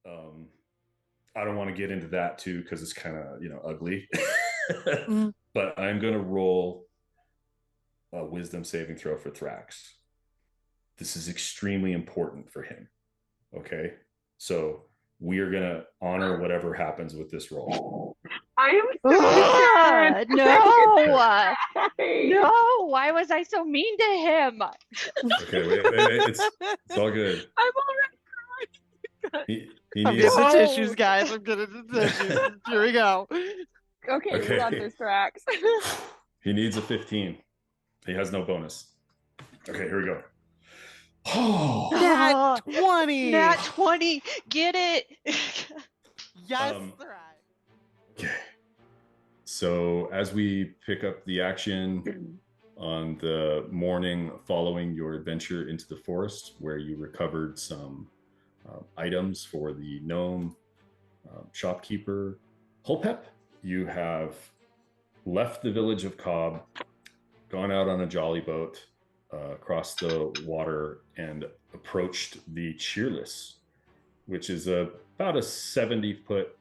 I don't want to get into that too because it's kind of ugly. Mm. But I'm going to roll a wisdom saving throw for Thrax. This is extremely important for him. Okay, so we are going to honor whatever happens with this roll. I am so sad. Ah, no, Hey. no. Why was I so mean to him? Okay, wait, it's all good. I'm already crying. He I'm needs getting the No. tissues, guys. I'm getting the tissues. Here we go. Okay, we got okay. this, Thrax. He needs a 15. He has no bonus. Okay, here we go. Oh, Nat 20. Nat 20. Get it. Yes, okay. So as we pick up the action on the morning following your adventure into the forest, where you recovered some items for the gnome shopkeeper Holpep, you have left the village of Cobb, gone out on a jolly boat across the water, and approached the Cheerless, which is about a 70-foot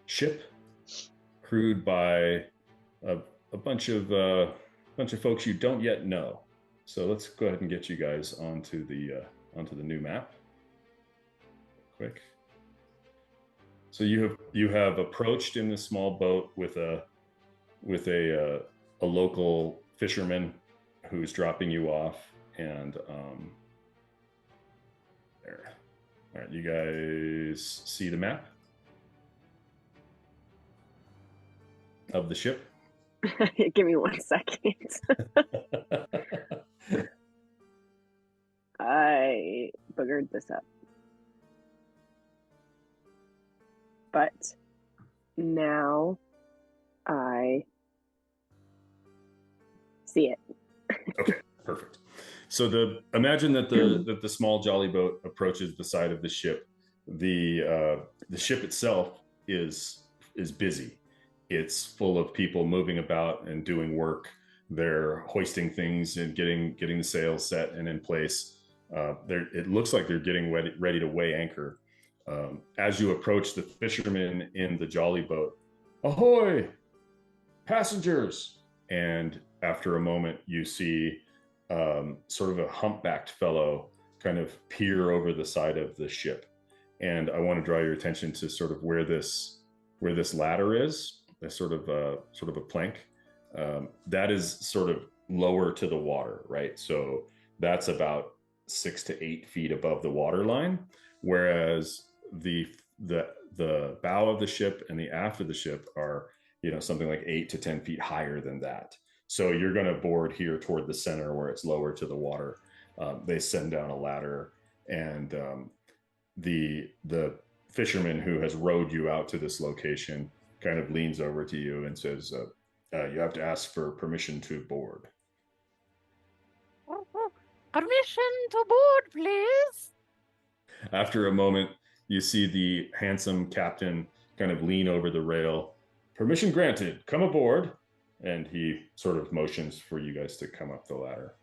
ship crewed by a bunch of folks you don't yet know. So let's go ahead and get you guys onto the new map. Quick. So you have approached in this small boat with a local fisherman who's dropping you off, and there. All right, you guys see the map of the ship? Give me 1 second. I boogered this up. But now I see it. Okay, perfect. So imagine that the small jolly boat approaches the side of the ship. The ship itself is busy. It's full of people moving about and doing work. They're hoisting things and getting the sails set and in place. It looks like they're getting ready to weigh anchor. As you approach the fishermen in the jolly boat, ahoy, passengers! And after a moment, you see sort of a humpbacked fellow kind of peer over the side of the ship. And I want to draw your attention to sort of where this ladder is. There's sort of a plank that is sort of lower to the water, right? So that's about 6 to 8 feet above the water line, whereas the bow of the ship and the aft of the ship are something like 8 to 10 feet higher than that. So you're going to board here toward the center where it's lower to the water. They send down a ladder, and the fisherman who has rowed you out to this location kind of leans over to you and says, you have to ask for permission to board. Permission to board, please. After a moment, you see the handsome captain kind of lean over the rail. Permission granted, come aboard. And he sort of motions for you guys to come up the ladder.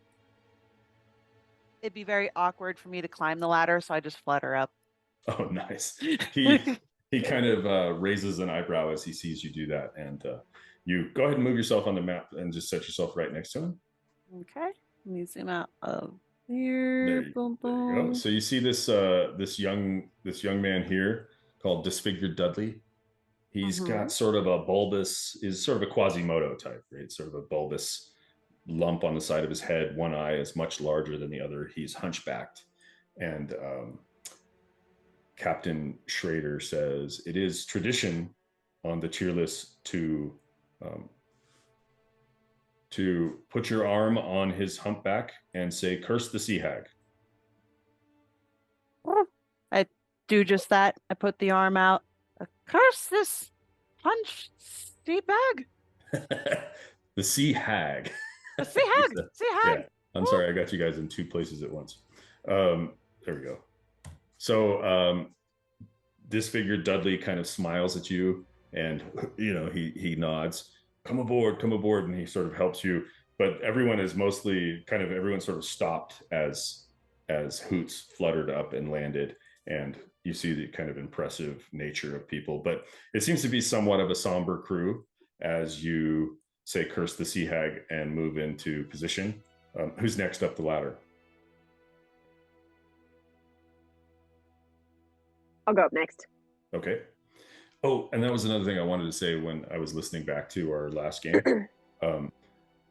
It'd be very awkward for me to climb the ladder, so I just flutter up. Oh, nice. He kind of raises an eyebrow as he sees you do that, and you go ahead and move yourself on the map and just set yourself right next to him. Okay, let me zoom out of here. Boom, boom. There you go. So you see this young man here called Disfigured Dudley. He's got sort of a bulbous, is sort of a Quasimodo type, right? Sort of a bulbous lump on the side of his head. One eye is much larger than the other. He's hunchbacked, and Captain Schrader says it is tradition on the Cheerless to put your arm on his humpback and say, "Curse the sea hag." I do just that. I put the arm out. Curse this punch sea bag. The sea hag. The sea hag. Sea hag. Yeah. I'm sorry, I got you guys in two places at once. There we go. So Disfigured Dudley kind of smiles at you, and he nods. Come aboard, and he sort of helps you. But everyone is everyone sort of stopped as as Hoots fluttered up and landed, and you see the kind of impressive nature of people. But it seems to be somewhat of a somber crew as you say curse the sea hag and move into position. Who's next up the ladder? I'll go up next. Okay. Oh, and that was another thing I wanted to say when I was listening back to our last game.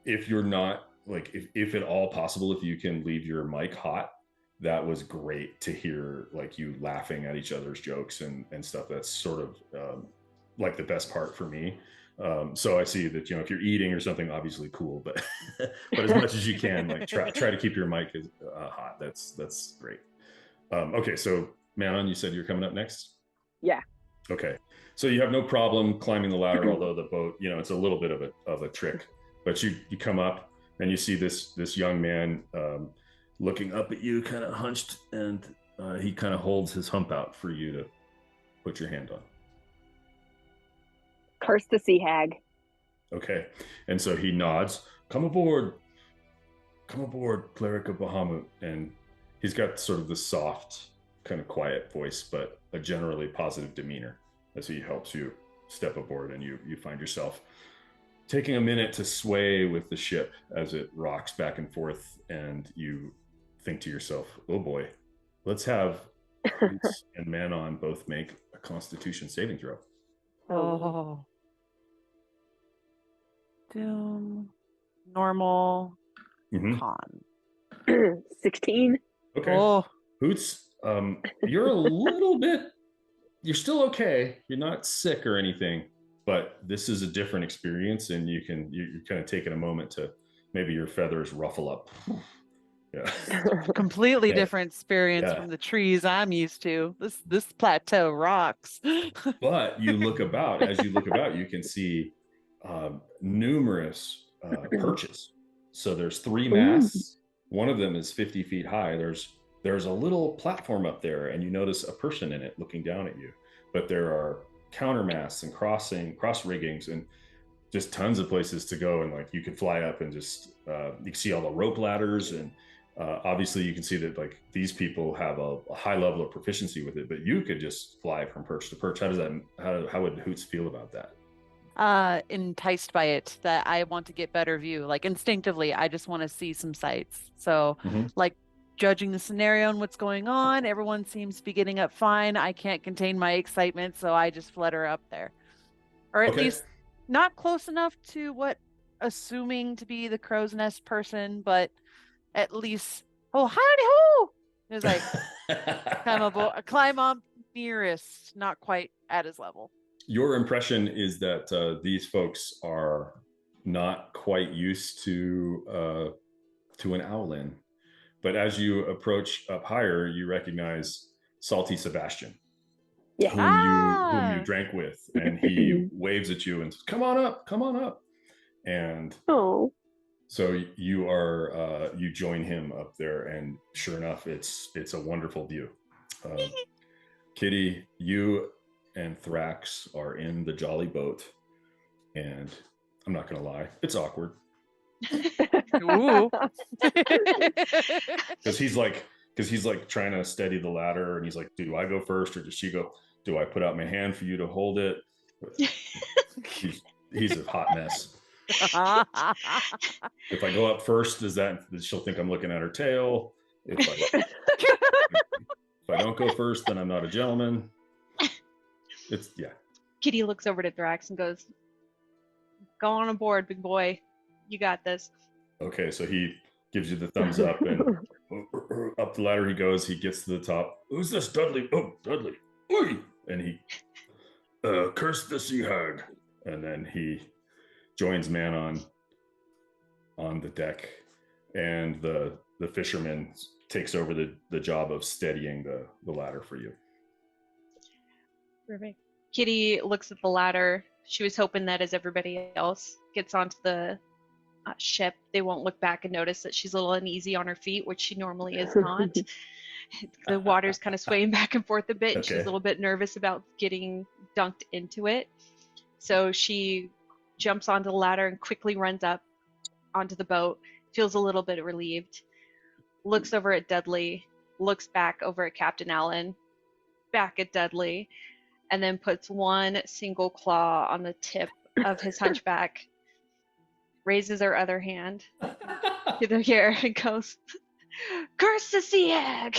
If you're not like, if at all possible, if you can leave your mic hot, that was great to hear, like you laughing at each other's jokes and stuff. That's sort of like the best part for me. So I see that, if you're eating or something, obviously cool, but but as much as you can, like try to keep your mic hot. That's great. Okay, so Manon, you said you're coming up next? Yeah. Okay, so you have no problem climbing the ladder, although the boat, it's a little bit of a trick. But you come up and you see this young man looking up at you, kind of hunched, and he kind of holds his hump out for you to put your hand on. Curse the sea hag. Okay, and so he nods. Come aboard, cleric of Bahamut. And he's got sort of the soft, kind of quiet voice, but a generally positive demeanor as he helps you step aboard, and you find yourself taking a minute to sway with the ship as it rocks back and forth, and you think to yourself, oh boy, let's have Hoots and Manon both make a Constitution saving throw. Oh. Doom. Normal. Mm-hmm. Con. 16. Okay. Oh. Hoots, you're you're still okay. You're not sick or anything, but this is a different experience, and you're kind of taking a moment to maybe your feathers ruffle up. Yeah. Completely Yeah. different experience Yeah. from the trees I'm used to. This plateau rocks. But you look about, you can see numerous perches. So there's 3 masts. One of them is 50 feet high. There's a little platform up there, and you notice a person in it looking down at you. But there are countermasts and cross riggings, and just tons of places to go. And like you could fly up and just you can see all the rope ladders, and obviously you can see that like these people have a high level of proficiency with it. But you could just fly from perch to perch. How would Hoots feel about that? Enticed by it, that I want to get better view. Like instinctively, I just want to see some sights. So like judging the scenario and what's going on, everyone seems to be getting up fine. I can't contain my excitement, so I just flutter up there. Or at least not close enough to what assuming to be the crow's nest person, but at least, oh, howdy ho! It's like climb up nearest, not quite at his level. Your impression is that these folks are not quite used to an owlin, but as you approach up higher, you recognize Salty Sebastian, whom you drank with, and he waves at you and says, "Come on up!" And so you join him up there, and sure enough, it's a wonderful view. Kitty, you and Thrax are in the jolly boat, and I'm not gonna lie, it's awkward. Ooh. Because he's like trying to steady the ladder, and he's like, do I go first or does she go? Do I put out my hand for you to hold it? He's a hot mess. If I go up first, she'll think I'm looking at her tail. If I don't go first, then I'm not a gentleman. Kitty looks over to Thrax and goes, "Go on aboard, big boy. You got this." Okay, so he gives you the thumbs up, and up the ladder he goes. He gets to the top. Who's this, Dudley? Oh, Dudley. Oi! And he curse the sea hag. And then he joins Manon on the deck, and the fisherman takes over the job of steadying the ladder for you. Perfect. Kitty looks at the ladder. She was hoping that as everybody else gets onto the ship, they won't look back and notice that she's a little uneasy on her feet, which she normally is not. The water's kind of swaying back and forth a bit, and she's a little bit nervous about getting dunked into it. So she jumps onto the ladder and quickly runs up onto the boat, feels a little bit relieved. looks over at Dudley, looks back over at Captain Allen, back at Dudley, and then puts one single claw on the tip of his hunchback, raises her other hand to the air and goes, "Curse the sea hag!"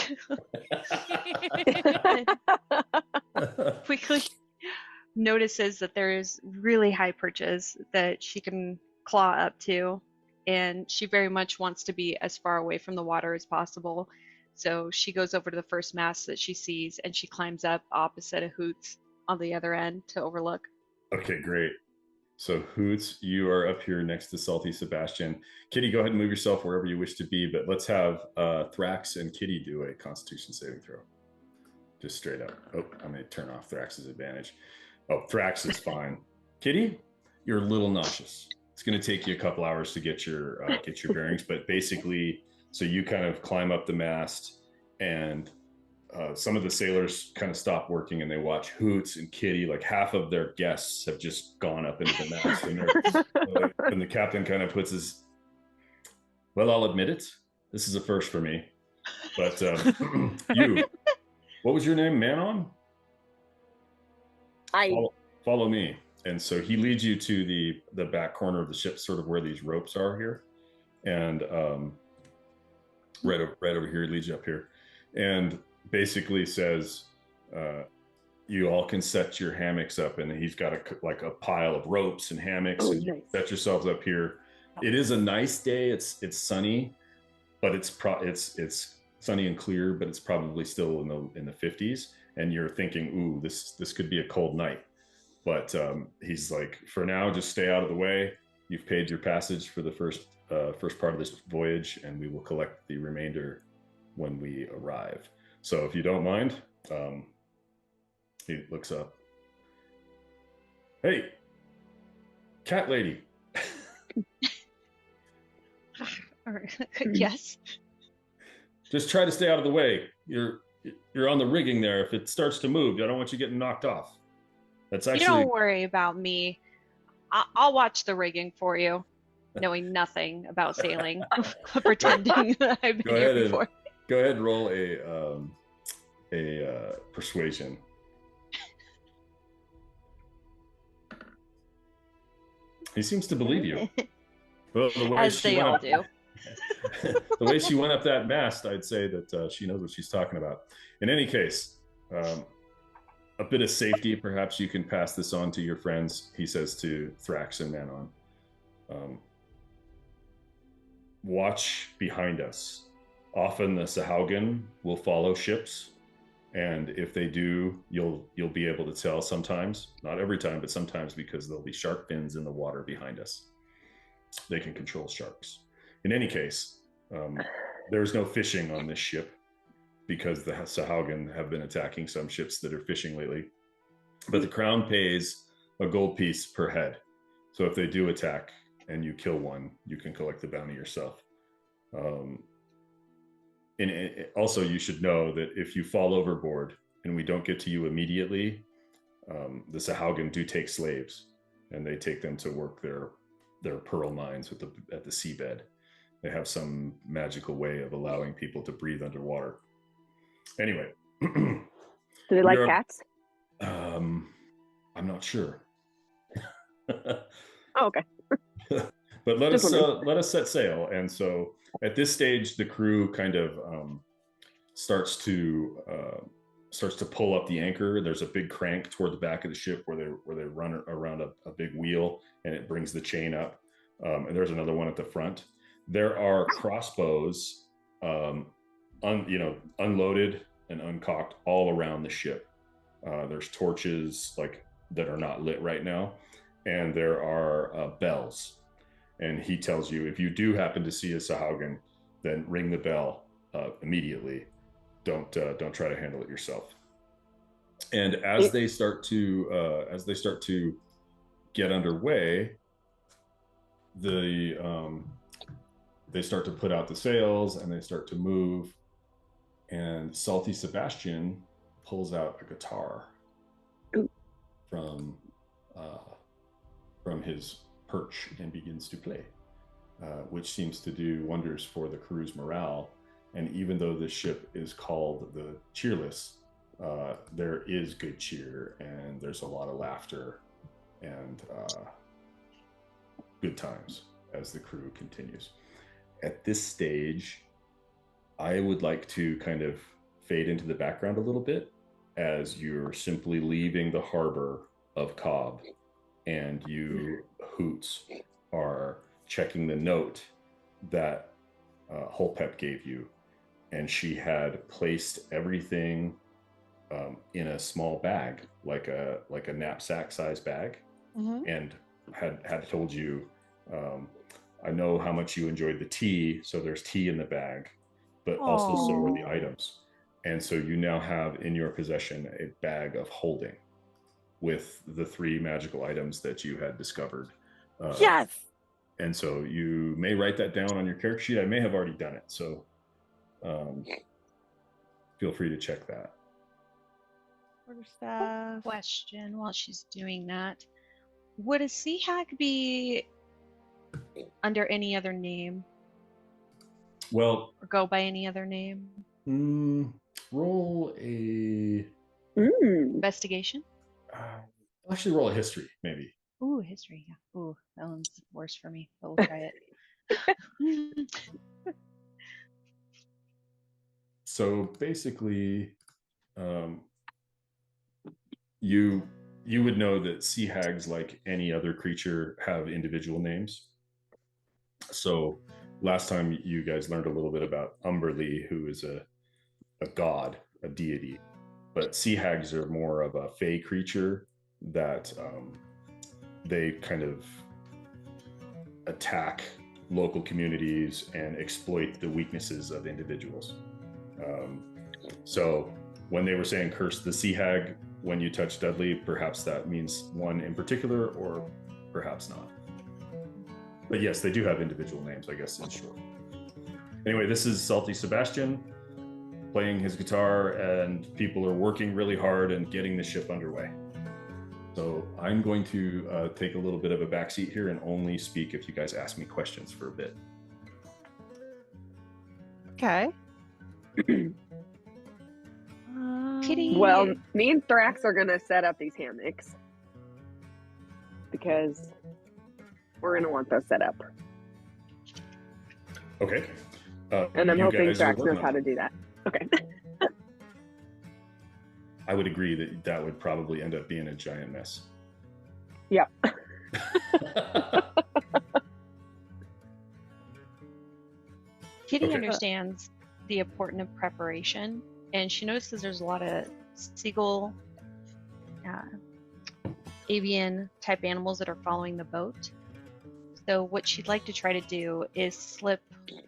Quickly notices that there's really high perches that she can claw up to, and she very much wants to be as far away from the water as possible. So she goes over to the first mast that she sees, and she climbs up opposite of Hoots on the other end to overlook. Okay, great. So Hoots, you are up here next to Salty Sebastian. Kitty, go ahead and move yourself wherever you wish to be, but let's have Thrax and Kitty do a Constitution saving throw. Just straight up. Oh, I'm going to turn off Thrax's advantage. Oh, Thrax is fine. Kitty, you're a little nauseous. It's going to take you a couple hours to get your bearings, but basically, so you kind of climb up the mast, and some of the sailors kind of stop working and they watch Hoots and Kitty. Like half of their guests have just gone up into the mast, and the captain kind of puts his, well, I'll admit it, this is a first for me, but you, what was your name? Manon? Follow me. And so he leads you to the back corner of the ship, sort of where these ropes are here, and right over here, he leads you up here, and basically says, you all can set your hammocks up, and he's got a pile of ropes and hammocks, and you set yourselves up here. It is a nice day. It's sunny, but it's sunny and clear, but it's probably still in the 50s, and you're thinking, ooh, this could be a cold night. But he's like, for now, just stay out of the way. You've paid your passage for the first part of this voyage, and we will collect the remainder when we arrive. So if you don't mind, he looks up. Hey, cat lady. Yes. Just try to stay out of the way. You're on the rigging there. If it starts to move, I don't want you getting knocked off. That's actually. You don't worry about me. I'll watch the rigging for you, knowing nothing about sailing, pretending that I've been here before. Go ahead and roll a persuasion. He seems to believe you. Well, As they all do. The way she went up that mast, I'd say that she knows what she's talking about. In any case, a bit of safety, perhaps you can pass this on to your friends, he says to Thrax and Manon. Watch behind us. Often the Sahaugen will follow ships, and if they do, you'll be able to tell sometimes, not every time, but sometimes, because there'll be shark fins in the water behind us. They can control sharks. In any case, there's no fishing on this ship, because the Sahaugen have been attacking some ships that are fishing lately. But the crown pays a gold piece per head. So if they do attack and you kill one, you can collect the bounty yourself. And also, you should know that if you fall overboard and we don't get to you immediately, the Sahaugen do take slaves, and they take them to work their pearl mines at the seabed. They have some magical way of allowing people to breathe underwater. Anyway, do they like cats? I'm not sure. Oh, okay. But let us set sail. And so at this stage, the crew kind of starts to pull up the anchor. There's a big crank toward the back of the ship where they run around a big wheel, and it brings the chain up. And there's another one at the front. There are crossbows. Unloaded and uncocked all around the ship. There's torches that are not lit right now, and there are bells. And he tells you, if you do happen to see a Sahaugen, then ring the bell immediately. Don't try to handle it yourself. And as they start to get underway, they start to put out the sails and they start to move. And Salty Sebastian pulls out a guitar from his perch and begins to play, which seems to do wonders for the crew's morale. And even though the ship is called the Cheerless, there is good cheer, and there's a lot of laughter and good times as the crew continues. At this stage, I would like to kind of fade into the background a little bit as you're simply leaving the harbor of Cobb, and you, Hoots, are checking the note that Holpep gave you, and she had placed everything in a small bag, like a knapsack size bag, and had told you, I know how much you enjoyed the tea, so there's tea in the bag, but also so are the items. And so you now have in your possession a bag of holding with the 3 magical items that you had discovered. Yes. And so you may write that down on your character sheet. I may have already done it, so feel free to check that. Quarterstaff. Question while she's doing that. Would a sea hag be under any other name? Well, or go by any other name? Roll a investigation. Actually, roll a history, maybe. Ooh, history. Yeah. Ooh, that one's worse for me, but we'll try it. So basically, you would know that sea hags, like any other creature, have individual names. So last time you guys learned a little bit about Umberlee, who is a god, a deity, but sea hags are more of a fey creature that they kind of attack local communities and exploit the weaknesses of individuals. So when they were saying curse the sea hag when you touch Dudley, perhaps that means one in particular, or perhaps not. But yes, they do have individual names, I guess, in short. Anyway, this is Salty Sebastian playing his guitar, and people are working really hard and getting the ship underway. So I'm going to take a little bit of a backseat here and only speak if you guys ask me questions for a bit. Okay. Kitty. Well, me and Thrax are going to set up these hammocks because we're going to want those set up. Okay. And I'm hoping guys are Thrax knows working how on to it. do that. Okay. I would agree that that would probably end up being a giant mess. Yep. Kitty Okay. understands the importance of preparation, and she notices there's a lot of seagull, avian type animals that are following the boat. So what she'd like to try to do is slip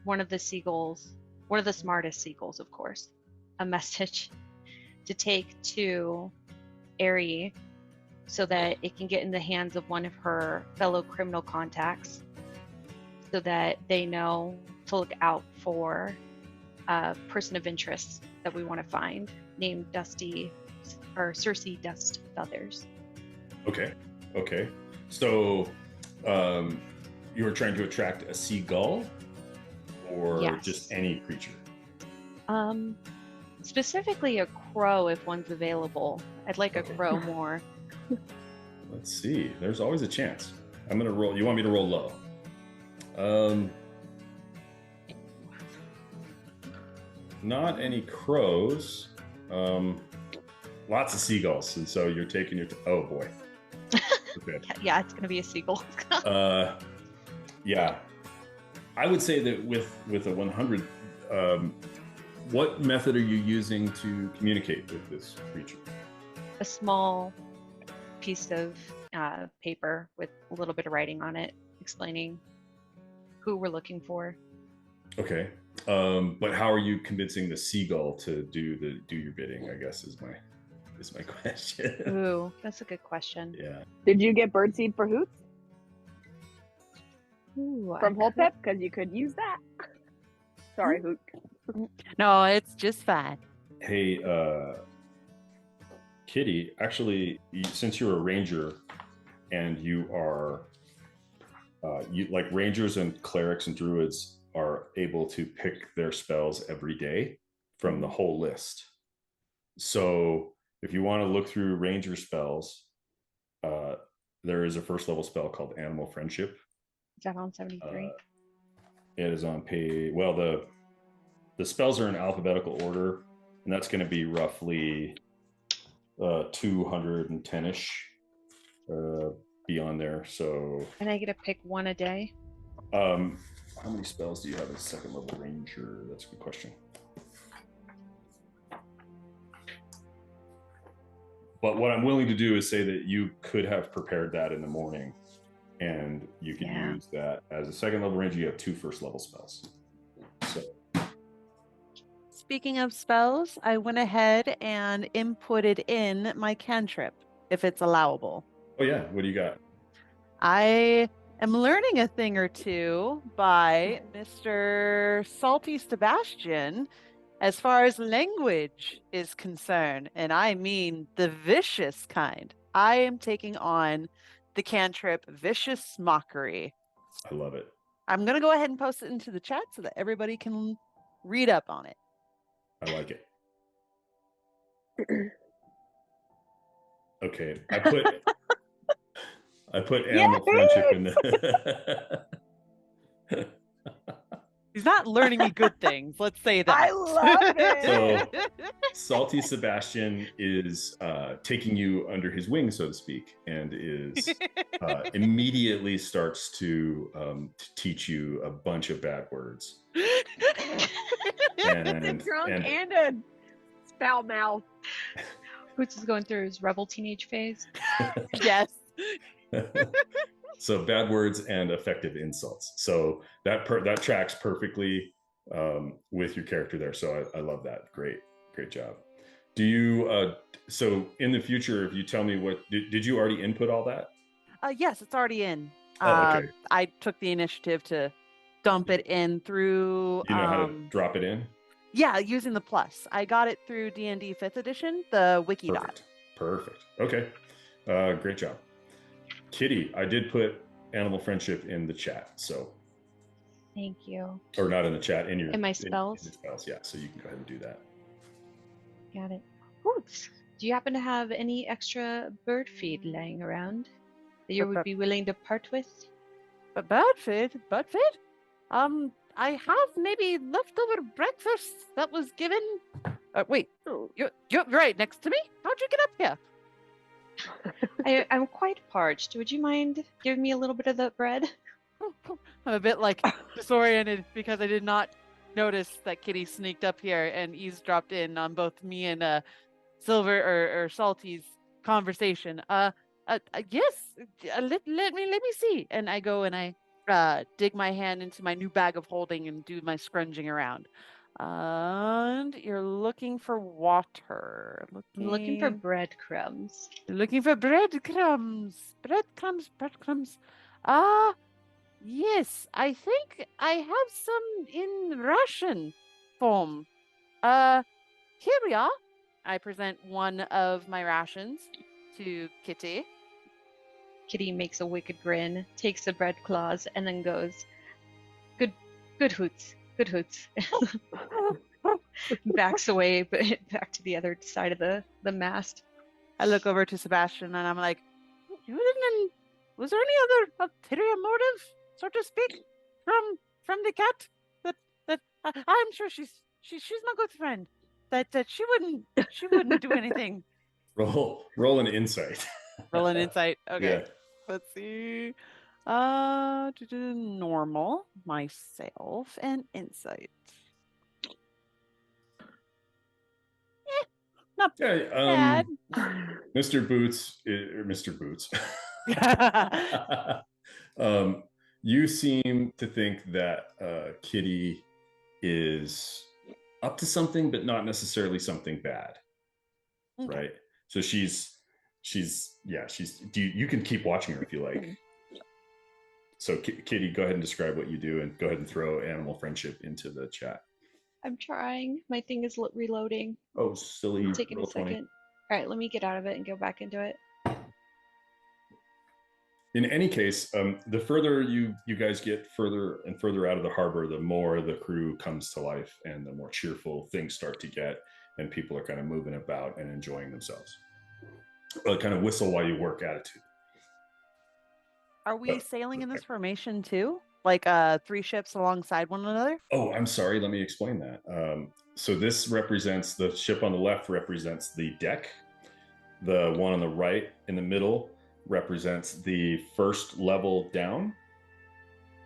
one of the seagulls, one of the smartest seagulls, of course, a message to take to Aerie so that it can get in the hands of one of her fellow criminal contacts so that they know to look out for a person of interest that we want to find named Dusty or Cersei Dust Feathers. Okay. So you were trying to attract a seagull or Yes. just any creature? Specifically a crow if one's available. I'd like a crow more. Let's see. There's always a chance. I'm going to roll. You want me to roll low? Not any crows. Lots of seagulls. And so you're taking your... oh, boy. Okay. Yeah, it's going to be a seagull. Yeah. I would say that with a 100... what method are you using to communicate with this creature? A small piece of paper with a little bit of writing on it explaining who we're looking for. Okay. But how are you convincing the seagull to do your bidding, I guess is my question. Ooh, that's a good question. Yeah. Did you get birdseed for Hoots Ooh, from Holpep? Because you could use that. Sorry, Hoot. No, it's just fine. Hey, Kitty, actually, since you're a ranger and you are, like rangers and clerics and druids are able to pick their spells every day from the whole list. So if you want to look through ranger spells, there is a first level spell called Animal Friendship. Is that on 73? It is on page. Well, the spells are in alphabetical order, and that's going to be roughly 210-ish beyond there. So. And I get to pick one a day. How many spells do you have as second level ranger? That's a good question. But what I'm willing to do is say that you could have prepared that in the morning, and you could use that as a second level ranger. You have 2 first level spells. So. Speaking of spells, I went ahead and inputted in my cantrip, if it's allowable. Oh yeah, what do you got? I am learning a thing or two by Mr. Salty Sebastian as far as language is concerned, and I mean the vicious kind. I am taking on the cantrip Vicious Mockery. I love it. I'm going to go ahead and post it into the chat so that everybody can read up on it. I like it. Okay, I put animal friendship in the. He's not learning me good things. Let's say that. I love it. So, Salty Sebastian is taking you under his wing, so to speak, and is immediately starts to teach you a bunch of bad words. It's a drunk and a foul mouth. Hoots is going through his rebel teenage phase. Yes. So bad words and effective insults. So that tracks perfectly with your character there. So I love that. Great job. Do you so in the future, if you tell me what did you already input all that? Yes, it's already in. Okay. I took the initiative to dump it in through. You know how to drop it in? Yeah, using the plus. I got it through D&D 5th edition, the wiki dot. Perfect. Okay. Great job. Kitty, I did put Animal Friendship in the chat, so. Thank you. Or not in the chat, in my spells? In your spells, yeah. So you can go ahead and do that. Got it. Hoots, do you happen to have any extra bird feed lying around that you would be willing to part with? Bird feed? I have maybe leftover breakfast that was given. Wait, you're right next to me. How'd you get up here? I'm quite parched. Would you mind giving me a little bit of the bread? I'm a bit like disoriented because I did not notice that Kitty sneaked up here and eavesdropped in on both me and Silver or Salty's conversation. Yes, let me see. And I go and I dig my hand into my new bag of holding and do my scrunging around. And you're looking for water. I'm looking for breadcrumbs. Looking for breadcrumbs. Breadcrumbs. Yes, I think I have some in ration form. Here we are. I present one of my rations to Kitty. Kitty makes a wicked grin, takes the bread claws, and then goes, Good Hoots. Good Hoots. Backs away, but back to the other side of the mast. I look over to Sebastian and I'm like, was there any other ulterior motive, so to speak, from the cat? That I'm sure she's my good friend. That she wouldn't do anything. Roll an insight. Roll an insight. Okay. Yeah. Let's see. Normal, myself, and insight. Not bad. Mr. Boots, you seem to think that Kitty is up to something, but not necessarily something bad, okay. Right? So you can keep watching her if you like. So Kitty, go ahead and describe what you do, and go ahead and throw Animal Friendship into the chat. I'm trying. My thing is reloading. Oh, silly. Taking a second. 20. All right, let me get out of it and go back into it. In any case, the further you guys get further and further out of the harbor, the more the crew comes to life and the more cheerful things start to get, and people are kind of moving about and enjoying themselves. A kind of whistle while you work attitude. Are we sailing in this formation too? Like 3 ships alongside one another? Oh, I'm sorry. Let me explain that. So this represents, the ship on the left represents the deck. The one on the right in the middle represents the first level down.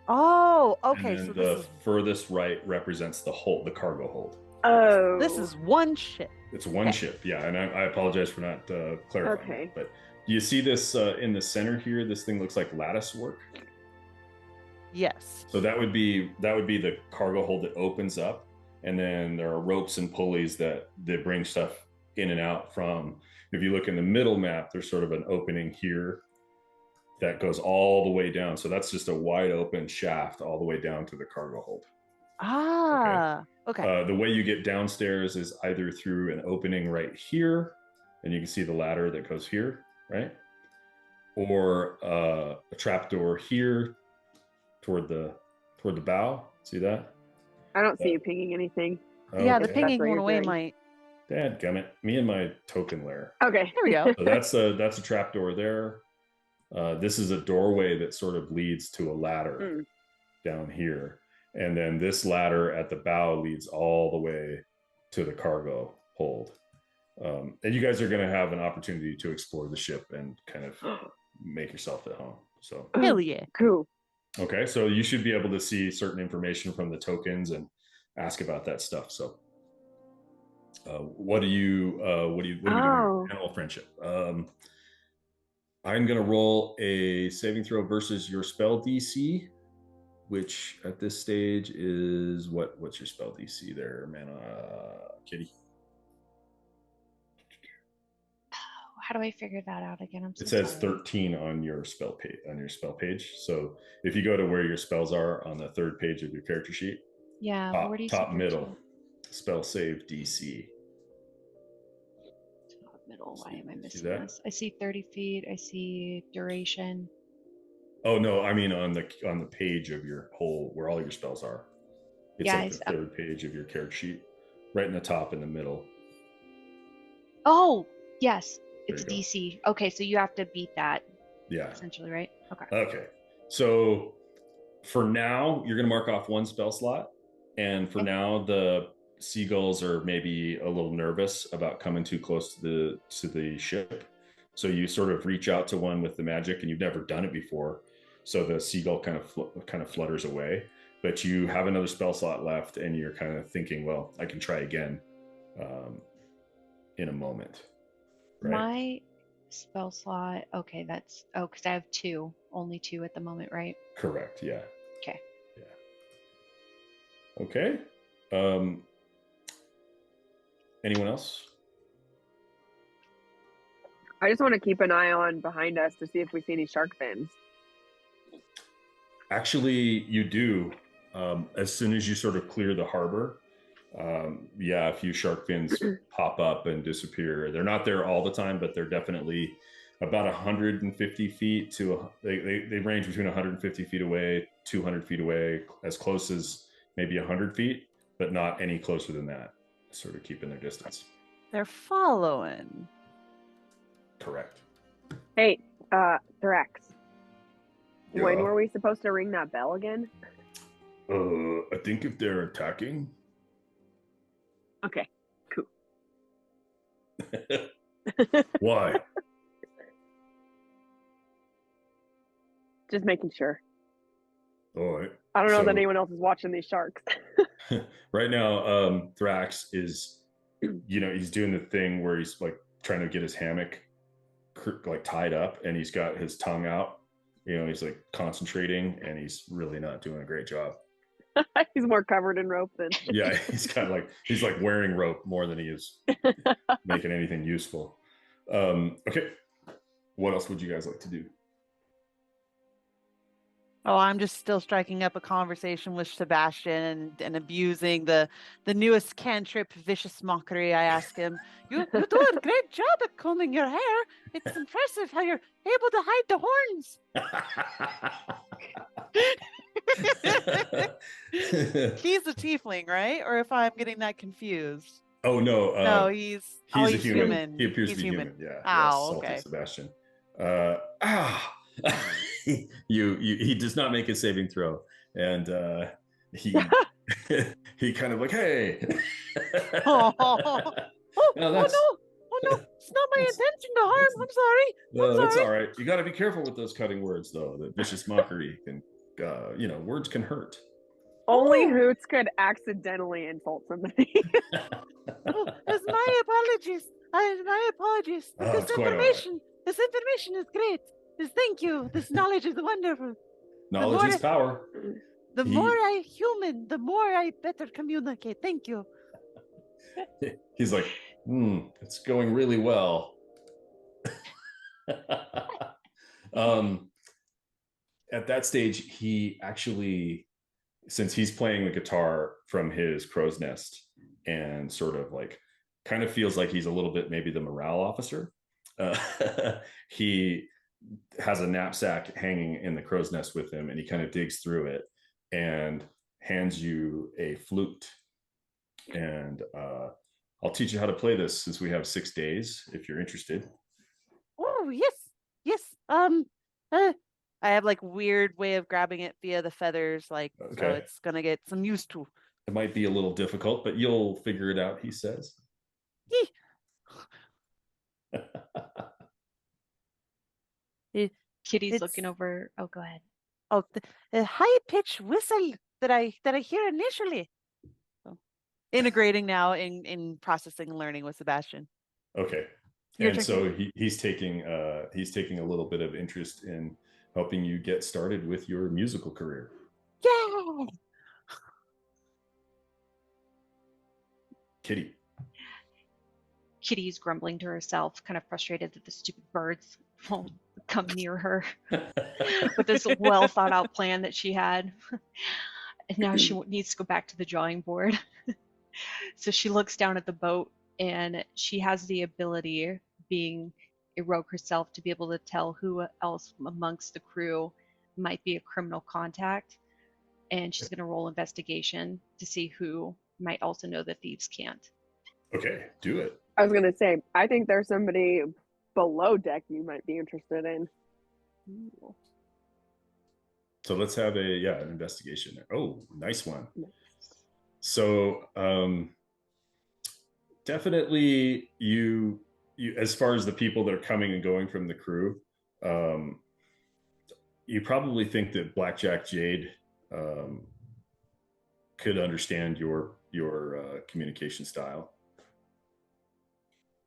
Oh, okay. And So the furthest right represents the hold, the cargo hold. Oh. This is one ship. It's one ship, yeah. And I apologize for not clarifying that. But do you see this in the center here? This thing looks like lattice work. Yes. So that would be the cargo hold that opens up, and then there are ropes and pulleys that bring stuff in and out from. If you look in the middle map, there's sort of an opening here that goes all the way down. So that's just a wide open shaft all the way down to the cargo hold. Ah, okay. The way you get downstairs is either through an opening right here, and you can see the ladder that goes here, right? Or a trapdoor here toward the bow. See that? I don't see you pinging anything. Okay. Yeah, the pinging what went you're away. doing. Dadgummit, me and my token lair. Okay. There we go. So that's a trapdoor there. This is a doorway that sort of leads to a ladder down here. And then this ladder at the bow leads all the way to the cargo hold. And you guys are going to have an opportunity to explore the ship and kind of make yourself at home. So Hell yeah. Cool. Okay, so you should be able to see certain information from the tokens and ask about that stuff. So what do we do? Animal friendship. I'm going to roll a saving throw versus your spell DC, which at this stage is what's your spell DC there, Manon, Kitty? How do I figure that out again? I'm so It says sorry. 13 on your spell page. So if you go to where your spells are on the third page of your character sheet, Yeah, where do you see top middle, 13? spell save DC. Top middle. Why am I missing that? this? I see 30 feet. I see duration. Oh no, I mean on the page of your whole where all your spells are. It's Yeah, like the third page of your character sheet, right in the top in the middle. Oh, yes. There It's you go. DC. Okay, so you have to beat that. Yeah. Essentially, right? Okay. Okay. So for now, you're going to mark off one spell slot. And for now, the seagulls are maybe a little nervous about coming too close to the ship. So you sort of reach out to one with the magic, and you've never done it before. So the seagull kind of flutters away. But you have another spell slot left, and you're kind of thinking, well, I can try again in a moment. Right? My spell slot. Okay, that's because I have only two at the moment, right? Correct. Yeah. Okay. Yeah. Okay. Anyone else? I just want to keep an eye on behind us to see if we see any shark fins. Actually, you do. As soon as you sort of clear the harbor, a few shark fins pop up and disappear. They're not there all the time, but they're definitely about 150 feet to they range between 150 feet away, 200 feet away, as close as maybe 100 feet, but not any closer than that. Sort of keeping their distance. They're following. Correct. Hey, Thrax. Yeah. When were we supposed to ring that bell again? I think if they're attacking. Okay, cool. Why? Just making sure. All right. I don't know that anyone else is watching these sharks. Right now, Thrax is, he's doing the thing where he's like trying to get his hammock like tied up, and he's got his tongue out. He's like concentrating, and he's really not doing a great job. He's more covered in rope than. Yeah, he's like wearing rope more than he is making anything useful. Okay, what else would you guys like to do? Oh, I'm just still striking up a conversation with Sebastian and abusing the newest cantrip, vicious mockery. I ask him, "You do a great job at combing your hair. It's impressive how you're able to hide the horns." He's a tiefling, right? Or if I'm getting that confused. Oh no, No, he's he's a human. human. He appears He's to be human. human. Yeah, Oh, salty okay. Sebastian. Ah, he does not make a saving throw, and he he kind of like, hey. Oh, No, oh no. Oh no, it's not my intention to harm. I'm sorry. No, I'm it's sorry. all right. You got to be careful with those cutting words, though. The vicious mockery can, words can hurt. Only Hoots could accidentally insult somebody. Oh, it's my apologies. My apologies. But It's quite all right. This information is great. Thank you. This knowledge is wonderful. Knowledge is power. The more I human, the more I better communicate. Thank you. He's like, it's going really well. At that stage, he actually, since he's playing the guitar from his crow's nest and sort of like kind of feels like he's a little bit maybe the morale officer, he has a knapsack hanging in the crow's nest with him, and he kind of digs through it and hands you a flute. And I'll teach you how to play this since we have 6 days, if you're interested. Oh, yes. I have like weird way of grabbing it via the feathers, like, okay. So it's going to get some used to. It might be a little difficult, but you'll figure it out, he says. Kitty's looking over. Oh, go ahead. Oh, the high-pitched whistle that I hear initially. So, integrating now in processing and learning with Sebastian. Okay. And so he's taking a little bit of interest in helping you get started with your musical career. Yeah. Kitty's grumbling to herself, kind of frustrated that the stupid birds won't come near her with this well thought out plan that she had. And now she needs to go back to the drawing board. So she looks down at the boat, and she has the ability, being a rogue herself, to be able to tell who else amongst the crew might be a criminal contact. And she's going to roll investigation to see who might also know that thieves can't. Okay, do it. I was going to say, I think there's somebody below deck you might be interested in. Ooh. So let's have an investigation. Oh, nice one. Nice. So definitely you as far as the people that are coming and going from the crew, you probably think that Blackjack Jade could understand your communication style.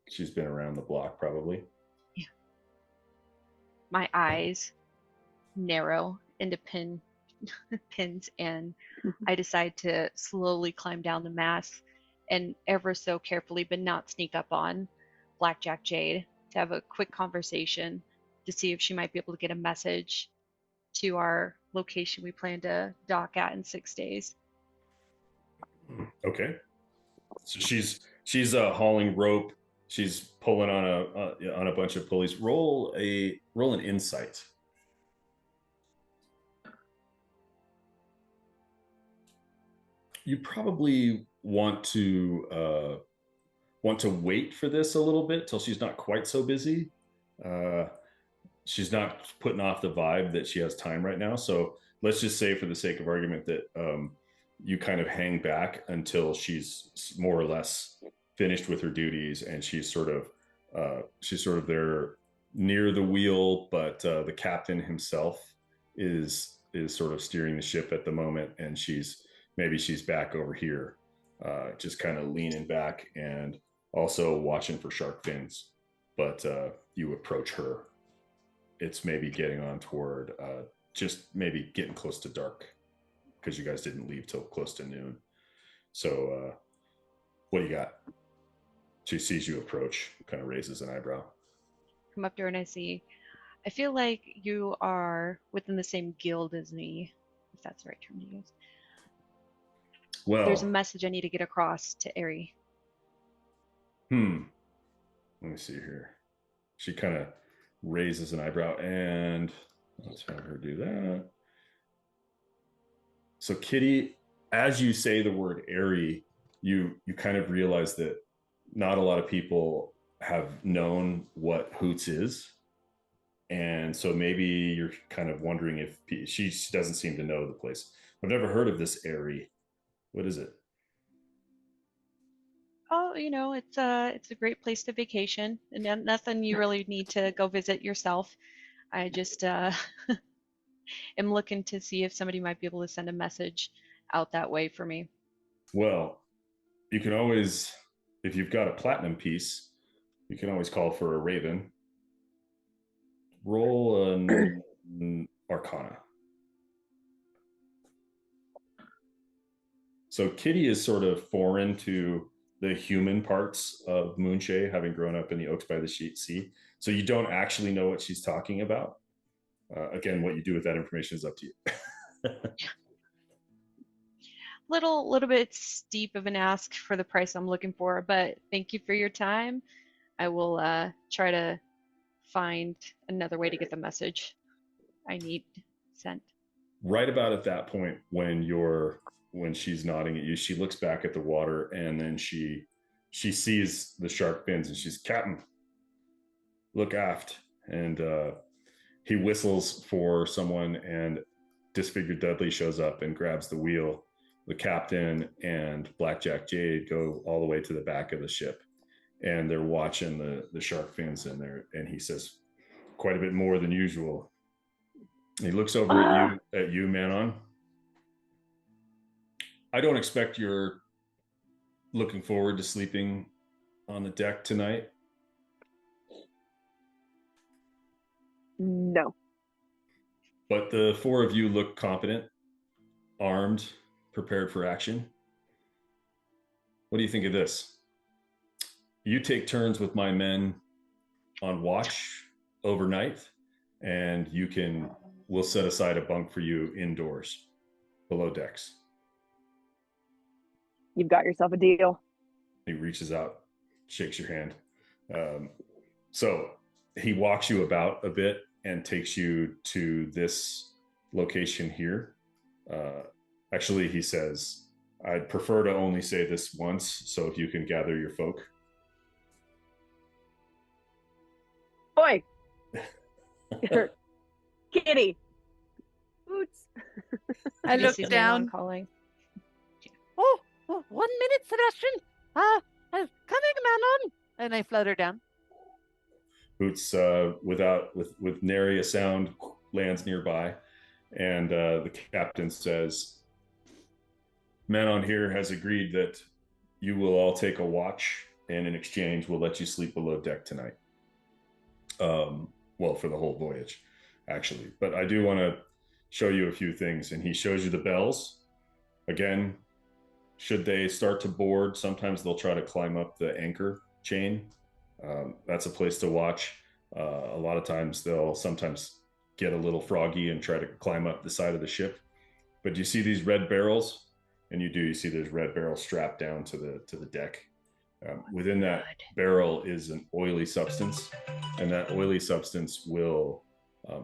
She's been around the block probably. Yeah. My eyes narrow into pins, and I decide to slowly climb down the mast and ever so carefully, but not sneak up on Blackjack Jade, to have a quick conversation to see if she might be able to get a message to our location we plan to dock at in 6 days. Okay. So she's hauling rope. She's pulling on a bunch of pulleys. Roll an insight. You probably want to wait for this a little bit till she's not quite so busy. She's not putting off the vibe that she has time right now. So let's just say, for the sake of argument, that you kind of hang back until she's more or less finished with her duties, and she's sort of there near the wheel, but the captain himself is sort of steering the ship at the moment, and she's back over here, just kind of leaning back and also watching for shark fins. But you approach her. It's maybe getting on toward just maybe getting close to dark, because you guys didn't leave till close to noon. So what do you got? She sees you approach, kind of raises an eyebrow. Come up to her and I see, I feel like you are within the same guild as me, if that's the right term to use. There's a Well, message I need to get across to Aerie. let me see here. She kind of raises an eyebrow, and let's have her do that. So Kitty, as you say the word Aerie, you kind of realize that not a lot of people have known what Hoots is. And so maybe you're kind of wondering if she doesn't seem to know the place. I've never heard of this Aerie. What is it? Oh, it's a great place to vacation, and nothing you really need to go visit yourself. I just am looking to see if somebody might be able to send a message out that way for me. Well, you can always, if you've got a platinum piece, you can always call for a raven. Roll an Arcana. So Kitty is sort of foreign to the human parts of Moonshae, having grown up in the Oaks by the Sea. So you don't actually know what she's talking about. Again, what you do with that information is up to you. Little bit steep of an ask for the price I'm looking for, but thank you for your time. I will try to find another way to get the message I need sent. Right about at that point, when she's nodding at you, she looks back at the water, and then she sees the shark fins, and she's, Captain, look aft. And he whistles for someone, and Disfigured Dudley shows up and grabs the wheel. The captain and Blackjack Jade go all the way to the back of the ship, and they're watching the shark fins in there. And he says, quite a bit more than usual. He looks over at you, Manon. I don't expect you're looking forward to sleeping on the deck tonight. No. But the four of you look competent, armed, prepared for action. What do you think of this? You take turns with my men on watch overnight, and we'll set aside a bunk for you indoors, below decks. You've got yourself a deal. He reaches out, shakes your hand. So he walks you about a bit and takes you to this location here. Actually, he says, I'd prefer to only say this once, so if you can gather your folk. Boy! Kitty! Hoots! I This look is down. Manon calling. Oh, 1 minute, Sebastian. I'm coming, Manon. And I flutter down. Hoots, with nary a sound, lands nearby, and the captain says, Manon here has agreed that you will all take a watch, and in exchange, we'll let you sleep below deck tonight. Well, for the whole voyage, actually. But I do want to show you a few things, and he shows you the bells. Again, should they start to board, sometimes they'll try to climb up the anchor chain. That's a place to watch. A lot of times they'll sometimes get a little froggy and try to climb up the side of the ship. But do you see these red barrels? And you see there's red barrels strapped down to the deck. Within that barrel is an oily substance, and that oily substance will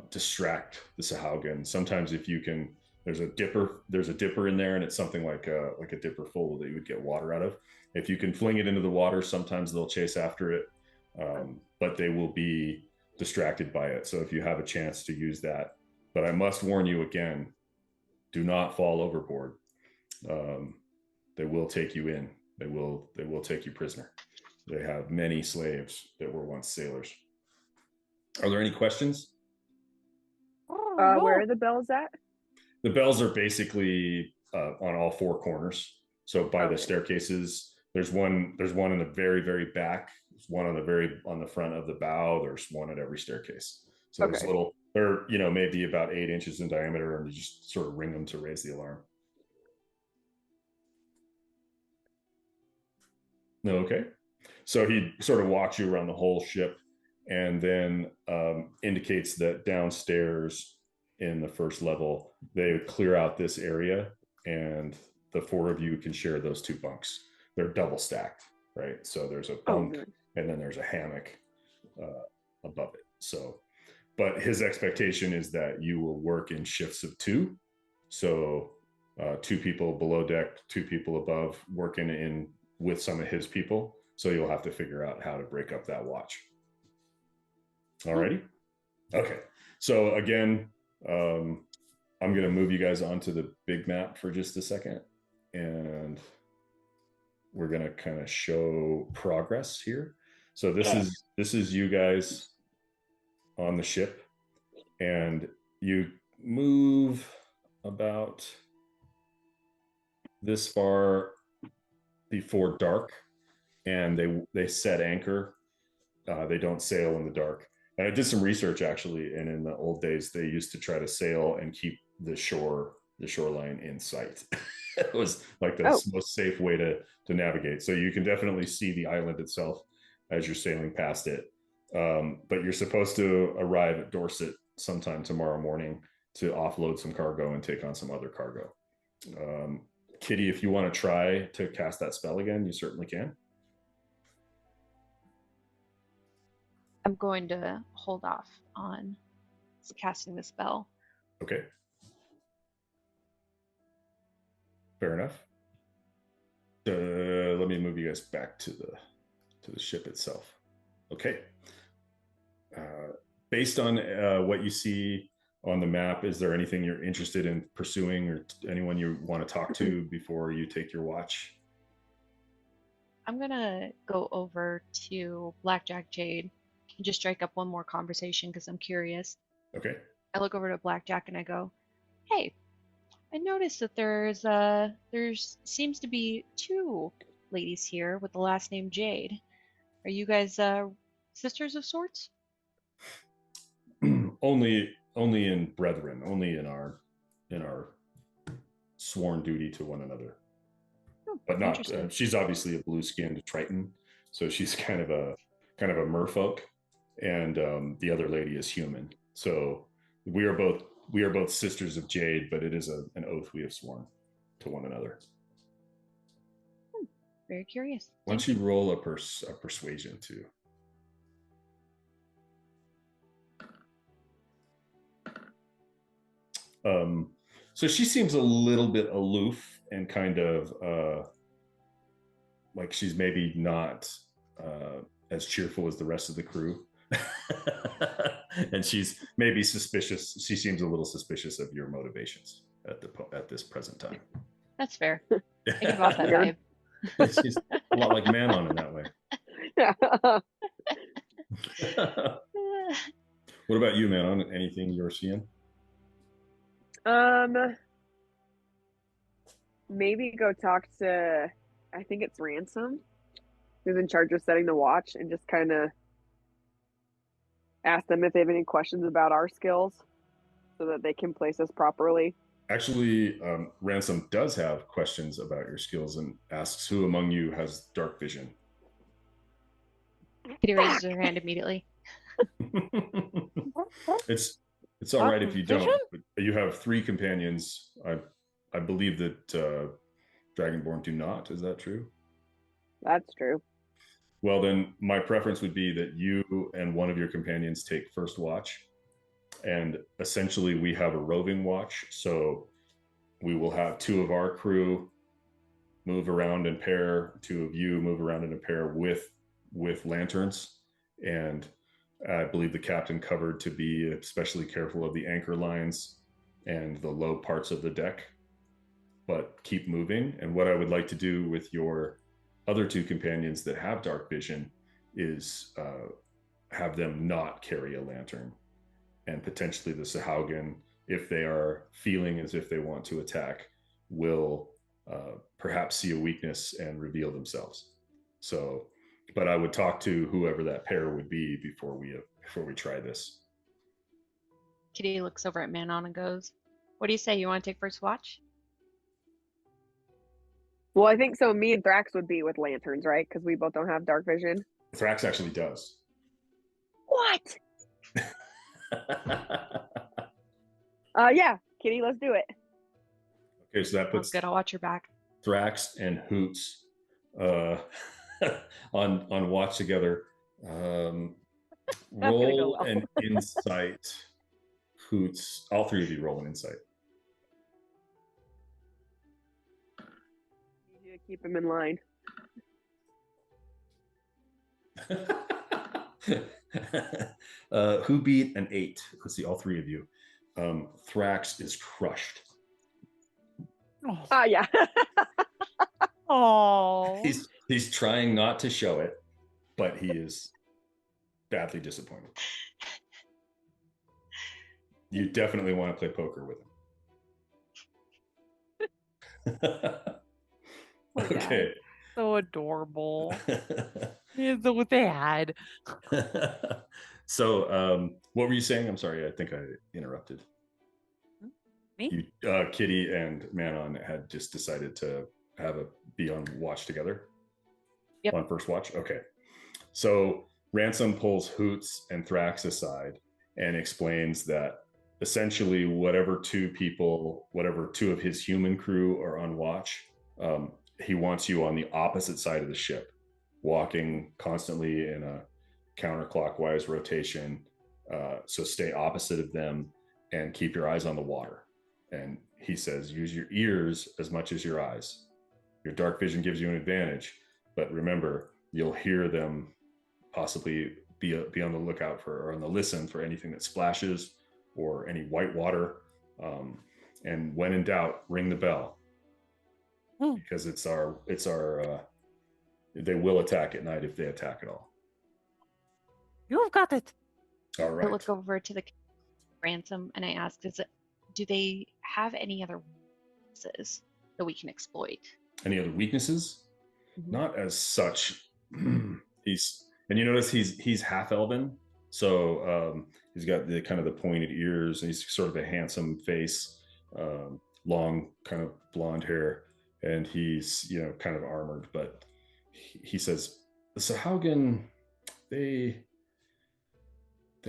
distract the Sahaugen. Sometimes if you can, there's a dipper in there, and it's something like a dipper full that you would get water out of. If you can fling it into the water, sometimes they'll chase after it, but they will be distracted by it. So if you have a chance to use that, but I must warn you again, do not fall overboard. They will take you in. They will take you prisoner. They have many slaves that were once sailors. Are there any questions? Where are the bells at? The bells are basically on all four corners. So by the staircases, there's one in the very, very back. There's one on the front of the bow. There's one at every staircase. So there's they're maybe about 8 inches in diameter, and you just sort of ring them to raise the alarm. Okay. So he sort of walks you around the whole ship, and then indicates that downstairs in the first level, they clear out this area, and the 4 of you can share those 2 bunks. They're double stacked, right? So there's a bunk, and then there's a hammock above it. So, but his expectation is that you will work in shifts of 2. So 2 people below deck, 2 people above, working in with some of his people. So you'll have to figure out how to break up that watch. Alrighty? Okay. So again, I'm going to move you guys onto the big map for just a second. And we're going to kind of show progress here. So this is you guys on the ship. And you move about this far before dark, and they set anchor. They don't sail in the dark. And I did some research actually, and in the old days they used to try to sail and keep the shoreline in sight. It was like the most safe way to navigate. So you can definitely see the island itself as you're sailing past it. But you're supposed to arrive at Dorset sometime tomorrow morning to offload some cargo and take on some other cargo. Kitty, if you want to try to cast that spell again, you certainly can. I'm going to hold off on casting the spell. Okay. Fair enough. Let me move you guys back to the ship itself. Okay. Based on what you see on the map, is there anything you're interested in pursuing, or anyone you want to talk to before you take your watch? I'm gonna go over to Blackjack Jade and just strike up one more conversation because I'm curious. Okay. I look over to Blackjack and I go, "Hey, I noticed that there's seems to be 2 ladies here with the last name Jade. Are you guys sisters of sorts?" Only in brethren, only in our sworn duty to one another. But not. She's obviously a blue-skinned Triton, so she's kind of a merfolk, and the other lady is human. So we are both sisters of Jade, but it is an oath we have sworn to one another. Very curious. Why don't you roll a persuasion too? So she seems a little bit aloof and kind of like she's maybe not as cheerful as the rest of the crew. And she's maybe suspicious. She seems a little suspicious of your motivations at this present time. That's fair. I give off that vibe. She's a lot like Manon in that way. What about you, Manon? Anything you're seeing? Maybe go talk to, I think it's Ransom, who's in charge of setting the watch, and just kind of ask them if they have any questions about our skills so that they can place us properly. Actually, Ransom does have questions about your skills and asks who among you has dark vision. Kitty raises her hand immediately. It's all right if you don't. But you have 3 companions. I believe that Dragonborn do not. Is that true? That's true. Well, then my preference would be that you and one of your companions take first watch. And essentially we have a roving watch. So we will have 2 of our crew move around in pair, 2 of you move around in a pair with lanterns. And I believe the captain covered to be especially careful of the anchor lines and the low parts of the deck, but keep moving. And what I would like to do with your other 2 companions that have dark vision is have them not carry a lantern, and potentially the Sahaugen, if they are feeling as if they want to attack, will perhaps see a weakness and reveal themselves. So, but I would talk to whoever that pair would be before we try this. Kitty looks over at Manon and goes, "What do you say? You want to take first watch?" Well, I think so. Me and Thrax would be with lanterns, right? Because we both don't have dark vision. Thrax actually does. What? What? Yeah, Kitty, let's do it. Okay, so that Sounds puts good. I'll watch your back. Thrax and Hoots on watch together. Roll well. an insight. Hoots, all three of you roll an insight. Need to keep him in line. Who beat an 8? Let's see, all three of you. Thrax is crushed. Oh, yeah. Oh. He's trying not to show it, but he is badly disappointed. You definitely want to play poker with him. Okay. So adorable. He's so sad. So, what were you saying? I'm sorry, I think I interrupted. Me? Kitty and Manon had just decided to be on watch together. Yep. On first watch. Okay. So Ransom pulls Hoots and Thrax aside and explains that essentially whatever two of his human crew are on watch, he wants you on the opposite side of the ship, walking constantly in a counterclockwise rotation. So stay opposite of them and keep your eyes on the water. And he says, use your ears as much as your eyes. Your dark vision gives you an advantage, but remember, you'll hear them possibly be on the lookout for, or on the listen for anything that splashes or any white water. And when in doubt, ring the bell, because it's our they will attack at night if they attack at all. You've got it. All right. I look over to the Ransom and I ask, do they have any other weaknesses that we can exploit? Any other weaknesses? Mm-hmm. Not as such. And you notice he's half elven, so he's got the kind of the pointed ears, and he's sort of a handsome face, long kind of blonde hair, and he's kind of armored. But he says, so Haugen, they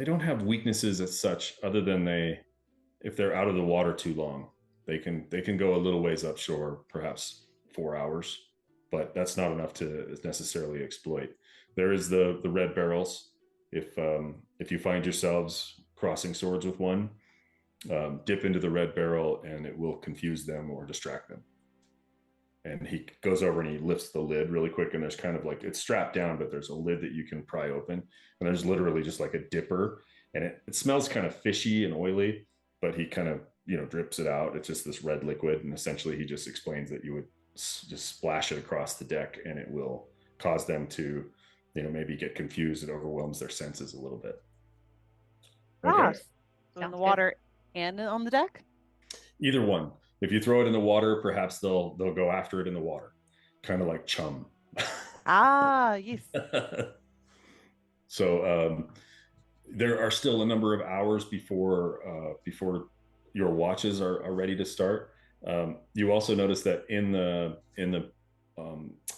don't have weaknesses as such, other than if they're out of the water too long, they can go a little ways upshore, perhaps 4 hours, but that's not enough to necessarily exploit. There is the red barrels. If you find yourselves crossing swords with one, dip into the red barrel and it will confuse them or distract them. And he goes over and he lifts the lid really quick, and there's kind of like, it's strapped down, but there's a lid that you can pry open, and there's literally just like a dipper, and it smells kind of fishy and oily, but he kind of drips it out. It's just this red liquid, and essentially he just explains that you would just splash it across the deck and it will cause them to maybe get confused. It overwhelms their senses a little bit. Okay. So in the water and on the deck? Either one. If you throw it in the water, perhaps they'll go after it in the water, kind of like chum. Yes. So there are still a number of hours before your watches are ready to start. You also notice that in the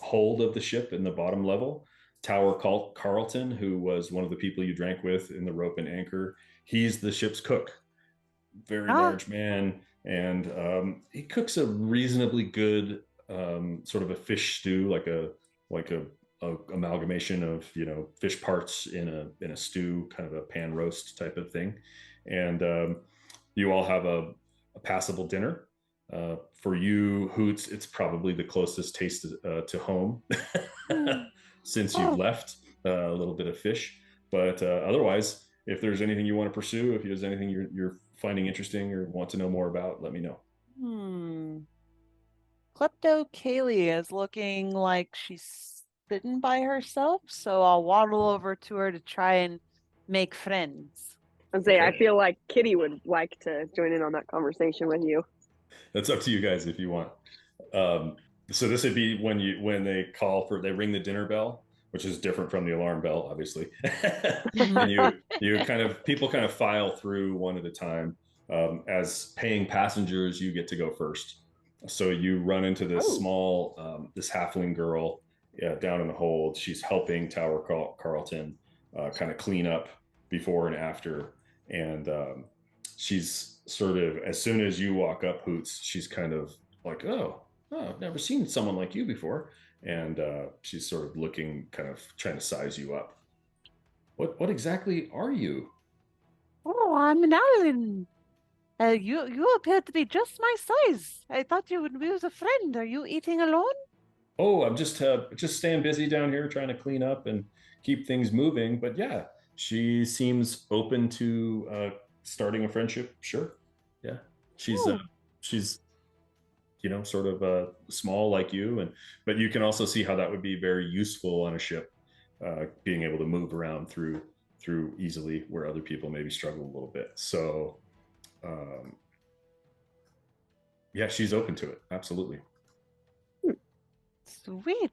hold of the ship in the bottom level, Tower Carlton, who was one of the people you drank with in the rope and anchor, he's the ship's cook. Very large man, and he cooks a reasonably good sort of a fish stew, like a amalgamation of fish parts in a stew, kind of a pan roast type of thing. And you all have a passable dinner. For you, Hoots, it's probably the closest taste to home since you've left. A little bit of fish, but otherwise, if there's anything you want to pursue, if there's anything you're finding interesting or want to know more about, let me know. Klepto Kaylee is looking like she's sitting by herself, so I'll waddle over to her to try and make friends. I feel like Kitty would like to join in on that conversation with you. That's up to you guys if you want. So this would be when they ring the dinner bell, which is different from the alarm bell, obviously. And people kind of file through one at a time. As paying passengers, you get to go first. So you run into this small, this halfling girl down in the hold. She's helping Tower Carlton kind of clean up before and after. And she's sort of, as soon as you walk up, Hoots, she's kind of like, oh, I've never seen someone like you before. And she's sort of looking, kind of trying to size you up. What exactly are you? Oh, I'm an owlin. You appear to be just my size. I thought you would be with a friend. Are you eating alone? Oh, I'm just staying busy down here, trying to clean up and keep things moving. But yeah, she seems open to starting a friendship. Sure, yeah, she's sort of small like you, but you can also see how that would be very useful on a ship, being able to move around through easily where other people maybe struggle a little bit. So yeah, she's open to it, absolutely. Sweet.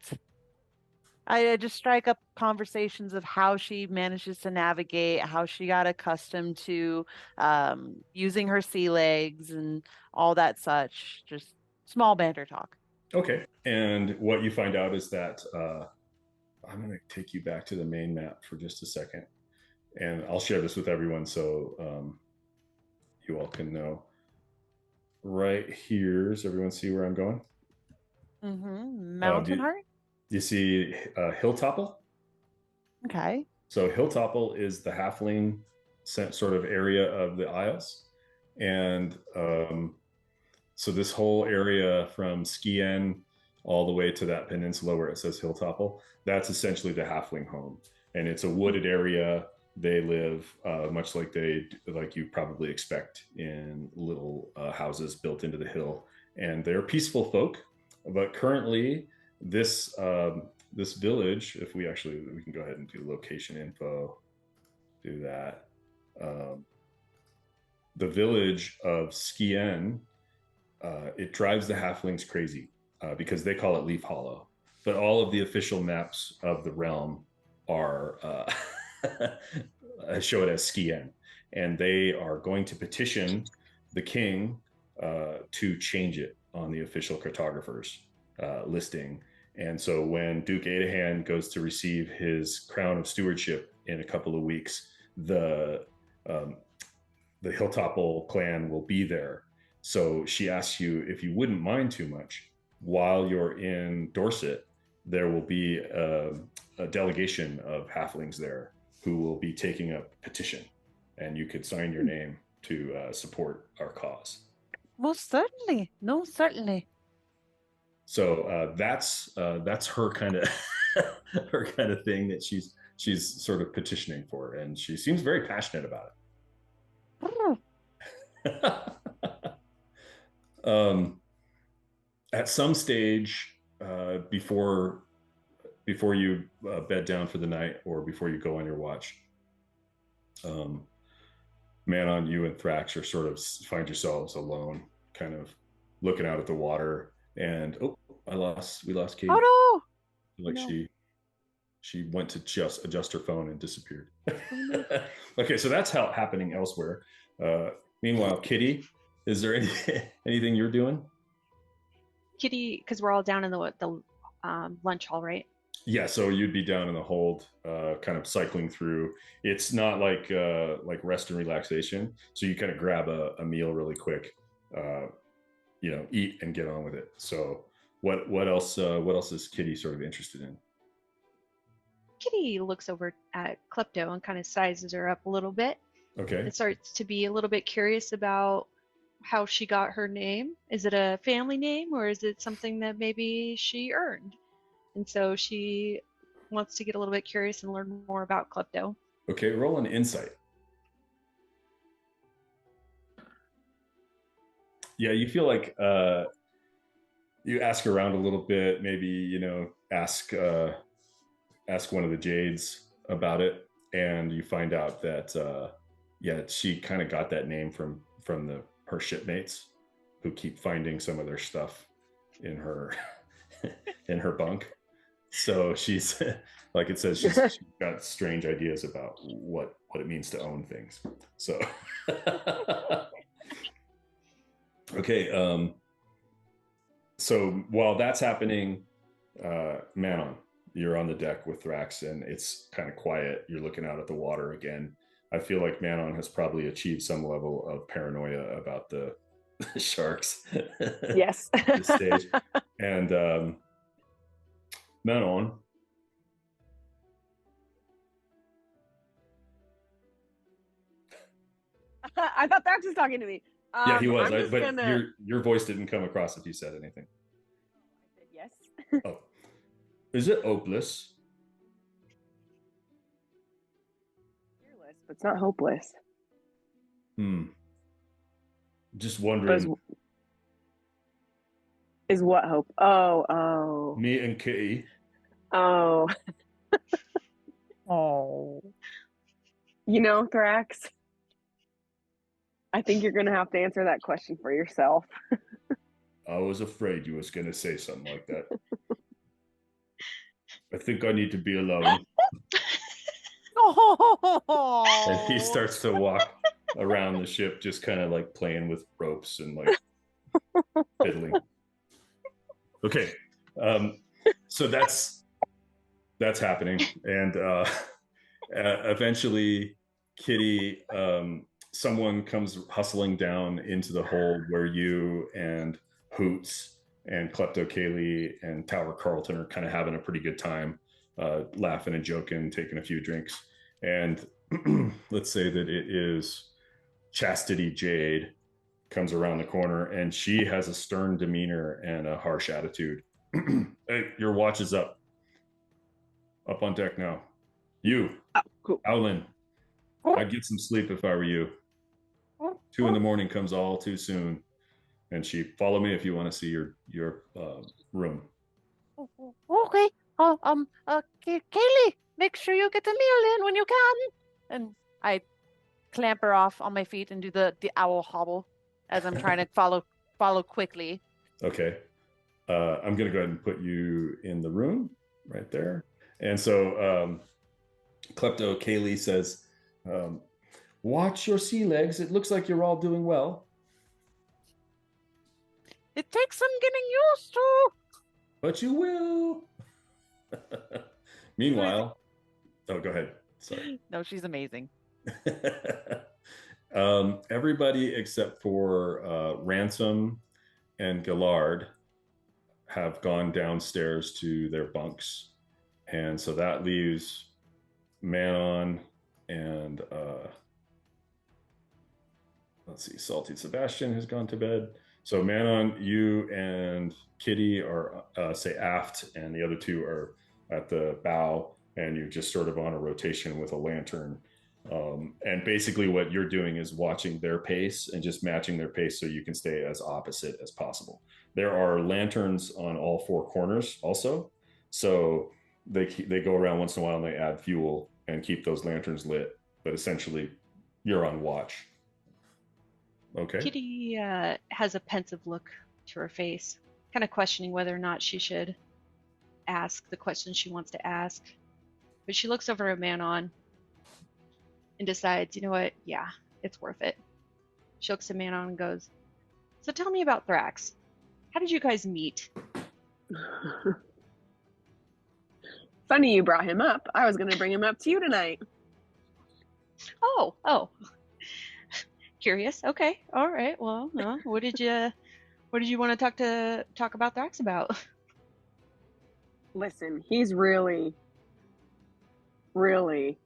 I just strike up conversations of how she manages to navigate, how she got accustomed to using her sea legs and all that such. Just small banter talk. Okay. And what you find out is that I'm going to take you back to the main map for just a second. And I'll share this with everyone so you all can know. Right here, does everyone see where I'm going? Mm-hmm. Mountain Heart? You see Hilltopple? Okay. So Hilltopple is the halfling sort of area of the Isles. And so this whole area from Skien all the way to that peninsula where it says Hilltopple, that's essentially the halfling home. And it's a wooded area. They live much like you probably expect in little houses built into the hill. And they're peaceful folk. But currently, this village, if we can go ahead and do location info, do that. The village of Skien, it drives the halflings crazy because they call it Leaf Hollow. But all of the official maps of the realm are show it as Skien, and they are going to petition the king to change it on the official cartographers listing. And so when Duke Adahan goes to receive his crown of stewardship in a couple of weeks, the Hilltopple clan will be there. So she asks you if you wouldn't mind too much, while you're in Dorset, there will be a delegation of halflings there who will be taking a petition, and you could sign your name to support our cause. Most certainly. No, certainly. So that's her kind of her kind of thing that she's sort of petitioning for, and she seems very passionate about it. At some stage before you bed down for the night or before you go on your watch, Manon, you and Thrax are sort of find yourselves alone, kind of looking out at the water, and we lost Katie. Oh no! Like no. She went to just adjust her phone and disappeared. Okay, so that's happening elsewhere. Meanwhile, Kitty, is there anything you're doing? Kitty, because we're all down in the lunch hall, right? Yeah, so you'd be down in the hold, kind of cycling through. It's not like rest and relaxation, so you kind of grab a meal really quick, eat and get on with it. So what else is Kitty sort of interested in? Kitty looks over at Klepto and kind of sizes her up a little bit. Okay. And starts to be a little bit curious about how she got her name. Is it a family name, or is it something that maybe she earned? And so she wants to get a little bit curious and learn more about Klepto. Okay, roll an insight. Yeah, you feel like you ask around a little bit, maybe, ask one of the Jades about it, and you find out that she kind of got that name from her shipmates who keep finding some of their stuff in her in her bunk. So she's like it says, she's got strange ideas about what it means to own things. So okay, so while that's happening, Manon, you're on the deck with Thrax, and it's kind of quiet. You're looking out at the water again. I feel like Manon has probably achieved some level of paranoia about the sharks. Yes. At this stage. And Manon. I thought Thrax was talking to me. Yeah, he was. But gonna... your voice didn't come across if you said anything. I said yes. Oh, is it hopeless? Cheerless, but it's not hopeless. Just wondering. Is what hope? Oh. Me and Kitty. Oh. Oh. You know, Thrax, I think you're gonna have to answer that question for yourself. I was afraid you was gonna say something like that. I think I need to be alone. Oh. And he starts to walk around the ship, just kind of like playing with ropes and like fiddling. Okay, so that's happening, and eventually, Kitty, someone comes hustling down into the hold where you and Hoots and Klepto Kaylee and Tower Carlton are kind of having a pretty good time, laughing and joking, taking a few drinks, and let's say that it is Chastity Jade comes around the corner, and she has a stern demeanor and a harsh attitude. Hey, your watch is up on deck now. You, Cool. Owlin, I'd get some sleep if I were you. 2 a.m. comes all too soon. And she, follow me if you want to see your room. Okay. Kaylee, make sure you get the meal in when you can. And I clamber off on my feet and do the owl hobble as I'm trying to follow quickly. Okay. I'm going to go ahead and put you in the room right there. And so Klepto Kaylee says, watch your sea legs. It looks like you're all doing well. It takes some getting used to. But you will. Meanwhile, oh, go ahead. Sorry. No, she's amazing. Everybody except for Ransom and Gillard have gone downstairs to their bunks, and so that leaves Manon and let's see, Salty Sebastian has gone to bed. So Manon, you and Kitty are say aft, and the other two are at the bow, and you're just sort of on a rotation with a lantern. And basically what you're doing is watching their pace and just matching their pace so you can stay as opposite as possible. There are lanterns on all 4 corners also. So they go around once in a while and they add fuel and keep those lanterns lit. But essentially, you're on watch. Okay. Kitty has a pensive look to her face, kind of questioning whether or not she should ask the question she wants to ask. But she looks over at Manon and decides, you know what? Yeah, it's worth it. She looks at Manon and goes, so tell me about Thrax. How did you guys meet? Funny you brought him up. I was going to bring him up to you tonight. Oh. Curious. Okay. All right. Well, what did you want to talk about Thrax about? Listen, he's really, really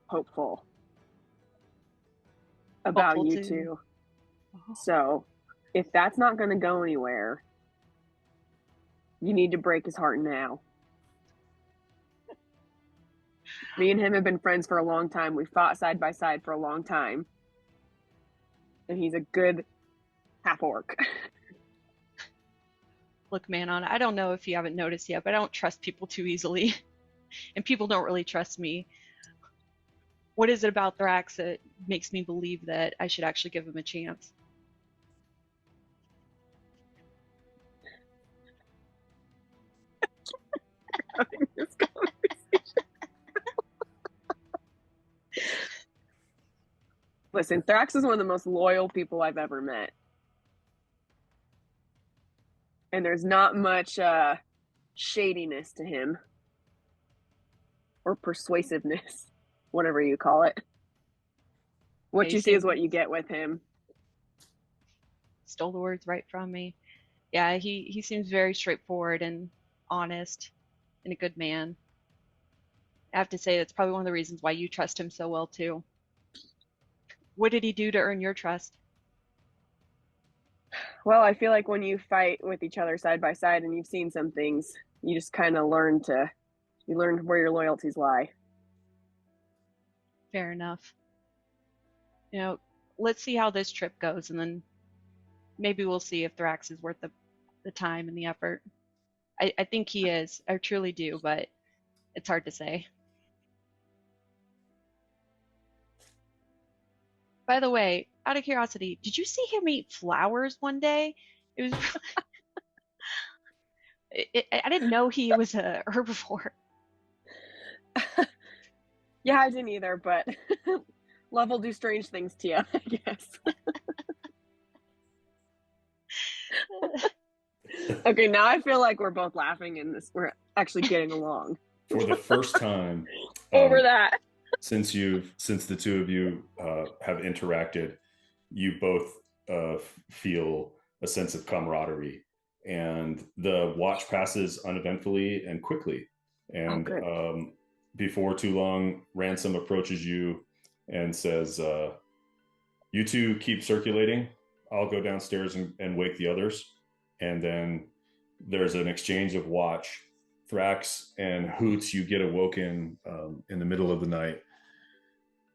hopeful about Hopeful you too. two. Oh. So, if that's not going to go anywhere, you need to break his heart now. Me and him have been friends for a long time. We fought side by side for a long time. And he's a good half-orc. Look, Manon, I don't know if you haven't noticed yet, but I don't trust people too easily. And people don't really trust me. What is it about Thrax that makes me believe that I should actually give him a chance? Listen, Thrax is one of the most loyal people I've ever met. And there's not much shadiness to him. Or persuasiveness, whatever you call it. What you see is what you get with him. Stole the words right from me. Yeah, he seems very straightforward and honest and a good man. I have to say that's probably one of the reasons why you trust him so well too. What did he do to earn your trust? Well, I feel like when you fight with each other side by side and you've seen some things, you just kind of learn where your loyalties lie. Fair enough. You know, let's see how this trip goes, and then maybe we'll see if Thrax is worth the time and the effort. I think he is. I truly do, but it's hard to say. By the way, out of curiosity, did you see him eat flowers one day? It was. I didn't know he was a herbivore. Yeah, I didn't either, but love will do strange things to you, I guess. Okay, now I feel like we're both laughing and we're actually getting along. For the first time over that. Since the two of you have interacted, you both feel a sense of camaraderie, and the watch passes uneventfully and quickly. And before too long, Ransom approaches you and says, "You two keep circulating. I'll go downstairs and wake the others." And then there's an exchange of watch. Thrax and Hoots, you get awoken in the middle of the night,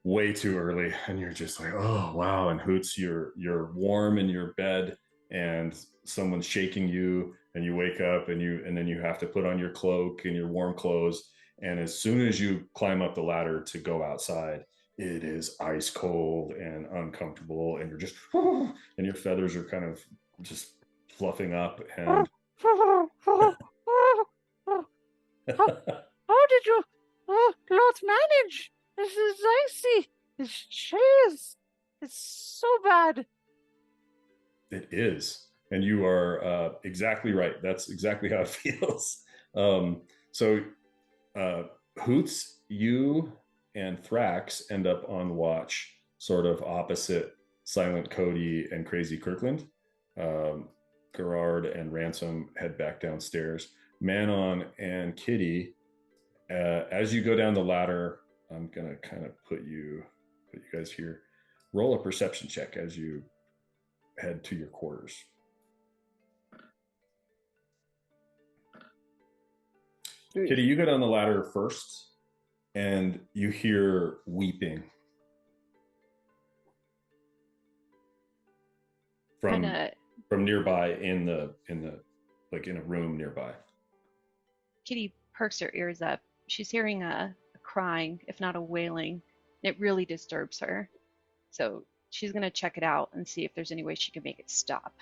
way too early, and you're just like, oh wow. And Hoots, you're warm in your bed, and someone's shaking you, and you wake up, and then you have to put on your cloak and your warm clothes. And as soon as you climb up the ladder to go outside, it is ice cold and uncomfortable, and you're just and your feathers are kind of just fluffing up. And how did you not manage? This is icy. This cheese. It's so bad. It is. And you are exactly right. That's exactly how it feels. So Hoots, you and Thrax end up on watch, sort of opposite Silent Cody and Crazy Kirkland. Gerard and Ransom head back downstairs. Manon and Kitty, as you go down the ladder, I'm gonna kind of put you guys here. Roll a perception check as you head to your quarters. Kitty, you go down the ladder first, and you hear weeping from nearby in a room nearby. Kitty perks her ears up. She's hearing a crying, if not a wailing. It really disturbs her. So she's going to check it out and see if there's any way she can make it stop.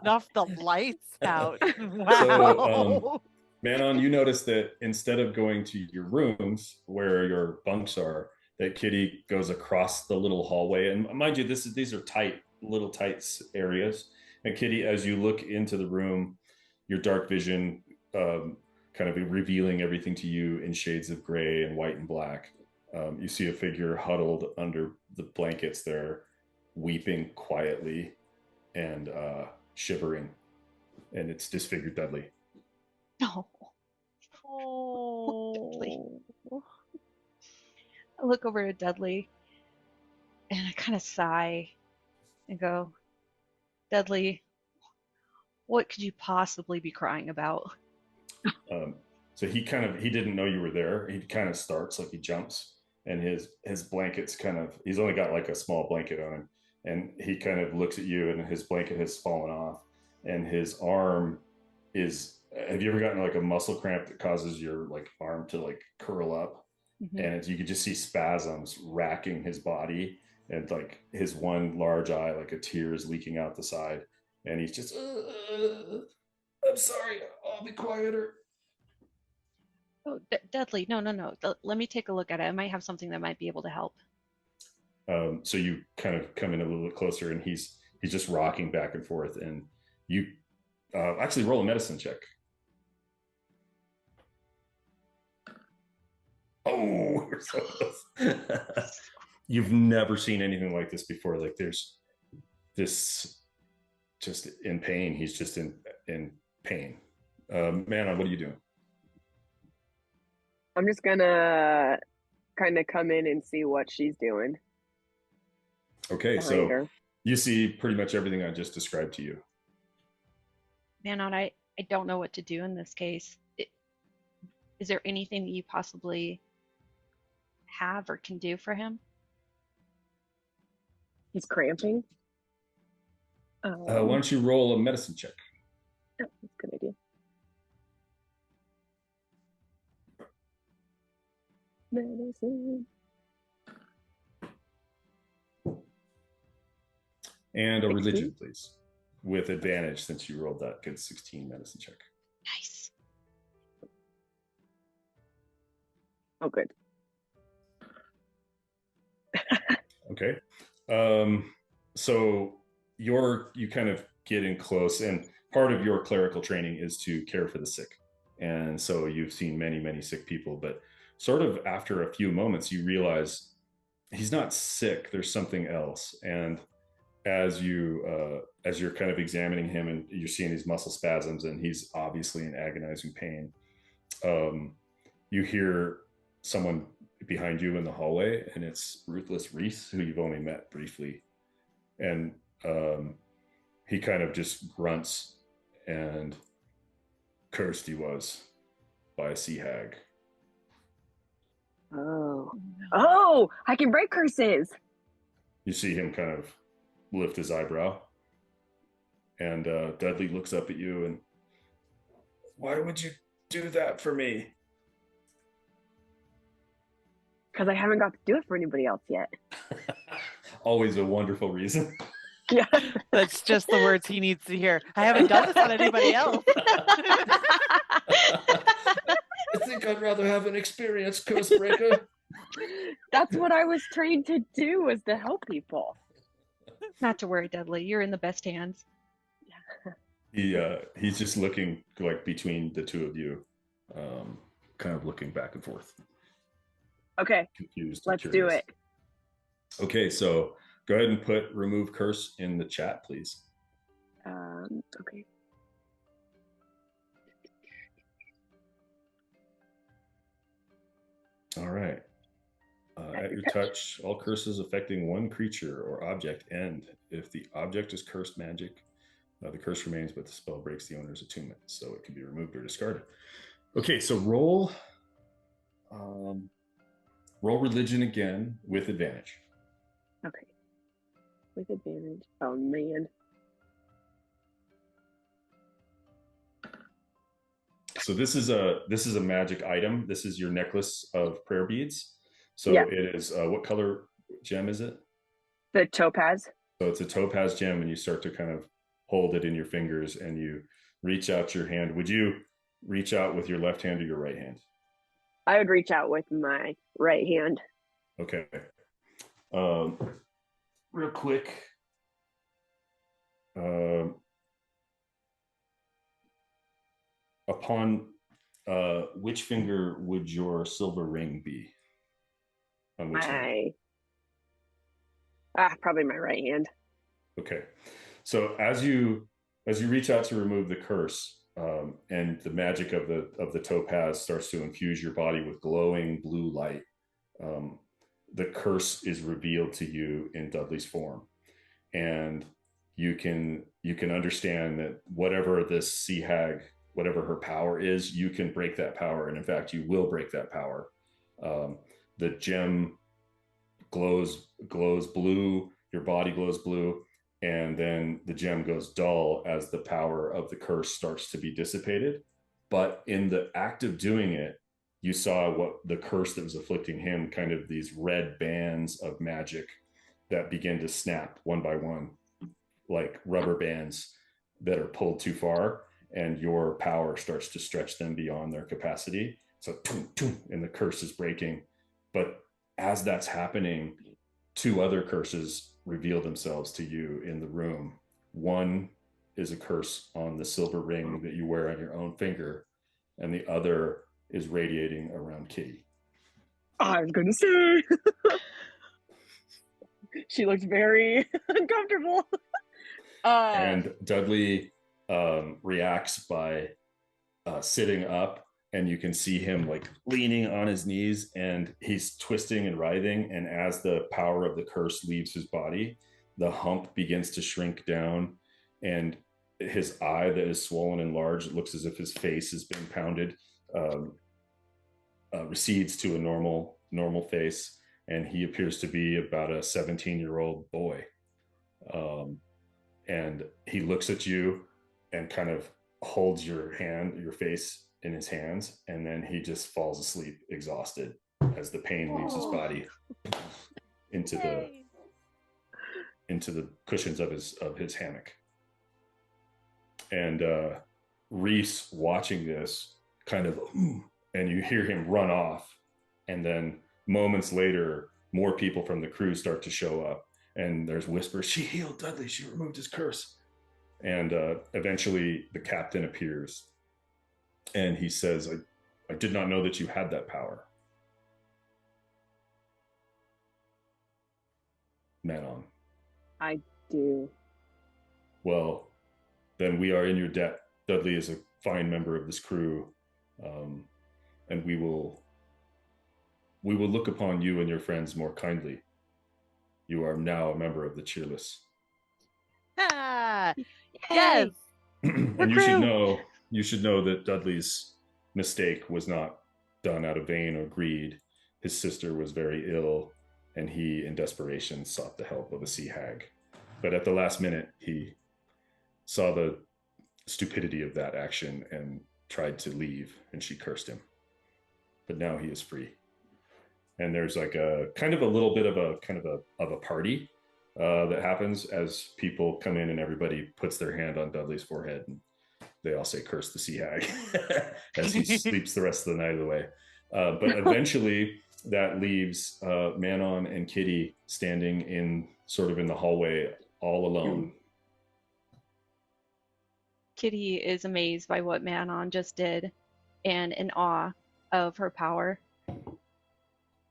Snuff the lights out. Wow. So, Manon, you notice that instead of going to your rooms where your bunks are, that Kitty goes across the little hallway. And mind you, these are tight areas. And Kitty, as you look into the room, your dark vision kind of revealing everything to you in shades of gray and white and black. You see a figure huddled under the blankets there, weeping quietly and shivering. And it's disfigured Dudley. Oh. Dudley. I look over at Dudley and I kind of sigh and go, Dudley, what could you possibly be crying about? So he didn't know you were there. He kind of starts, like he jumps, and his blanket's he's only got like a small blanket on him, and he kind of looks at you, and his blanket has fallen off, and his arm is, have you ever gotten like a muscle cramp that causes your like arm to like curl up? Mm-hmm. And you could just see spasms racking his body, and like his one large eye, like a tear is leaking out the side, and he's just, I'm sorry, I'll be quieter. Oh, Dudley, no. Let me take a look at it. I might have something that might be able to help. So you kind of come in a little bit closer, and he's just rocking back and forth, and you actually roll a medicine check. Oh, we're so close. You've never seen anything like this before. Like there's this just in pain. He's just in pain. Manon, what are you doing? I'm just gonna kind of come in and see what she's doing. Okay, so you see pretty much everything I just described to you. Manon, I don't know what to do in this case. Is there anything that you possibly have or can do for him? He's cramping. Why don't you roll a medicine check? Oh, that's a good idea. Medicine. And a religion, please, with advantage since you rolled that good 16 medicine check. Nice. Oh, good. Okay. So you kind of get in close, and part of your clerical training is to care for the sick. And so you've seen many, many sick people, but sort of after a few moments, you realize he's not sick. There's something else. And as you're kind of examining him and you're seeing these muscle spasms and he's obviously in agonizing pain, you hear someone behind you in the hallway, and it's Ruthless Reese, who you've only met briefly. And he kind of just grunts, and cursed he was by a sea hag. Oh, I can break curses. You see him kind of lift his eyebrow, and Dudley looks up at you and, why would you do that for me? Because I haven't got to do it for anybody else yet. Always a wonderful reason. Yeah. That's just the words he needs to hear. I haven't done this on anybody else. I think I'd rather have an experienced curse breaker. That's what I was trained to do, was to help people. Not to worry, Dudley. You're in the best hands. He's just looking like between the two of you, kind of looking back and forth. Okay. Confused. Let's do it. Okay, so go ahead and put remove curse in the chat, please. Okay. All right. At your touch, all curses affecting one creature or object end. If the object is cursed magic, the curse remains, but the spell breaks the owner's attunement, so it can be removed or discarded. Okay, so roll religion again with advantage. Okay. With advantage. Oh man. So this is a magic item. This is your necklace of prayer beads. So yeah. It is what color gem is it? The topaz. So it's a topaz gem, and you start to kind of hold it in your fingers and you reach out your hand. Would you reach out with your left hand or your right hand? I would reach out with my right hand. Okay. Real quick. Upon which finger would your silver ring be? On which hand? Probably my right hand. Okay. So as you reach out to remove the curse, and the magic of the topaz starts to infuse your body with glowing blue light, the curse is revealed to you in Dudley's form, and you can understand that whatever this sea hag, whatever her power is, you can break that power, and in fact, you will break that power. The gem glows blue, your body glows blue, and then the gem goes dull as the power of the curse starts to be dissipated. But in the act of doing it, you saw what the curse that was afflicting him, kind of these red bands of magic that begin to snap one by one, like rubber bands that are pulled too far, and your power starts to stretch them beyond their capacity. So, and the curse is breaking. But as that's happening, two other curses reveal themselves to you in the room. One is a curse on the silver ring that you wear on your own finger, and the other is radiating around Kitty. I was gonna say. She looked very uncomfortable. And Dudley reacts by sitting up, and you can see him like leaning on his knees, and he's twisting and writhing. And as the power of the curse leaves his body, the hump begins to shrink down, and his eye that is swollen and large, it looks as if his face has been pounded, recedes to a normal face, and he appears to be about a 17-year-old boy. And he looks at you and kind of holds your face in his hands, and then he just falls asleep exhausted as the pain leaves his body into the cushions of his hammock. And Reese, watching this, kind of, and you hear him run off, and then moments later more people from the crew start to show up, and there's whispers, she healed Dudley, she removed his curse. And eventually the captain appears, and he says, I did not know that you had that power. Manon. I do. Well, then we are in your debt. Dudley is a fine member of this crew, and we will look upon you and your friends more kindly. You are now a member of the Cheerless. Ah, yes. And you should know that Dudley's mistake was not done out of vain or greed. His sister was very ill, and he, in desperation, sought the help of a sea hag. But at the last minute, he saw the stupidity of that action and tried to leave, and she cursed him. But now he is free. And there's like a kind of a little bit of a party that happens as people come in, and everybody puts their hand on Dudley's forehead, and they all say, curse the sea hag, as he sleeps the rest of the night away. But eventually that leaves Manon and Kitty standing in the hallway all alone. Kitty is amazed by what Manon just did and in awe of her power.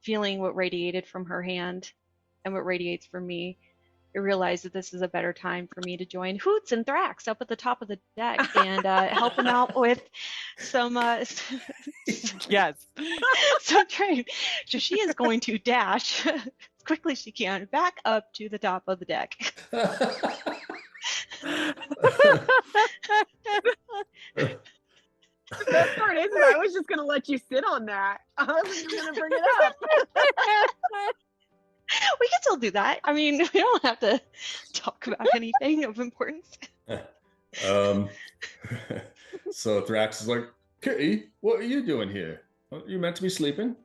Feeling what radiated from her hand and what radiates from me, I realized that this is a better time for me to join Hoots and Thrax up at the top of the deck and help them out with some Yes. some training. So she is going to dash as quickly as she can back up to the top of the deck. The best part is that I was just going to let you sit on that. I wasn't going to bring it up. We can still do that. I mean, we don't have to talk about anything of importance. So Thrax is like, Kitty, what are you doing here? Aren't you meant to be sleeping?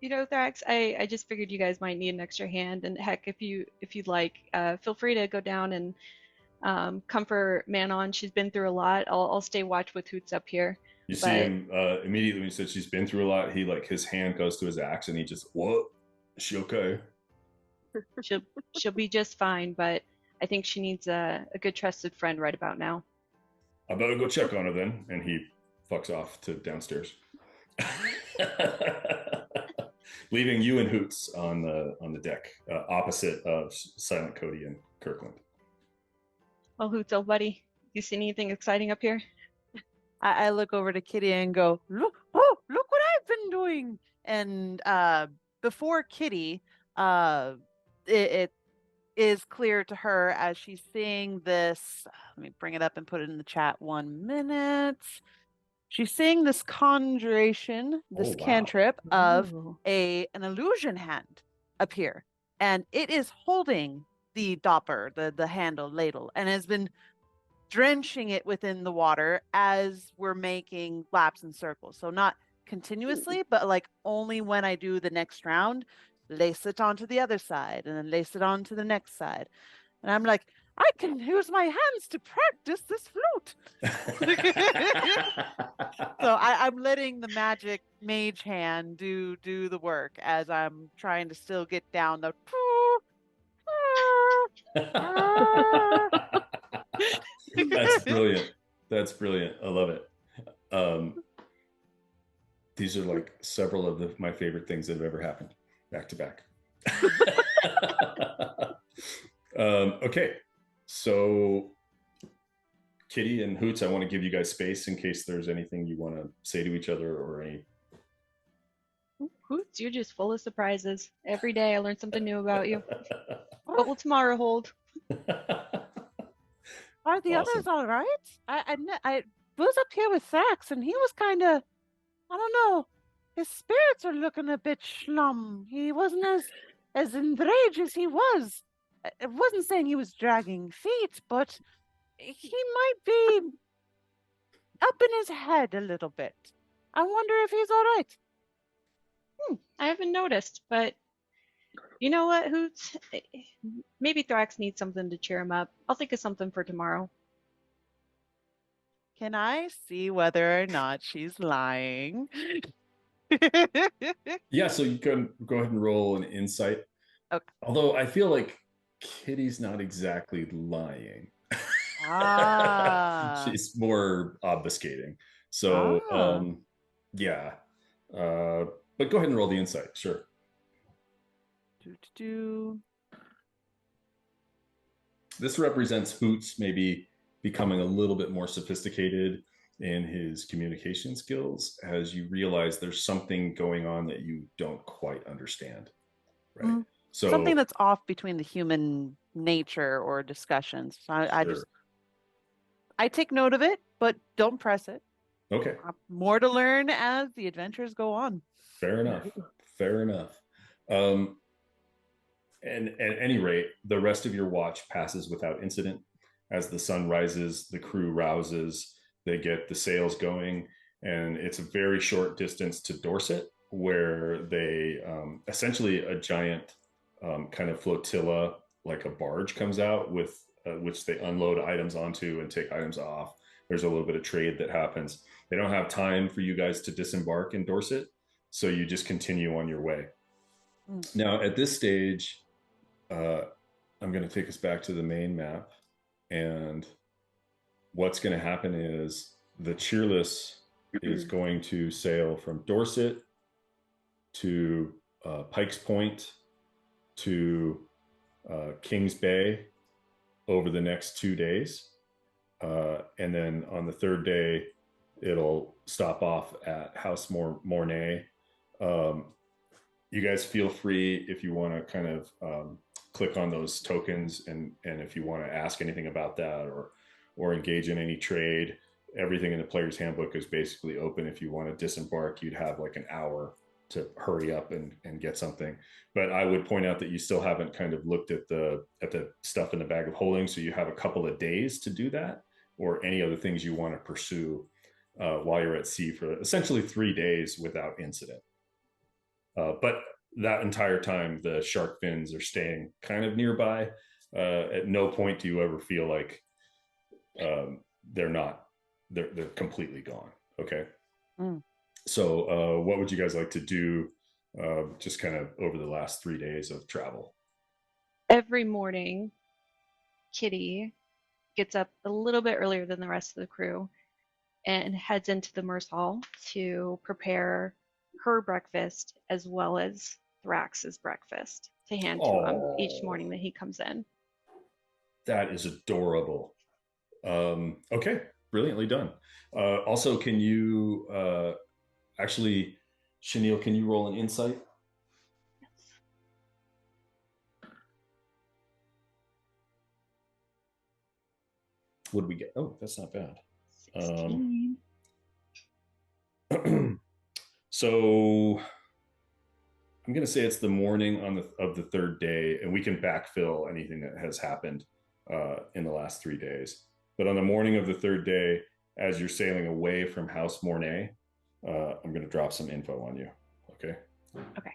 You know, Thrax, I just figured you guys might need an extra hand, and heck, if you'd like, feel free to go down and comfort Manon. She's been through a lot. I'll stay watch with Hoots up here. You see him immediately when he said she's been through a lot. He his hand goes to his axe, and he just, what? Is she okay? She'll be just fine, but I think she needs a good trusted friend right about now. I better go check on her then. And he fucks off to downstairs, leaving you and Hoots on the deck, opposite of Silent Cody and Kirkland. Well, Hoots, old buddy, you see anything exciting up here? I look over to Kitty and go, look what I've been doing. And before Kitty, it is clear to her as she's seeing this. Let me bring it up and put it in the chat 1 minute. She's seeing this conjuration, this cantrip of an illusion hand appear, and it is holding the dopper, the handle ladle, and has been drenching it within the water as we're making laps and circles. So not continuously, but only when I do the next round, lace it onto the other side and then lace it onto the next side. And I'm like, I can use my hands to practice this flute. So I'm letting the magic mage hand do the work as I'm trying to still get down the That's brilliant. I love it. These are like several of my favorite things that have ever happened back to back. Okay, so Kitty and Hoots, I want to give you guys space in case there's anything you want to say to each other or any. Hoots, you're just full of surprises. Every day I learn something new about you. What will tomorrow hold? Are the others all right? I was up here with Thrax, and he was kind of, I don't know, his spirits are looking a bit schlum. He wasn't as enraged as he was. I wasn't saying he was dragging feet, but he might be up in his head a little bit. I wonder if he's all right. I haven't noticed, but you know what, Hoots? Maybe Thrax needs something to cheer him up. I'll think of something for tomorrow. Can I see whether or not she's lying? Yeah, so you can go ahead and roll an insight. Okay. Although I feel like Kitty's not exactly lying. Ah. She's more obfuscating. So, yeah. But go ahead and roll the insight, sure. This represents Hoots maybe becoming a little bit more sophisticated in his communication skills as you realize there's something going on that you don't quite understand, right? So something that's off between the human nature or discussions. I take note of it, but don't press it. Okay. More to learn as the adventures go on. Fair enough. And at any rate, the rest of your watch passes without incident. As the sun rises, the crew rouses, they get the sails going, and it's a very short distance to Dorset, where they essentially a giant kind of flotilla, like a barge, comes out with which they unload items onto and take items off. There's a little bit of trade that happens. They don't have time for you guys to disembark in Dorset, so you just continue on your way. Now, at this stage, I'm going to take us back to the main map, and what's going to happen is the Cheerless is going to sail from Dorset to Pikes Point to Kings Bay over the next 2 days. And then on the third day, it'll stop off at House Mornay. You guys feel free if you want to kind of click on those tokens, and if you want to ask anything about that or engage in any trade. Everything in the player's handbook is basically open. If you want to disembark, you'd have like an hour to hurry up and get something. But I would point out that you still haven't kind of looked at the stuff in the bag of holding, so you have a couple of days to do that, or any other things you want to pursue while you're at sea for essentially 3 days without incident. But that entire time, the shark fins are staying kind of nearby. At no point do you ever feel like they're completely gone. Okay. So what would you guys like to do just kind of over the last 3 days of travel? Every morning, Kitty gets up a little bit earlier than the rest of the crew and heads into the Merce Hall to prepare her breakfast as well as Thrax's breakfast to hand to him each morning that he comes in. That is adorable. Okay, brilliantly done. Also, can you actually, Chenille, can you roll an insight? Yes. What did we get? Oh, that's not bad. 16. So I'm going to say it's the morning of the third day, and we can backfill anything that has happened in the last 3 days. But on the morning of the third day, as you're sailing away from House Mornay, I'm going to drop some info on you. Okay? Okay.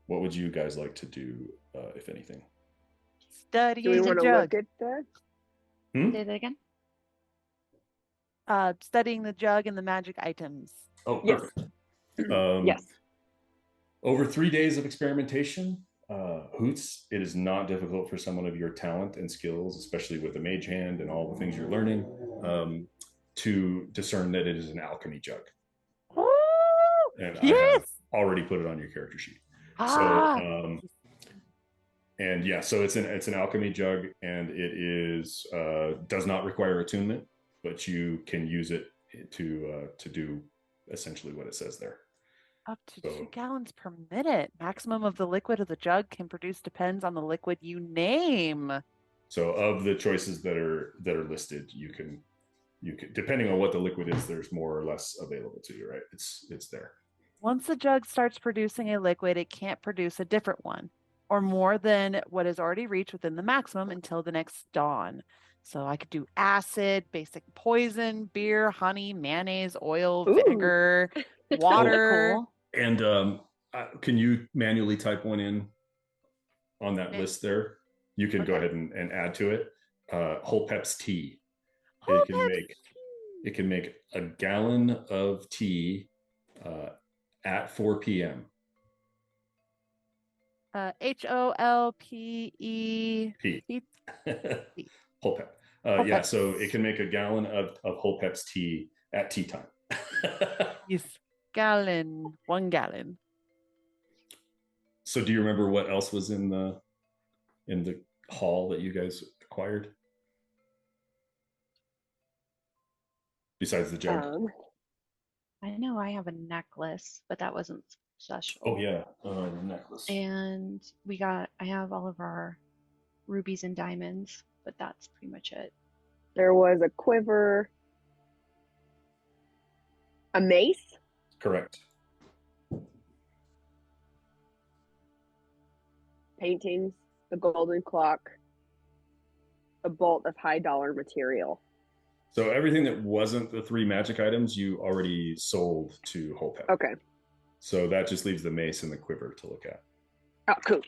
What would you guys like to do, if anything? Study Do we the want to jug. look at that? Say that again. Studying the jug and the magic items. Oh, Yes. perfect. Yes. Over 3 days of experimentation, Hoots, it is not difficult for someone of your talent and skills, especially with a mage hand and all the things you're learning, to discern that it is an alchemy jug. And I have already put it on your character sheet. So, and yeah, so it's an alchemy jug, and it is does not require attunement, but you can use it to do essentially what it says there. Up to 2 gallons per minute. Maximum of the liquid of the jug can produce depends on the liquid you name. So of the choices that are listed, you can depending on what the liquid is, there's more or less available to you, right? It's there. Once the jug starts producing a liquid, it can't produce a different one or more than what is already reached within the maximum until the next dawn. So I could do acid, basic poison, beer, honey, mayonnaise, oil, vinegar, water. Cool. And can you manually type one in on that list there? You can go ahead and add to it. Whole Pep's tea. It can make a gallon of tea at 4 p.m. HOLPE. P. Whole Pep. Yeah, so it can make a gallon of Whole Pep's tea at tea time. Yes, gallon, 1 gallon. So do you remember what else was in the hall that you guys acquired? Besides the jug? I know I have a necklace, but that wasn't special. Oh yeah, the necklace. And I have all of our rubies and diamonds, but that's pretty much it. There was a quiver, a mace. Correct. Paintings, a golden clock, a bolt of high dollar material. So everything that wasn't the 3 magic items, you already sold to Whole Pep. Okay. So that just leaves the mace and the quiver to look at. Oh, cool.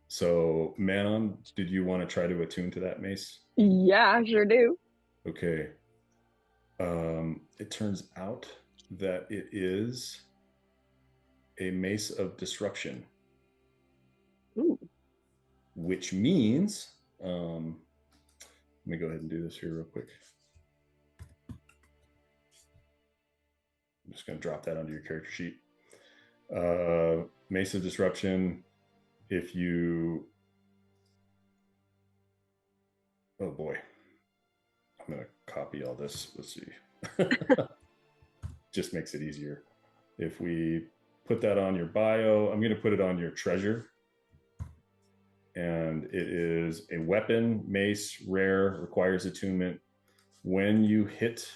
So Manon, did you want to try to attune to that mace? Yeah, I sure do. Okay. It turns out that it is a mace of disruption. Ooh. Which means, let me go ahead and do this here real quick. I'm just going to drop that onto your character sheet. Mace of Disruption, if you... Oh boy. I'm going to copy all this. Let's see. Just makes it easier. If we put that on your bio, I'm going to put it on your treasure. And it is a weapon, mace, rare, requires attunement. When you hit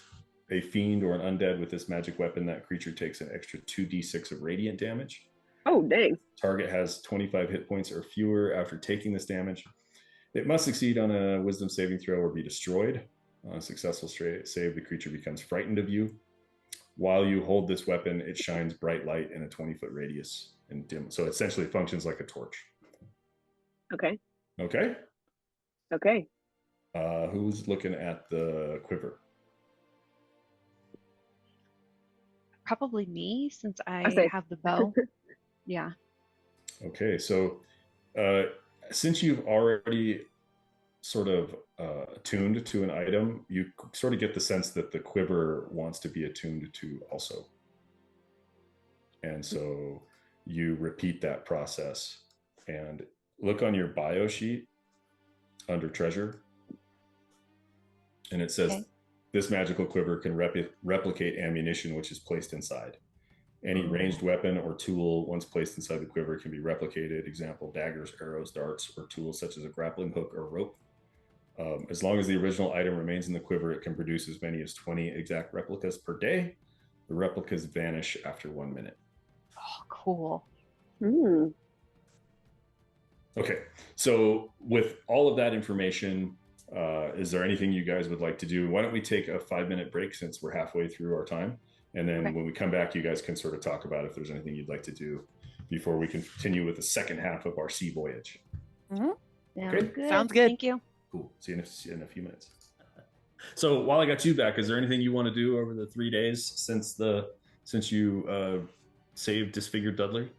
a fiend or an undead with this magic weapon, that creature takes an extra 2d6 of radiant damage. Oh, dang. Target has 25 hit points or fewer after taking this damage. It must succeed on a wisdom saving throw or be destroyed. On a successful save, the creature becomes frightened of you. While you hold this weapon, it shines bright light in a 20-foot radius and dim. So essentially it functions like a torch. Okay. Okay. Okay. Who's looking at the quiver? Probably me, since I have the bow. Yeah. Okay, so since you've already sort of attuned to an item, you sort of get the sense that the quiver wants to be attuned to also. And so you repeat that process and look on your bio sheet under treasure. And it says, this magical quiver can replicate ammunition which is placed inside. Any ranged weapon or tool once placed inside the quiver can be replicated. Example, daggers, arrows, darts, or tools such as a grappling hook or rope. As long as the original item remains in the quiver, it can produce as many as 20 exact replicas per day. The replicas vanish after 1 minute. Oh, cool. Okay, so with all of that information, is there anything you guys would like to do? Why don't we take a 5-minute break since we're halfway through our time? And then when we come back, you guys can sort of talk about if there's anything you'd like to do before we continue with the second half of our sea voyage. Okay. Sounds good. Thank you. Cool. See you in a few minutes. So while I got you back, is there anything you want to do over the 3 days since you saved disfigured Dudley?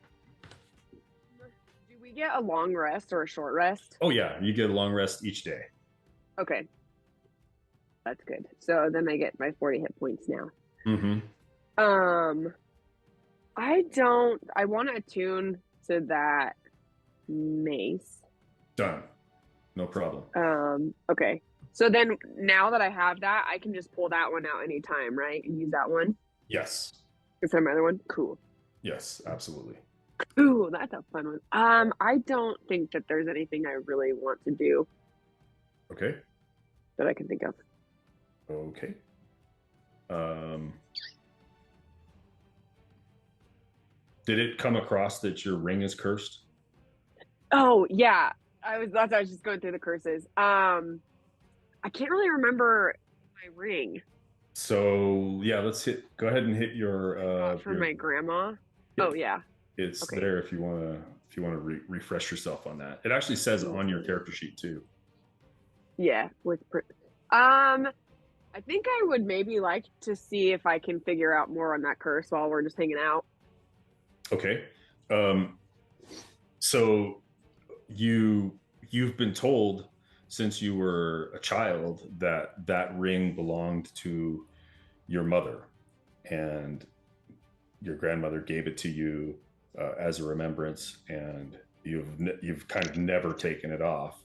get a long rest or a short rest? Oh yeah, you get a long rest each day. Okay. That's good. So then I get my 40 hit points now. Mm-hmm. I want to attune to that mace. Done. No problem. Okay. So then now that I have that, I can just pull that one out anytime, right? And use that one? Yes. Instead of my other one? Cool. Yes, absolutely. Ooh, that's a fun one. I don't think that there's anything I really want to do Okay. that I can think of. Okay. Did it come across that your ring is cursed? Oh, yeah. I was just going through the curses. I can't really remember my ring. So yeah, go ahead and hit your For my grandma. Oh yeah. It's Okay. there if you want to refresh yourself on that. It actually says on your character sheet too. Yeah, I think I would maybe like to see if I can figure out more on that curse while we're just hanging out. Okay. So you've been told since you were a child that ring belonged to your mother, and your grandmother gave it to you as a remembrance, and you've kind of never taken it off.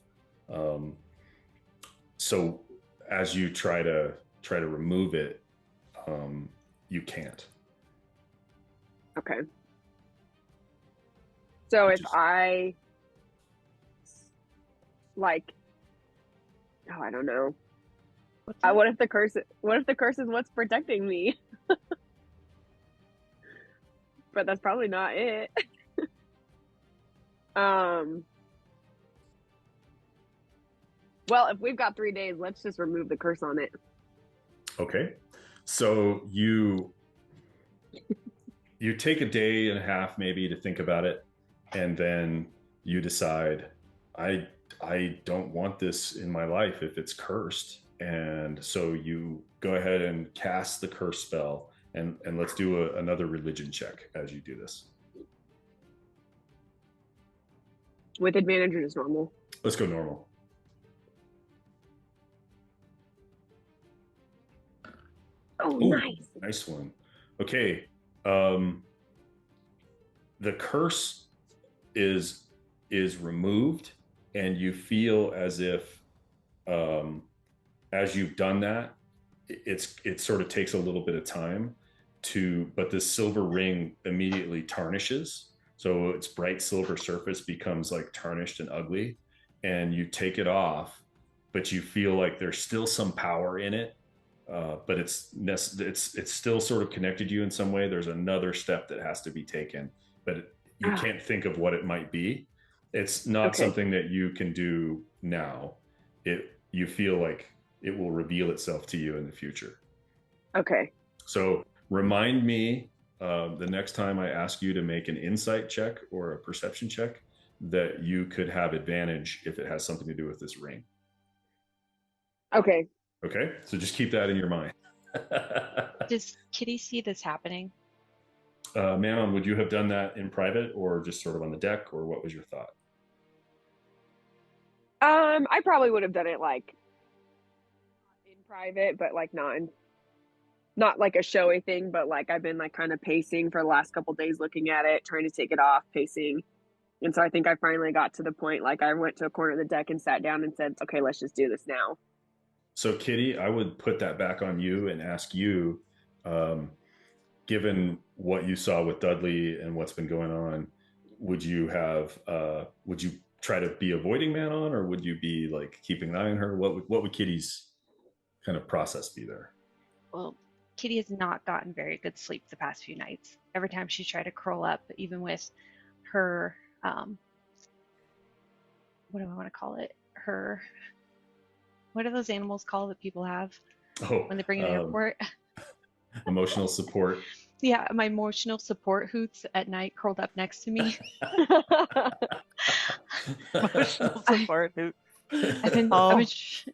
So as you try to remove it, you can't. Okay. So if I like, oh, I don't know. What if the curse is what's protecting me? But that's probably not it. Well, if we've got 3 days, let's just remove the curse on it. Okay. So you take a day and a half maybe to think about it, and then you decide, I don't want this in my life if it's cursed. And so you go ahead and cast the curse spell, and let's do another religion check as you do this. With advantage or just normal? Let's go normal. Oh, Ooh, nice. Nice one. Okay. The curse is removed, and you feel as if as you've done that, it sort of takes a little bit of time but this silver ring immediately tarnishes. So its bright silver surface becomes like tarnished and ugly, and you take it off, but you feel like there's still some power in it. But it's still sort of connected to you in some way. There's another step that has to be taken, but you can't think of what it might be. It's not something that you can do now. You feel like it will reveal itself to you in the future. Okay. So remind me the next time I ask you to make an insight check or a perception check that you could have advantage if it has something to do with this ring. Okay. Okay, so just keep that in your mind. Does Kitty see this happening? Manon, would you have done that in private or just sort of on the deck, or what was your thought? I probably would have done it like in private, but like not like a showy thing, but like I've been like kind of pacing for the last couple days, looking at it, trying to take it off, pacing. And so I think I finally got to the point, like I went to a corner of the deck and sat down and said, okay, let's just do this now. So Kitty, I would put that back on you and ask you, given what you saw with Dudley and what's been going on, would you try to be avoiding Manon, or would you be like keeping an eye on her? What would Kitty's kind of process be there? Well, Kitty has not gotten very good sleep the past few nights. Every time she's tried to curl up, even with her, what do I want to call it? What are those animals called that people have when they bring in an airport? Emotional support. Yeah, my emotional support Hoots at night curled up next to me. Emotional support Hoots. I've been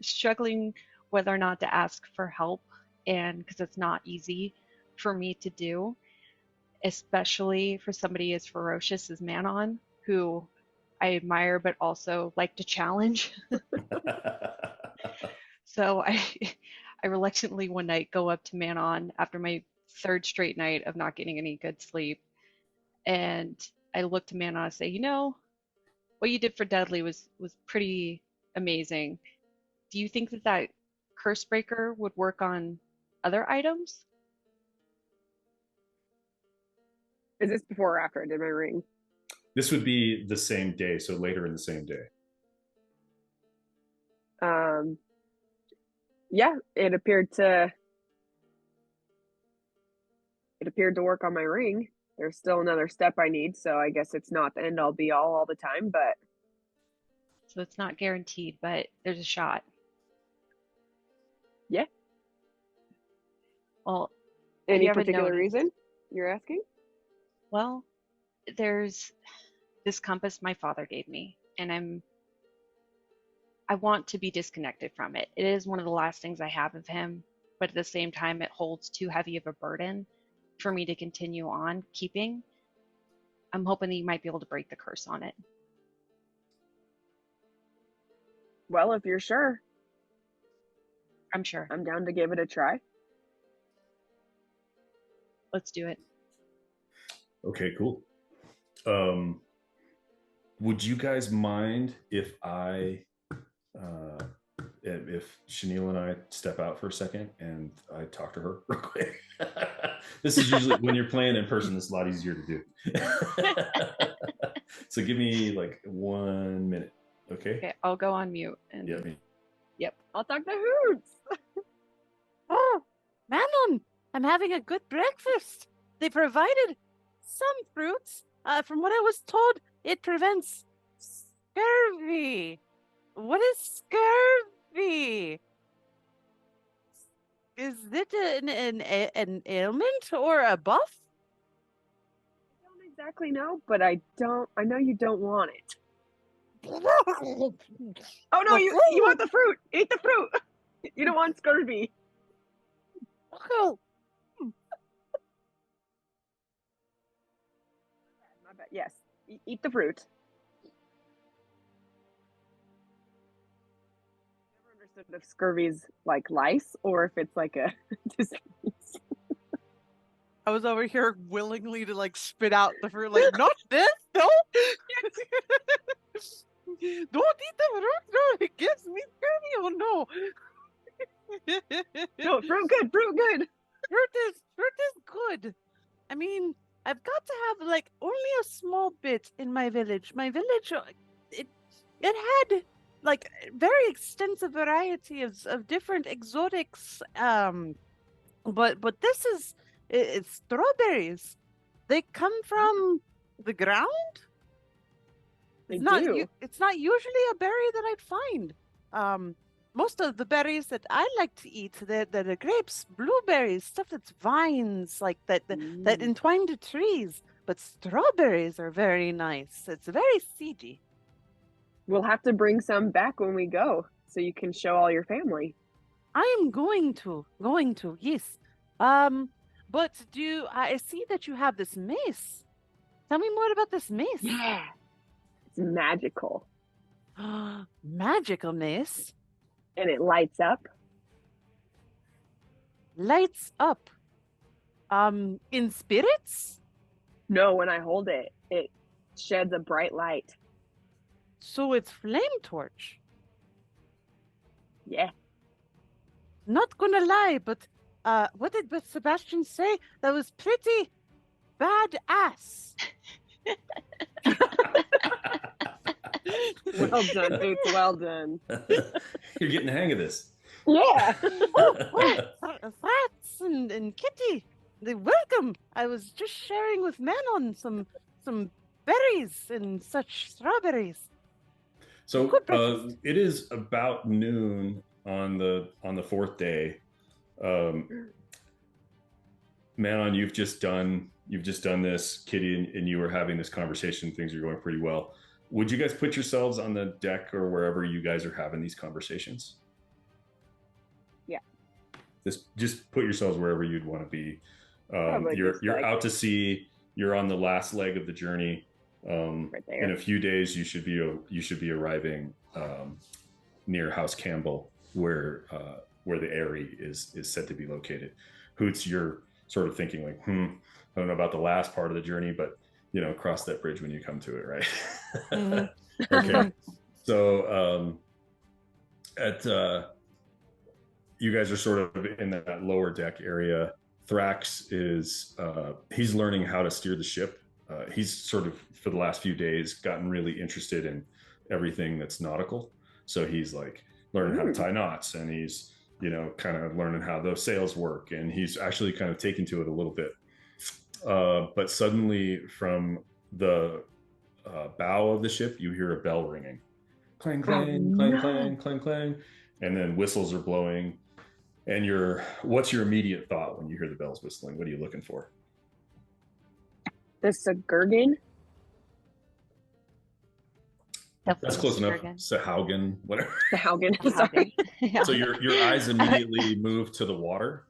struggling whether or not to ask for help, and because it's not easy for me to do, especially for somebody as ferocious as Manon, who I admire but also like to challenge. So I reluctantly one night go up to Manon after my third straight night of not getting any good sleep, and I look to Manon and say, what you did for Dudley was pretty amazing. Do you think that curse breaker would work on other items? Is this before or after I did my ring? This would be the same day, so later in the same day. Yeah, it appeared to work on my ring. There's still another step I need, so I guess it's not the end all be all the time, but So it's not guaranteed, but there's a shot. Yeah. Well, any particular reason you're asking? Well, there's this compass my father gave me, and I want to be disconnected from it. It is one of the last things I have of him, but at the same time, it holds too heavy of a burden for me to continue on keeping. I'm hoping that you might be able to break the curse on it. Well, if you're sure. I'm sure. I'm down to give it a try. Let's do it. Okay, cool. Would you guys mind if if Chenille and I step out for a second and I talk to her real quick? This is usually when you're playing in person, it's a lot easier to do. So give me like 1 minute, okay? Okay, I'll go on mute. And Yeah. Yep. I'll talk to Hoots. Oh, Manon, I'm having a good breakfast. They provided some fruits. From what I was told, it prevents scurvy. What is scurvy? Is it an ailment or a buff? I don't exactly know, but I know you don't want it. Oh no, you want the fruit. Eat the fruit. You don't want scurvy. Oh. My bad. Yes. Eat the fruit. Never understood if scurvy's like lice or if it's like a disease. I was over here willingly to like spit out the fruit, like, not this, no. Don't eat the fruit, no, it gives me scurvy, oh no. No, fruit good. Fruit is good. I mean, I've got to have like only a small bit in my village. My village, it had like very extensive variety of different exotics. But this is it's strawberries. They come from the ground. It's not usually a berry that I'd find. Most of the berries that I like to eat, they're grapes, blueberries, stuff that's vines, like that entwine to trees. But strawberries are very nice. It's very seedy. We'll have to bring some back when we go, so you can show all your family. I am going to, yes. But I see that you have this mace. Tell me more about this mace. Yeah. It's magical. Magical mace? And it lights up. Lights up? In spirits? No, when I hold it, it sheds a bright light. So it's flame torch? Yeah. Not gonna lie, but what did Sebastian say? That was pretty badass. Well done, Hoots. Well done. You're getting the hang of this. Yeah. Thrax and Kitty, they welcome. I was just sharing with Manon some berries and such strawberries. So it is about noon on the fourth day. Manon, you've just done this. Kitty and you are having this conversation. Things are going pretty well. Would you guys put yourselves on the deck or wherever you guys are having these conversations? Yeah. Just put yourselves wherever you'd want to be. You're like... out to sea. You're on the last leg of the journey. Right there. In a few days, you should be arriving near House Campbell, where the Aerie is said to be located. Hoots, you're sort of thinking like, I don't know about the last part of the journey, but cross that bridge when you come to it, right? Mm-hmm. Okay. So you guys are sort of in that lower deck area. Thrax is he's learning how to steer the ship. He's sort of, for the last few days, gotten really interested in everything that's nautical. So he's like learning how to tie knots, and he's kind of learning how those sails work, and he's actually kind of taken to it a little bit. But suddenly, from the bow of the ship, you hear a bell ringing, clang clang, clang clang, clang clang, and then whistles are blowing. And what's your immediate thought when you hear the bells whistling? What are you looking for? The Sigurgan? That's close enough. Sahaugen, whatever. Sahaugen. Sorry. Yeah. So your eyes immediately move to the water,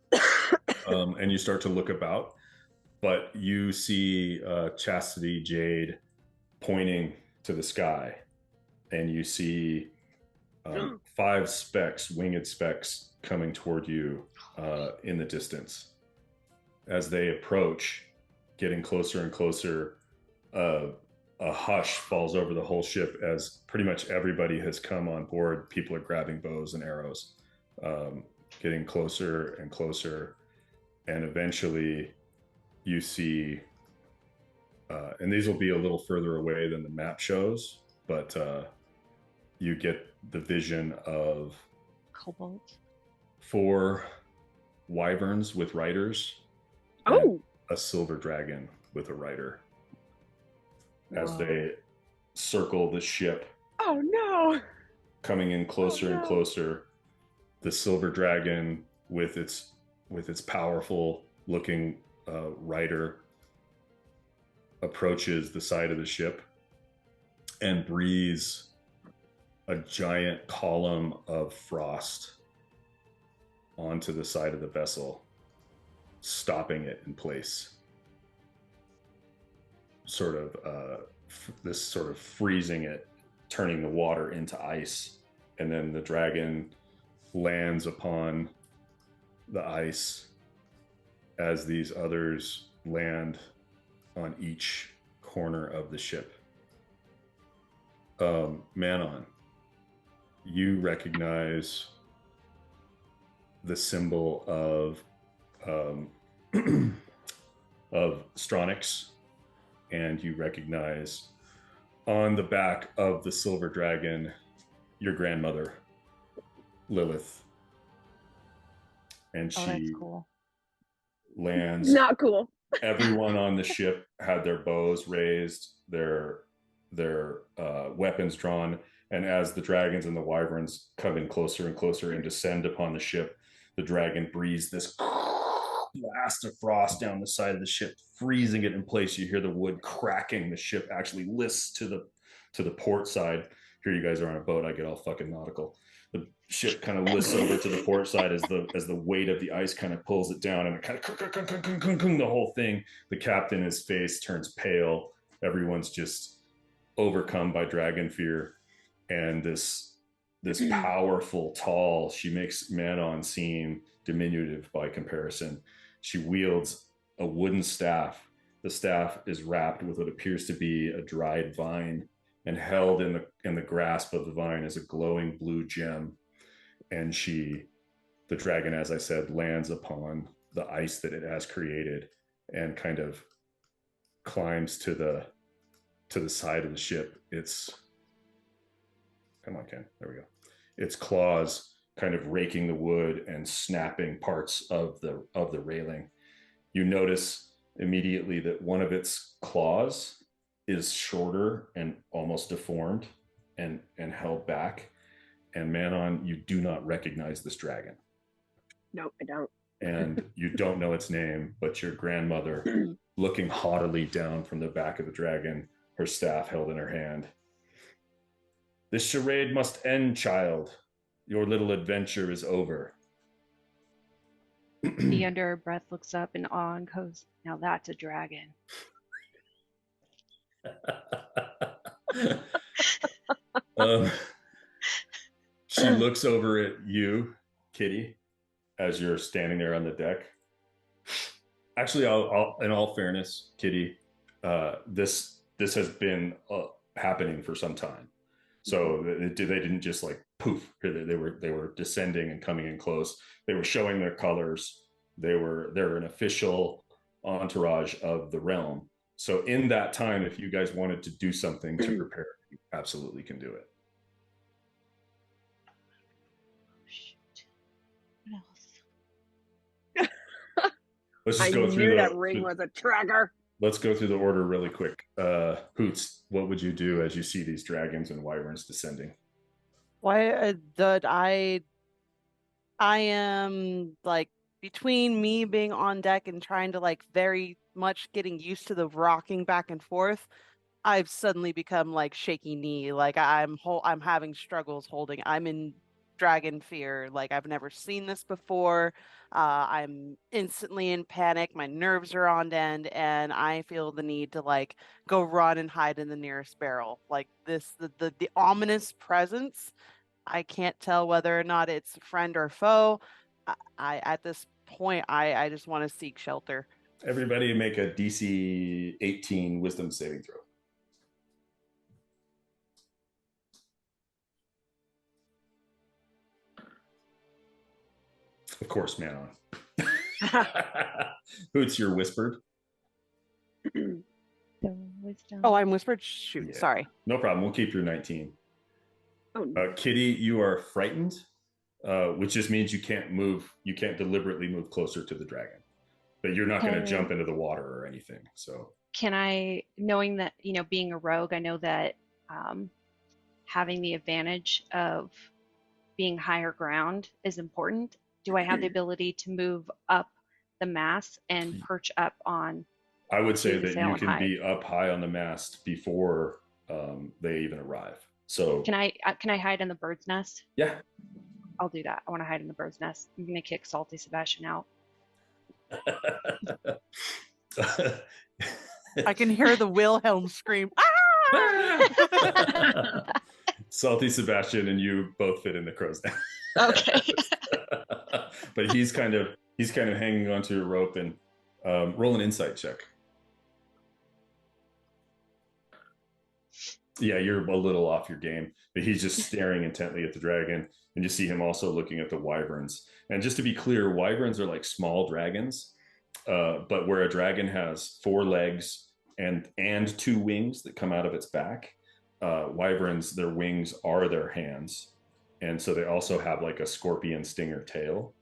and you start to look about, but you see Chastity Jade pointing to the sky, and you see 5 specks, winged specks, coming toward you in the distance. As they approach, getting closer and closer, a hush falls over the whole ship as pretty much everybody has come on board. People are grabbing bows and arrows, getting closer and closer, and eventually you see, and these will be a little further away than the map shows, but you get the vision of Cobalt. 4 wyverns with riders. Oh, a silver dragon with a rider. As Whoa. they circle the ship, oh no! coming in closer and closer. The silver dragon with its powerful looking rider approaches the side of the ship and breathes a giant column of frost onto the side of the vessel, stopping it in place. Sort of freezing it, turning the water into ice, and then the dragon lands upon the ice as these others land on each corner of the ship. Manon, you recognize the symbol of Stronix, and you recognize on the back of the silver dragon your grandmother, Lilith. And Oh, she that's cool. lands. Not cool. Everyone on the ship had their bows raised, their weapons drawn, and as the dragons and the wyverns come in closer and closer and descend upon the ship, the dragon breathes this blast of frost down the side of the ship, freezing it in place. You hear the wood cracking. The ship actually lists to the port side. Here you guys are on a boat. I get all fucking nautical. The ship kind of lists over to the port side as the weight of the ice kind of pulls it down, and it kind of the whole thing. The captain, his face turns pale. Everyone's just overcome by dragon fear, and this powerful, tall. She makes Manon seem diminutive by comparison. She wields a wooden staff. The staff is wrapped with what appears to be a dried vine, and held in the grasp of the vine is a glowing blue gem. And the dragon, as I said, lands upon the ice that it has created and kind of climbs to the side of the ship. Come on, Ken. There we go. Its claws kind of raking the wood and snapping parts of the railing. You notice immediately that one of its claws is shorter and almost deformed and held back. And Manon, you do not recognize this dragon. No, I don't. And you don't know its name, but your grandmother, looking haughtily down from the back of the dragon, her staff held in her hand. This charade must end, child. Your little adventure is over. He, under her breath, looks up in awe and goes, "Now that's a dragon." um, she looks over at you, Kitty, as you're standing there on the deck. Actually, I'll in all fairness, Kitty, this has been happening for some time. So they didn't just like poof. They were descending and coming in close. They were showing their colors. They're an official entourage of the realm. So in that time, if you guys wanted to do something to prepare, you absolutely can do it. Let's just go through that ring was a tracker. Let's go through the order really quick. Hoots, what would you do as you see these dragons and wyverns descending? Why I am like between me being on deck and trying to like very much getting used to the rocking back and forth. I've suddenly become like shaky knee. Like I'm having struggles holding. I'm in dragon fear. Like I've never seen this before. I'm instantly in panic. My nerves are on end, and I feel the need to like go run and hide in the nearest barrel. Like this, the ominous presence. I can't tell whether or not it's friend or foe. I at this point, I just want to seek shelter. Everybody make a DC 18 Wisdom saving throw. Of course, Manon. Hoots, you're whispered. Oh, I'm whispered? Shoot, Yeah. Sorry. No problem. We'll keep your 19. Oh. Kitty, you are frightened, which just means you can't move. You can't deliberately move closer to the dragon. But you're not going to jump into the water or anything. So can I, knowing that, being a rogue, I know that having the advantage of being higher ground is important. Do I have the ability to move up the mast and perch up on? I would say that you can be up high on the mast before they even arrive. So can I hide in the bird's nest? Yeah. I'll do that. I want to hide in the bird's nest. I'm going to kick Salty Sebastian out. I can hear the Wilhelm scream. Ah! Salty Sebastian and you both fit in the crow's nest. Okay. But he's kind of hanging onto a rope and roll an insight check. Yeah, you're a little off your game, but he's just staring intently at the dragon, and you see him also looking at the wyverns. And just to be clear, wyverns are like small dragons, but where a dragon has 4 legs and 2 wings that come out of its back, wyverns, their wings are their hands, and so they also have like a scorpion stinger tail.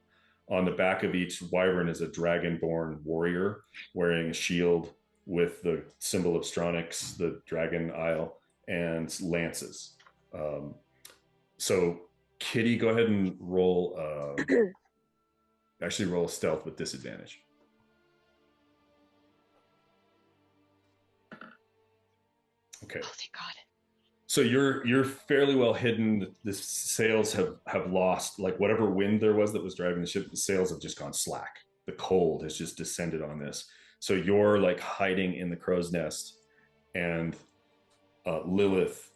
On the back of each wyvern is a dragonborn warrior wearing a shield with the symbol of Stronix, the dragon isle, and lances. So Kitty, go ahead and roll actually roll stealth with disadvantage. Okay. Oh, thank God. So you're fairly well hidden. The sails have lost, like whatever wind there was that was driving the ship, the sails have just gone slack. The cold has just descended on this. So you're like hiding in the crow's nest, and Lilith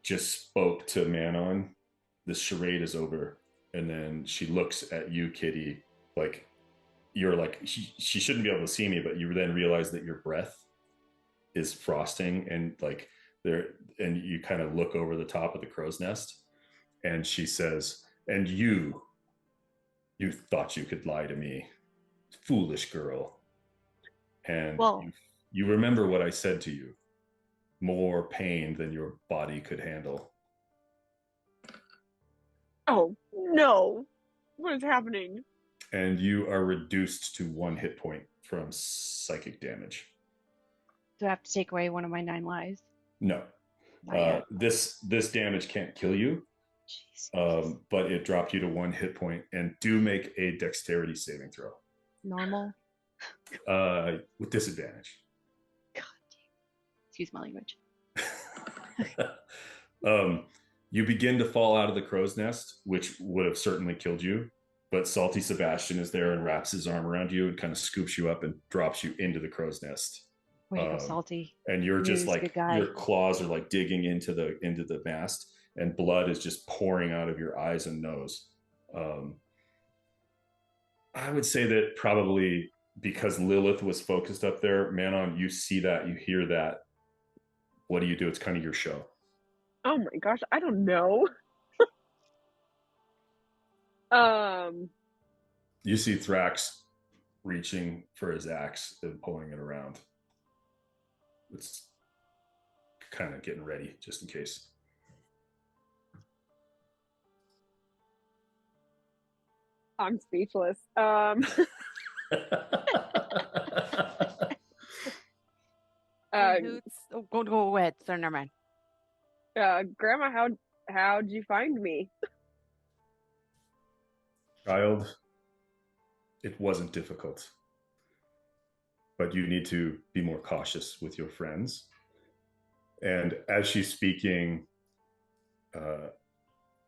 just spoke to Manon. This charade is over. And then she looks at you, Kitty, like you're like, she shouldn't be able to see me, but you then realize that your breath is frosting and like there, and you kind of look over the top of the crow's nest, and she says, and you thought you could lie to me, foolish girl. And you remember what I said to you, more pain than your body could handle. Oh no, what is happening? And you are reduced to 1 hit point from psychic damage. Do I have to take away one of my 9 lives? No. This damage can't kill you, but it dropped you to 1 hit point. And do make a dexterity saving throw. Normal? With disadvantage. God damn. Excuse my language. You begin to fall out of the crow's nest, which would have certainly killed you. But Salty Sebastian is there and wraps his arm around you and kind of scoops you up and drops you into the crow's nest. Way to go, Salty. And you're just He's a good like guy. your claws are like digging into the mast, and blood is just pouring out of your eyes and nose. I would say that probably because Lilith was focused up there, Manon, you see that, you hear that. What do you do? It's kind of your show. Oh my gosh, I don't know. You see Thrax reaching for his axe and pulling it around. It's kind of getting ready just in case. I'm speechless. Hoots, go ahead. Sorry, never mind. Grandma, how'd you find me? Child, it wasn't difficult. But you need to be more cautious with your friends. And as she's speaking,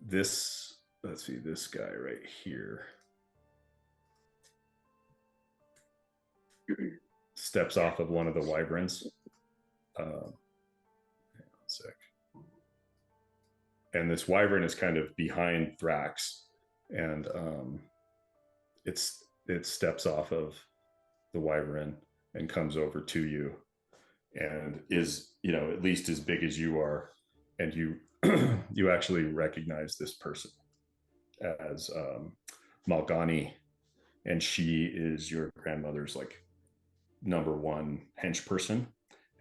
this guy right here steps off of one of the wyverns. Hang on a sec. And this wyvern is kind of behind Thrax, and it steps off of the wyvern and comes over to you, and is, at least as big as you are, and you you actually recognize this person as Malgani, and she is your grandmother's like number one hench person,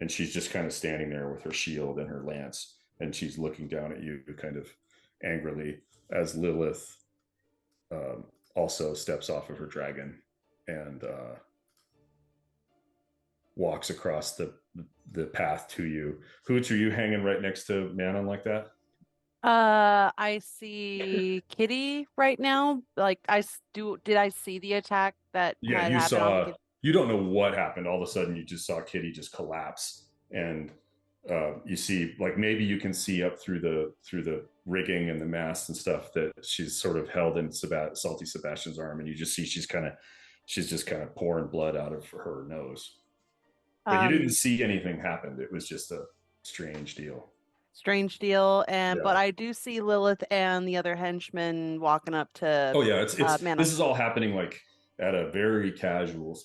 and she's just kind of standing there with her shield and her lance, and she's looking down at you kind of angrily as Lilith also steps off of her dragon and walks across the path to you. Hoots, are you hanging right next to Manon like that? I see Kitty right now. Like did I see the attack that Yeah, had you happened on the saw. You don't know what happened. All of a sudden, you just saw Kitty just collapse, and you see, like, maybe you can see up through the rigging and the mast and stuff that she's sort of held in Salty Sebastian's arm, and you just see she's just kind of pouring blood out of her nose. But you didn't see anything happen. It was just a strange deal. But I do see Lilith and the other henchmen walking up to. Oh yeah, it's Manon. This is all happening like at a very casual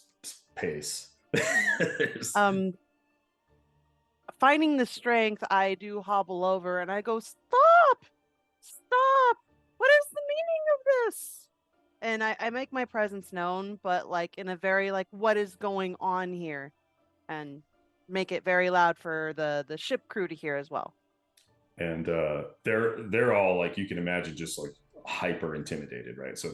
pace. Finding the strength, I do hobble over and I go, stop, what is the meaning of this? And I make my presence known, but like in a very like, what is going on here? And make it very loud for the ship crew to hear as well. And they're all, like, you can imagine, just like hyper intimidated, right? So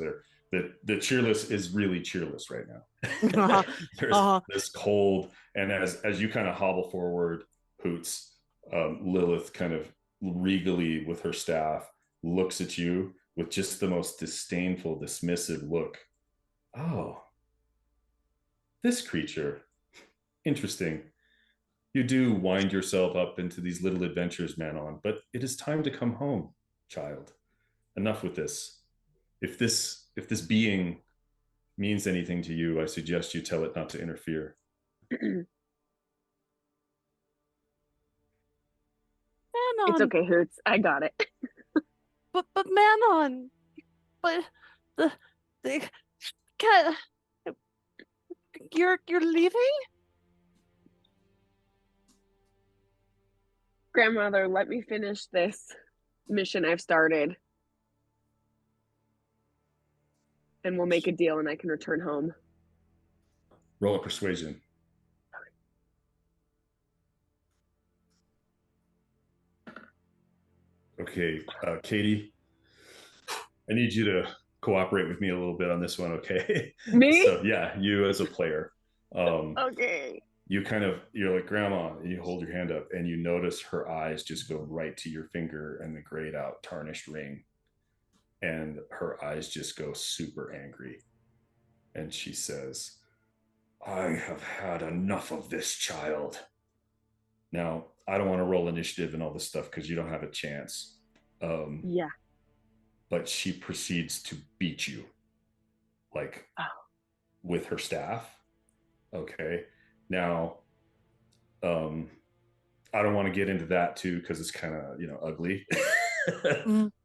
the Cheerless is really cheerless right now. There's this cold, and as you kind of hobble forward, Hoots, Lilith kind of regally with her staff looks at you with just the most disdainful, dismissive look. Oh, this creature, interesting. You do wind yourself up into these little adventures, Manon, but it is time to come home, child. Enough with this. If this being means anything to you, I suggest you tell it not to interfere. Manon. It's okay, Hoots. I got it. But Manon, but the cat, you're leaving? Grandmother, let me finish this mission I've started. And we'll make a deal and I can return home. Roll a persuasion. Okay, Katie, I need you to cooperate with me a little bit on this one, okay? Me? So, yeah, you as a player. Okay. You're like, Grandma, and you hold your hand up and you notice her eyes just go right to your finger and the grayed out tarnished ring. And her eyes just go super angry. And she says, I have had enough of this, child. Now, I don't want to roll initiative and all this stuff because you don't have a chance. Yeah. But she proceeds to beat you, like, with her staff. Okay. Now, I don't want to get into that too because it's kind of, ugly.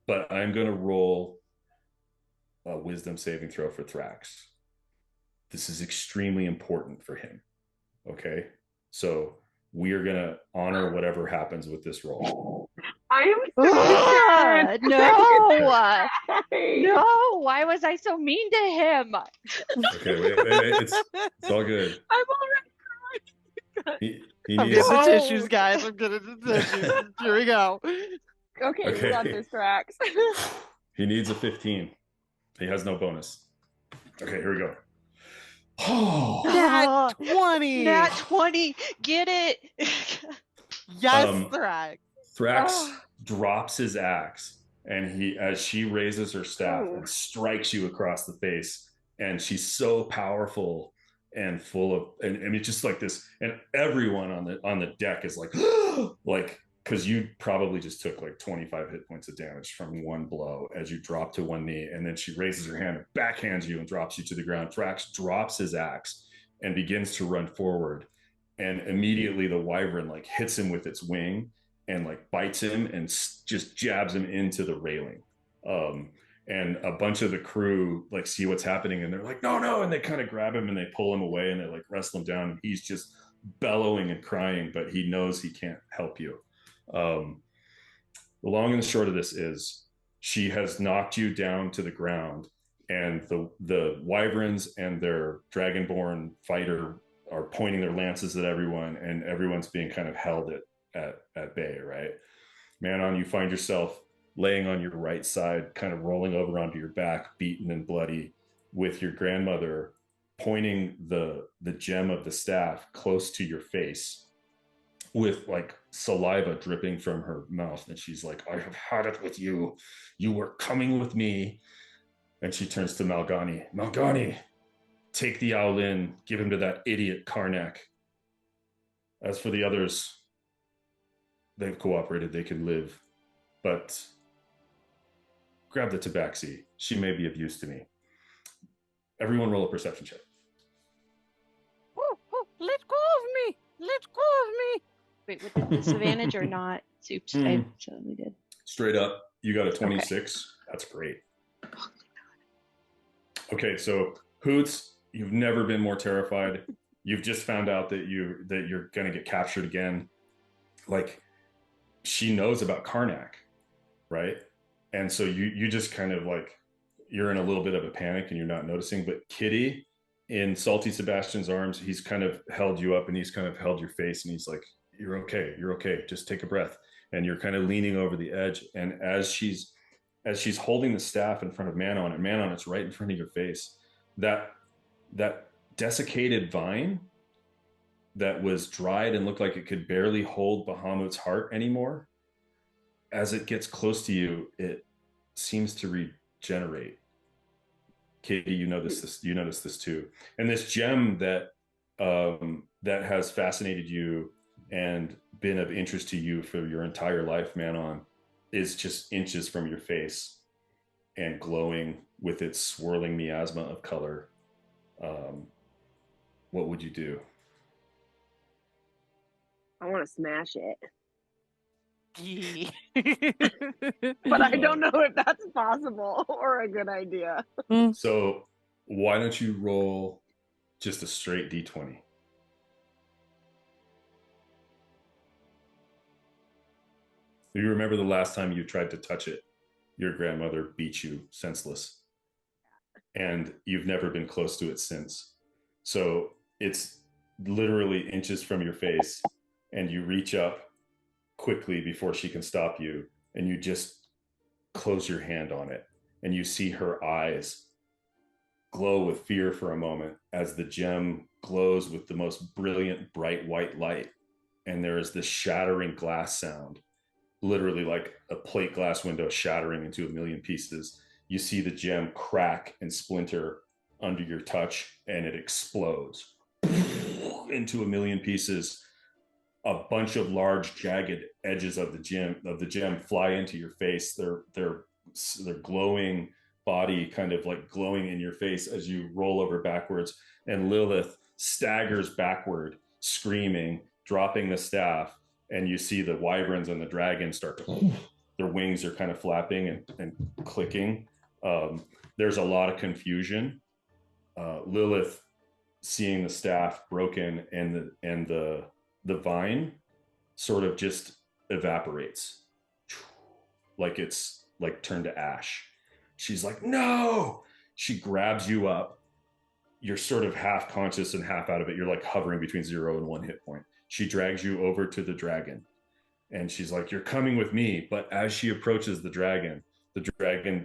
But I'm going to roll a wisdom saving throw for Thrax. This is extremely important for him. Okay, so we are going to honor whatever happens with this roll. I am so no. No, why was I so mean to him? Okay, wait. It's all good. I'm already I'm getting the tissues, guys. I'm getting the tissues. Here we go. Okay, we got this, Thrax. He needs a 15. He has no bonus. Okay, here we go. Oh, Nat 20. Nat 20. Get it. Yes, Thrax. Thrax drops his axe, and as she raises her staff and strikes you across the face, and she's so powerful and full of, and I mean, just like this, and everyone on the deck is like, because you probably just took like 25 hit points of damage from one blow as you drop to one knee, and then she raises her hand and backhands you and drops you to the ground. Thrax drops his axe and begins to run forward, and immediately the wyvern like hits him with its wing and like bites him and just jabs him into the railing. And a bunch of the crew like see what's happening, and they're like, no, and they kind of grab him and they pull him away and they like wrestle him down, and he's just bellowing and crying, but he knows he can't help you. The long and the short of this is she has knocked you down to the ground, and the wyverns and their dragonborn fighter are pointing their lances at everyone, and everyone's being kind of held at bay, right? Manon, you find yourself laying on your right side, kind of rolling over onto your back, beaten and bloody, with your grandmother pointing the gem of the staff close to your face, with like saliva dripping from her mouth, and she's like, I have had it with you. You were coming with me. And she turns to Malgani, take the owlin, give him to that idiot Karnak. As for the others, they've cooperated, they can live, but grab the tabaxi. She may be of use to me. Everyone roll a perception check. Let go of me. Let go of me. Wait, with the disadvantage or not? Oops, I certainly did. Straight up, you got a 26. Okay. That's great. Okay, so Hoots, you've never been more terrified. You've just found out that you're gonna get captured again. Like, she knows about Karnak, right? And so you just kind of like, you're in a little bit of a panic and you're not noticing. But Kitty, in Salty Sebastian's arms, he's kind of held you up and he's kind of held your face, and he's like, you're okay, just take a breath. And you're kind of leaning over the edge, and as she's holding the staff in front of Manon, and Manon, it's right in front of your face, that desiccated vine that was dried and looked like it could barely hold Bahamut's heart anymore, as it gets close to you, it seems to regenerate. Katie, you notice this too. And this gem that has fascinated you and been of interest to you for your entire life, Manon, is just inches from your face and glowing with its swirling miasma of color. What would you do? I want to smash it. But I don't know if that's possible or a good idea. So why don't you roll just a straight D20? Do you remember the last time you tried to touch it? Your grandmother beat you senseless, and you've never been close to it since. So it's literally inches from your face, and you reach up quickly before she can stop you, and you just close your hand on it, and you see her eyes glow with fear for a moment as the gem glows with the most brilliant bright white light, and there is this shattering glass sound, literally like a plate glass window shattering into a million pieces. You see the gem crack and splinter under your touch, and it explodes into a million pieces. A bunch of large jagged edges of the gem fly into your face. Their glowing body kind of like glowing in your face as you roll over backwards, and Lilith staggers backward, screaming, dropping the staff, and you see the wyverns and the dragons start to, their wings are kind of flapping and clicking. There's a lot of confusion. Lilith, seeing the staff broken and the vine sort of just evaporates, like it's like turned to ash. She's like, no! She grabs you up. You're sort of half conscious and half out of it. You're like hovering between 0 and 1 hit point. She drags you over to the dragon, and she's like, you're coming with me. But as she approaches the dragon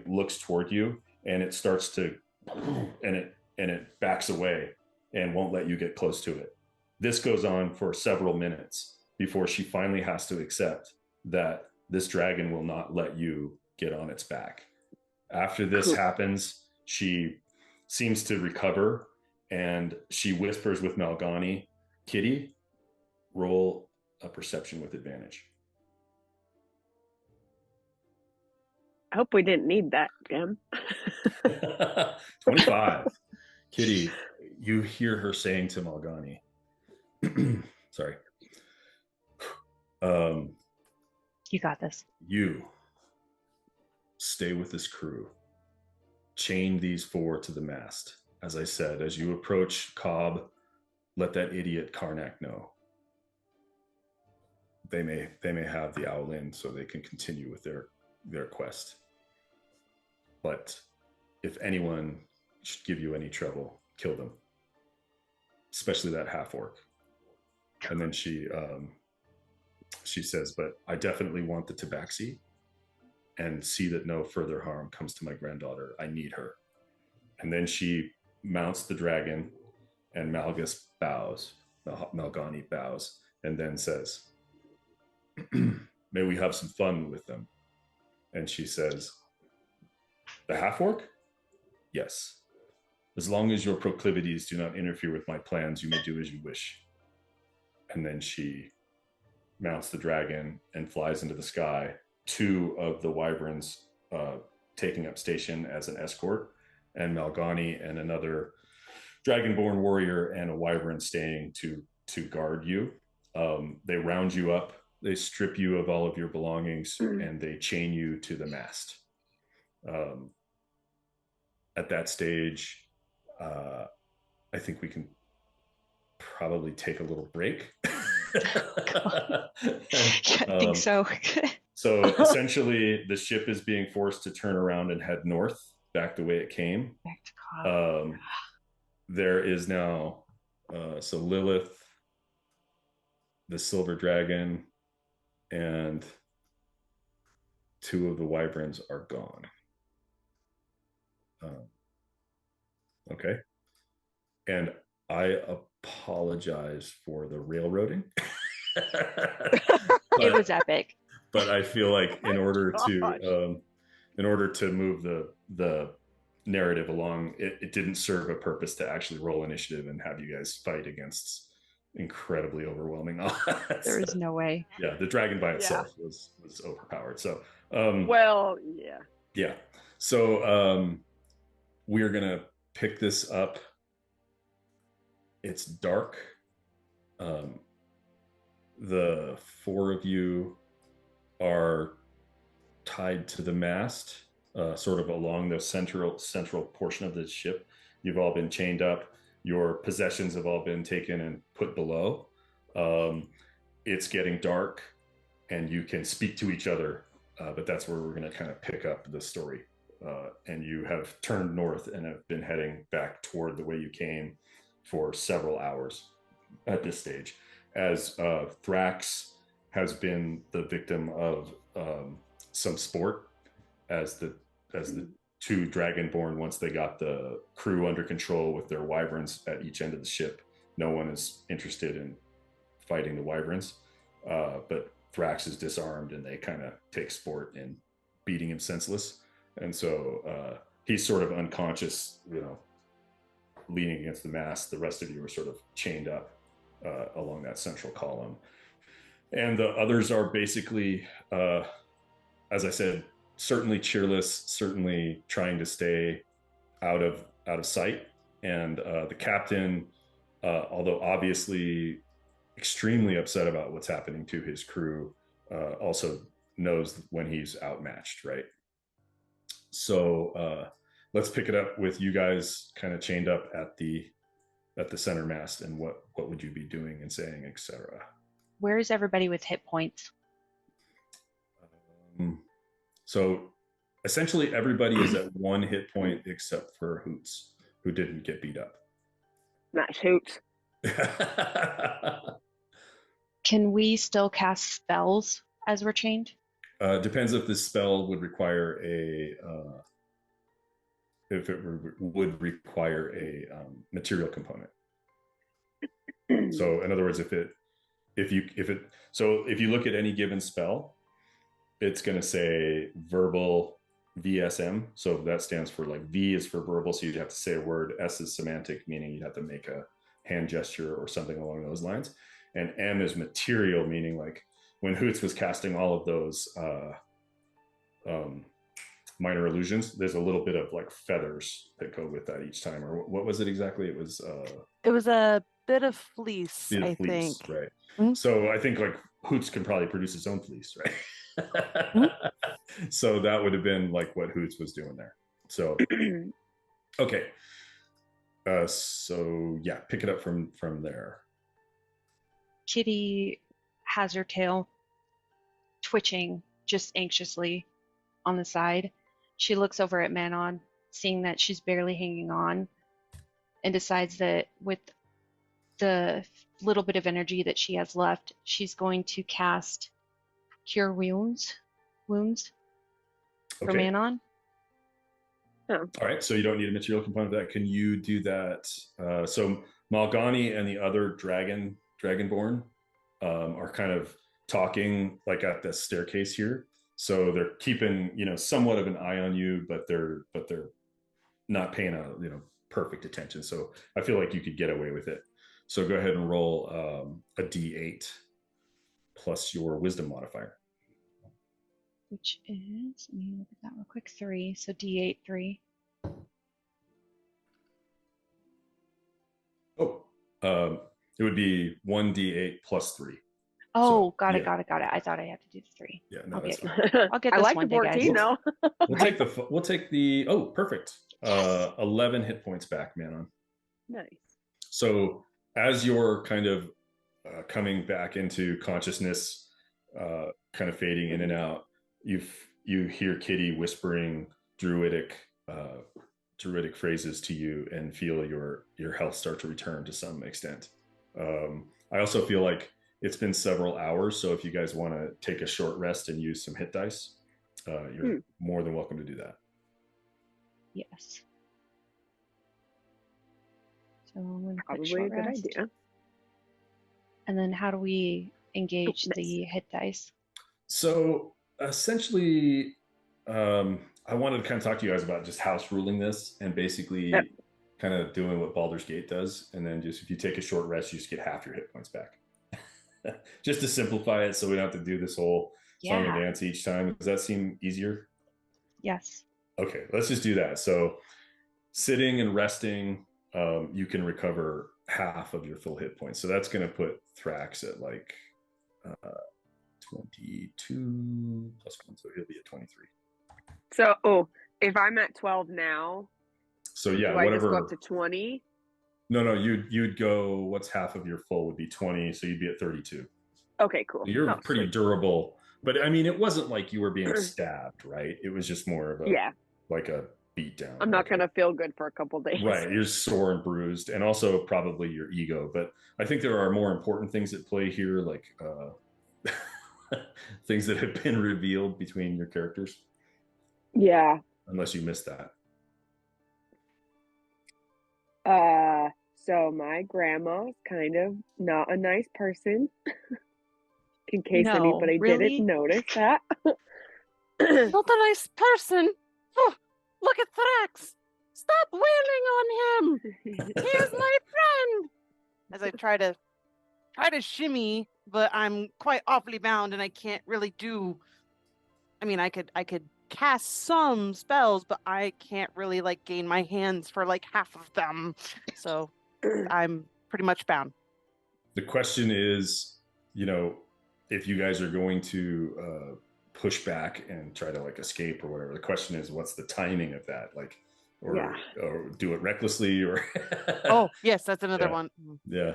looks toward you, and it starts to, and it backs away and won't let you get close to it. This goes on for several minutes before she finally has to accept that this dragon will not let you get on its back. After this happens, she seems to recover, and she whispers with Malgani, Kitty, roll a perception with advantage. I hope we didn't need that, Jim. 25. Kitty, you hear her saying to Malgani, sorry. You got this. You stay with this crew. Chain these 4 to the mast. As I said, as you approach Cobb, let that idiot Karnak know. They may have the owlin so they can continue with their quest. But if anyone should give you any trouble, kill them. Especially that half-orc. And then she says, but I definitely want the tabaxi, and see that no further harm comes to my granddaughter. I need her. And then she mounts the dragon, and Malgani bows, and then says, may we have some fun with them. And she says, the half-orc? Yes. As long as your proclivities do not interfere with my plans, you may do as you wish. And then she mounts the dragon and flies into the sky. 2 of the wyverns taking up station as an escort, and Malgani and another dragonborn warrior and a wyvern staying to guard you. They round you up, they strip you of all of your belongings, and they chain you to the mast. At that stage, I think we can probably take a little break. I think so. So essentially, the ship is being forced to turn around and head north, back the way it came. Back to Cobb. There is now, so Lilith, the silver dragon, and 2 of the wyverns are gone. Okay. And I apologize for the railroading. It was epic. But I feel like in order to move the narrative along, it didn't serve a purpose to actually roll initiative and have you guys fight against incredibly overwhelming odds. There is no way. Yeah, the dragon by itself was overpowered. So yeah. So we're gonna pick this up. It's dark. The 4 of you are tied to the mast, sort of along the central portion of the ship. You've all been chained up. Your possessions have all been taken and put below. It's getting dark, and you can speak to each other, but that's where we're going to kind of pick up the story. And you have turned north and have been heading back toward the way you came for several hours at this stage, as Thrax has been the victim of some sport, as the 2 dragonborn, once they got the crew under control with their wyverns at each end of the ship. No one is interested in fighting the wyverns, but Thrax is disarmed, and they kind of take sport in beating him senseless. And so he's sort of unconscious, leaning against the mast. The rest of you are sort of chained up along that central column. And the others are basically, as I said, certainly cheerless, certainly trying to stay out of sight. And the captain, although obviously extremely upset about what's happening to his crew, also knows when he's outmatched, right? So let's pick it up with you guys kind of chained up at the center mast, and what would you be doing and saying, etc. Where is everybody with hit points? So essentially everybody is at 1 hit point except for Hoots, who didn't get beat up. That's Hoots. Can we still cast spells as we're chained? Depends if the spell would require would require a material component. So in other words, if you look at any given spell, it's going to say verbal VSM. So that stands for, like, V is for verbal, so you'd have to say a word. S is semantic, meaning you'd have to make a hand gesture or something along those lines. And M is material, meaning, like, when Hoots was casting all of those minor illusions, there's a little bit of, like, feathers that go with that each time. Or what was it exactly? It was a bit of fleece, I think. Right. Mm-hmm. So I think, like, Hoots can probably produce his own fleece, right? So that would have been like what Hoots was doing there. So okay. So yeah, pick it up from there. Kitty has her tail twitching just anxiously on the side. She looks over at Manon, seeing that she's barely hanging on, and decides that with the little bit of energy that she has left, she's going to cast Cure Wounds for Manon. Oh. All right, so you don't need a material component of that. Can you do that? So Malgani and the other Dragonborn are kind of talking, like, at the staircase here. So they're keeping, somewhat of an eye on you, but they're not paying perfect attention. So I feel like you could get away with it. So go ahead and roll a D8 plus your wisdom modifier. Which is, let me look at that real quick, 3. So D8, 3. Oh, it would be 1D8 plus 3. Oh, so, got it. I thought I had to do the 3. Yeah, no, that's fine. I'll get this like one the 14 day, guys. though. We'll take the oh, perfect. 11 hit points back, Manon. Nice. So as you're kind of coming back into consciousness, kind of fading in and out, you hear Kitty whispering druidic phrases to you, and feel your health start to return to some extent. I also feel like it's been several hours, so if you guys want to take a short rest and use some hit dice, you're more than welcome to do that. Yes. So I'm going to probably a good idea. And then how do we engage the hit dice? So essentially, I wanted to kind of talk to you guys about just house ruling this, and basically kind of doing what Baldur's Gate does. And then just if you take a short rest, you just get half your hit points back. Just to simplify it, so we don't have to do this whole song and dance each time. Does that seem easier? Yes. Okay, let's just do that. So sitting and resting, you can recover half of your full hit points. So that's going to put Thrax at like 22 plus 1, so he'll be at 23. So, if I'm at 12 now, so yeah, do whatever. I just go up to 20? No, you'd go. What's half of your full would be 20, so you'd be at 32. Okay, cool. You're pretty durable, but I mean, it wasn't like you were being stabbed, right? It was just more of a like a beat down. I'm not gonna feel good for a couple days. Right, you're sore and bruised, and also probably your ego. But I think there are more important things at play here, like things that have been revealed between your characters. Yeah. Unless you missed that. So my grandma's kind of not a nice person. In case anybody didn't notice that. Not a nice person. Oh, look at Thrax. Stop wailing on him. He is my friend. As I try to shimmy, but I'm quite awfully bound, and I can't really do. I mean, I could cast some spells, but I can't really like gain my hands for like half of them. So I'm pretty much bound. The question is, if you guys are going to push back and try to like escape or whatever, the question is, what's the timing of that? Like, or do it recklessly, or oh yes, that's another one. Yeah.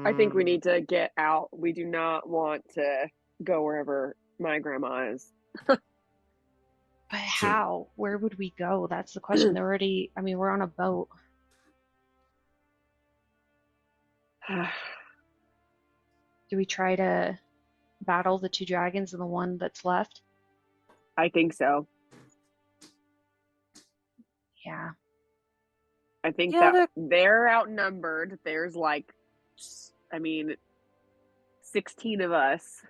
I think we need to get out. We do not want to go wherever my grandma is. But how? Where would we go? That's the question. We're on a boat. Do we try to battle the 2 dragons and the one that's left? I think so. Yeah. I think that they're outnumbered. There's 16 of us,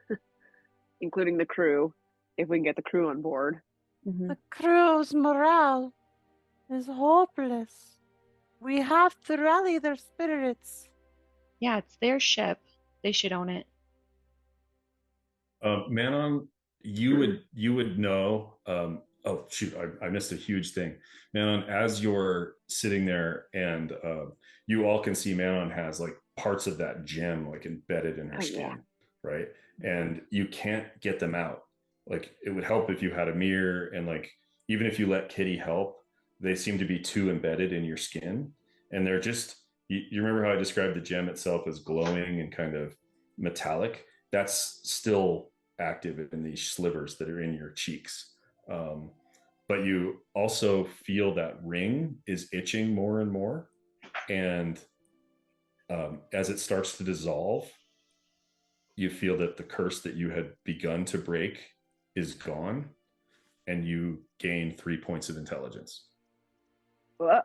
including the crew, if we can get the crew on board. Mm-hmm. The crew's morale is hopeless. We have to rally their spirits. Yeah, it's their ship. They should own it. Manon, you would know. Oh shoot, I missed a huge thing. Manon, as you're sitting there, and you all can see Manon has like parts of that gem like embedded in her skin, right? And you can't get them out. Like, it would help if you had a mirror, and like even if you let Kitty help, they seem to be too embedded in your skin, and they're just. You remember how I described the gem itself as glowing and kind of metallic? That's still active in these slivers that are in your cheeks. But you also feel that ring is itching more and more. And as it starts to dissolve, you feel that the curse that you had begun to break is gone, and you gain 3 points of intelligence. Whoa.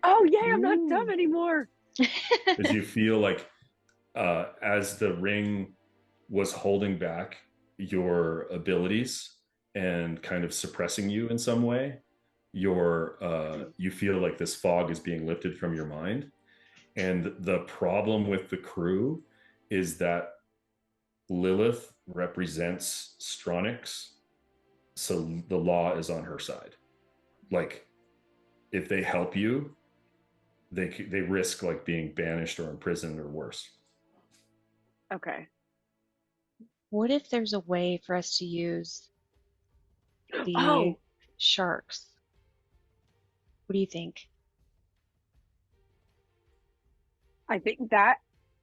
Oh, yeah, I'm not dumb anymore. As you feel like as the ring was holding back your abilities and kind of suppressing you in some way, you feel like this fog is being lifted from your mind. And the problem with the crew is that Lilith represents Stronix, so the law is on her side. Like, if they help you, they risk like being banished or imprisoned or worse. Okay. What if there's a way for us to use the sharks? What do you think? I think that,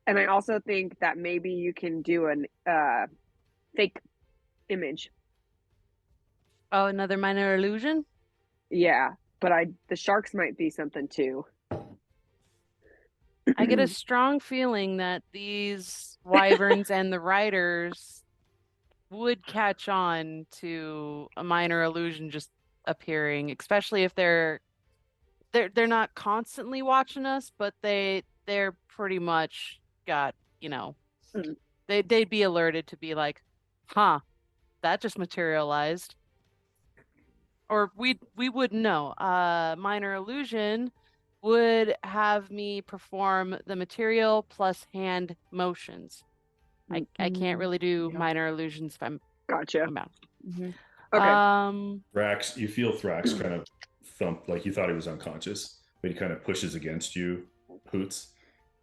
and I also think that maybe you can do an fake image. Oh, another minor illusion? Yeah, but the sharks might be something too. I get a strong feeling that these wyverns and the riders would catch on to a minor illusion just appearing, especially if they're not constantly watching us, but they're pretty much got, they'd be alerted to be like, huh, that just materialized. Or we wouldn't know. Minor illusion would have me perform the material plus hand motions. I can't really do minor illusions if I'm about. Mm-hmm. Okay. Thrax, you feel Thrax kind of thump, like you thought he was unconscious, but he kind of pushes against you, Hoots,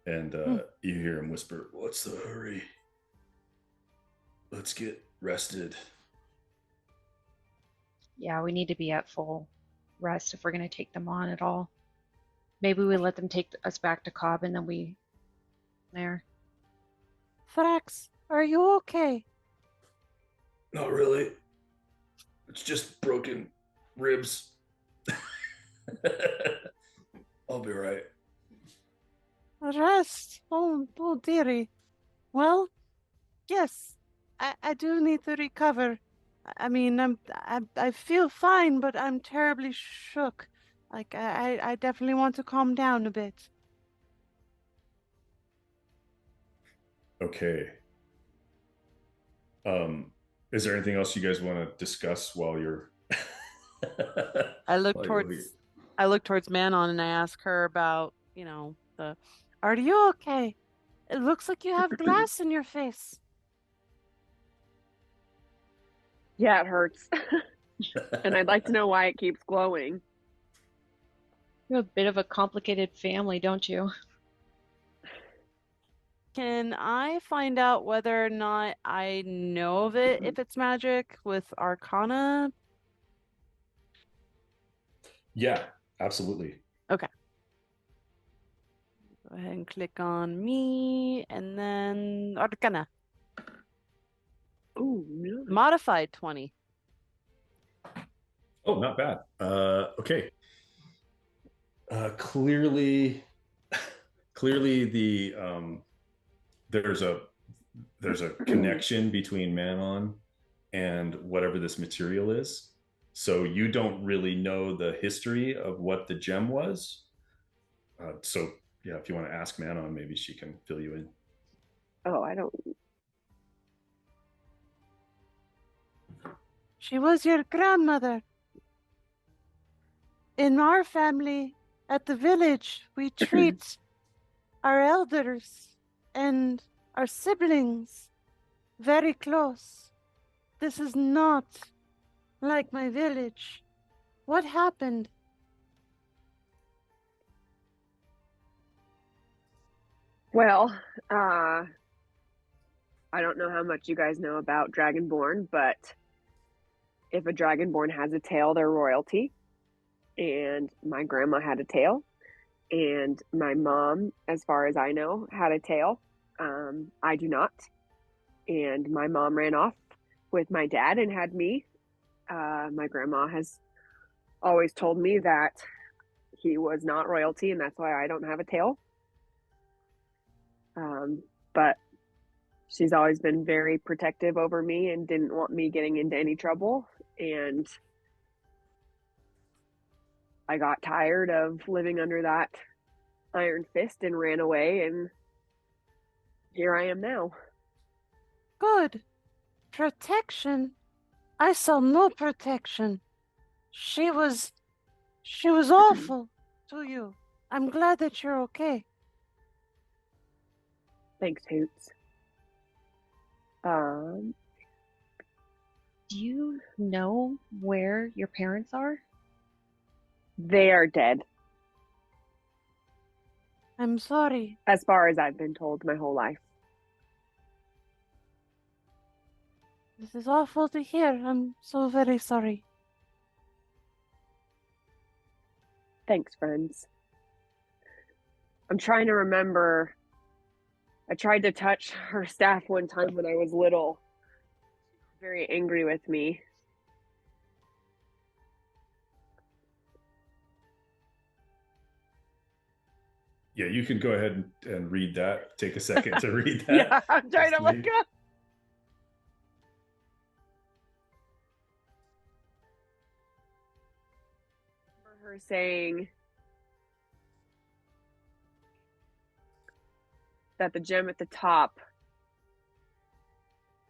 and you hear him whisper, "What's the hurry? Let's get rested." Yeah, we need to be at full rest if we're going to take them on at all. Maybe we let them take us back to Cobb, and then we there. Thrax, are you okay? Not really. It's just broken ribs. I'll be right. Rest. Oh dearie. Well, yes, I do need to recover. I mean, I feel fine, but I'm terribly shook. Like, I definitely want to calm down a bit. Okay. Is there anything else you guys want to discuss while you're I look towards Manon and I ask her about, are you okay? It looks like you have glass in your face. Yeah, it hurts. And I'd like to know why it keeps glowing. You have a bit of a complicated family, don't you? Can I find out whether or not I know of it, if it's magic, with Arcana? Yeah, absolutely. Okay. Go ahead and click on me, and then Arcana. Ooh, no. Modified 20. Oh, not bad. Okay. Clearly, the there's a connection between Manon and whatever this material is. So you don't really know the history of what the gem was. So yeah, if you want to ask Manon, maybe she can fill you in. Oh, I don't. She was your grandmother. In our family, at the village, we treat our elders and our siblings very close. This is not like my village. What happened? Well, I don't know how much you guys know about Dragonborn, but if a Dragonborn has a tail, they're royalty. And my grandma had a tail, and my mom, as far as I know, had a tail. I do not. And my mom ran off with my dad and had me. My grandma has always told me that he was not royalty, and that's why I don't have a tail. But she's always been very protective over me and didn't want me getting into any trouble. And I got tired of living under that iron fist and ran away, and here I am now. Good. Protection? I saw no protection. She was awful to you. I'm glad that you're okay. Thanks, Hoots. Do you know where your parents are? They are dead, I'm sorry. as far as I've been told my whole life. This is awful to hear. I'm so very sorry. Thanks, friends. I'm trying to remember. I tried to touch her staff one time when I was little. She was very angry with me. Yeah, you can go ahead and read that. Take a second to read that. Yeah, I'm trying to look up. Her saying that the gem at the top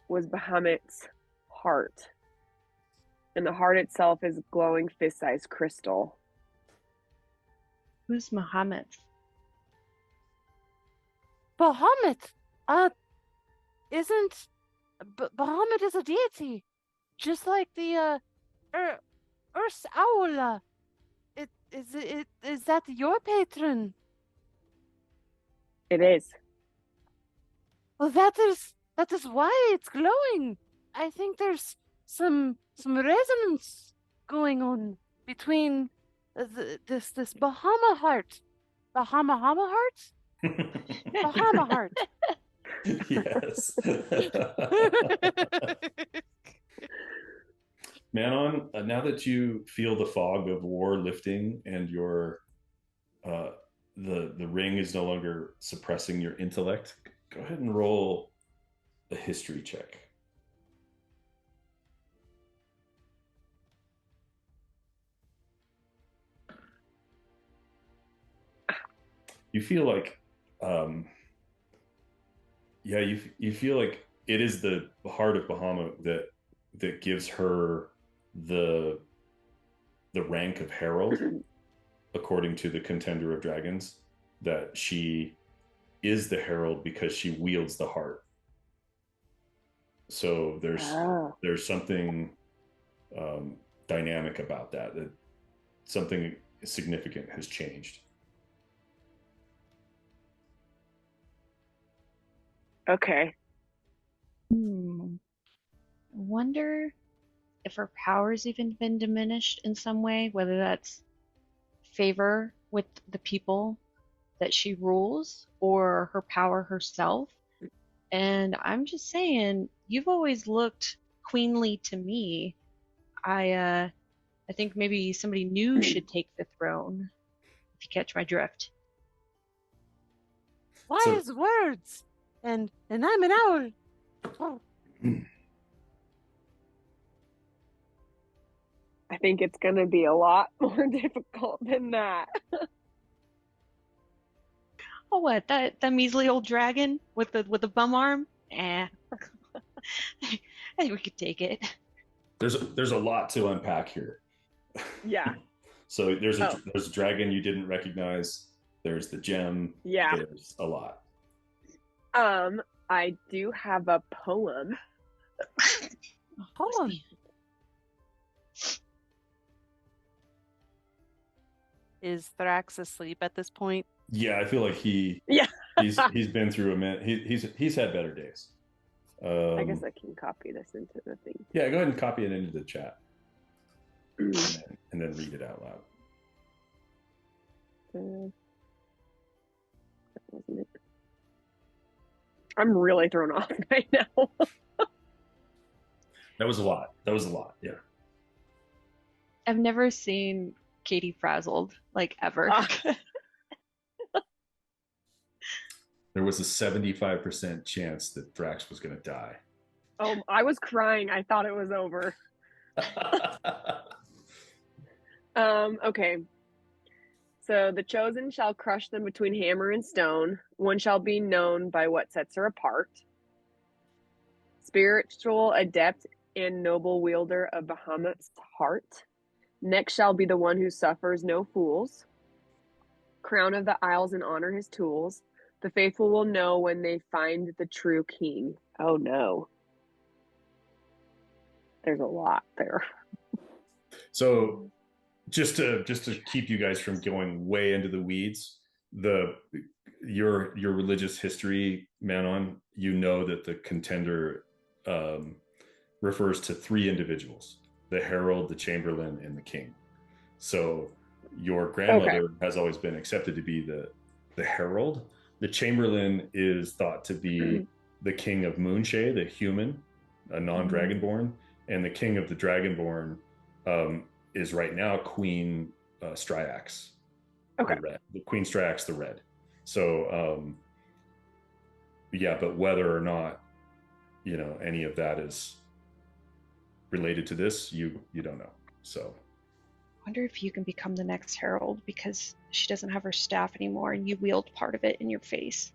was Bahamut's heart, and the heart itself is glowing fist-sized crystal. Who's Muhammad? Bahamut! Isn't... Bahamut is a deity. Just like the, Urs Aula. Is that your patron? It is. Well, that is why it's glowing. I think there's some resonance going on between this Bahama heart. Bahama heart? Bahama heart. Yes. Manon, now that you feel the fog of war lifting and your the ring is no longer suppressing your intellect, go ahead and roll a history check. You feel like you feel like it is the heart of Bahamut that gives her the rank of herald, according to the Contender of Dragons, that she is the herald because she wields the heart. So there's something dynamic about that something significant has changed. Okay. I wonder if her power's even been diminished in some way, whether that's favor with the people that she rules or her power herself. And I'm just saying, you've always looked queenly to me. I think maybe somebody new should take the throne, if you catch my drift. Wise words, and I'm an owl. Oh. I think it's gonna be a lot more difficult than that. Oh, what, that measly old dragon with the bum arm? I think we could take it. There's a lot to unpack here. Yeah. So there's a dragon you didn't recognize. There's the gem. Yeah. There's a lot. I do have a poem. Poem. Is Thrax asleep at this point? Yeah, I feel like he's been through a minute. He's had better days. I guess I can copy this into the thing. Yeah, go ahead and copy it into the chat, and then read it out loud. That wasn't it. I'm really thrown off right now. That was a lot. Yeah. I've never seen Katie frazzled, like, ever. There was a 75% chance that Thrax was going to die. Oh, I was crying. I thought it was over. Okay. So the chosen shall crush them between hammer and stone. One shall be known by what sets her apart. Spiritual adept and noble wielder of Bahamut's heart. Next shall be the one who suffers no fools. Crown of the isles and honor his tools. The faithful will know when they find the true king. Oh no. There's a lot there. So just to keep you guys from going way into the weeds, your religious history, Manon, you know that the contender refers to 3 individuals: the herald, the chamberlain, and the king. So your grandmother has always been accepted to be the herald. The chamberlain is thought to be the king of Moonshae, the human, a non-dragonborn, and the king of the dragonborn is right now Queen Stryax. Okay. The Queen Stryax, the red. So yeah, but whether or not any of that is related to this, you don't know. So I wonder if you can become the next herald, because she doesn't have her staff anymore and you wield part of it in your face.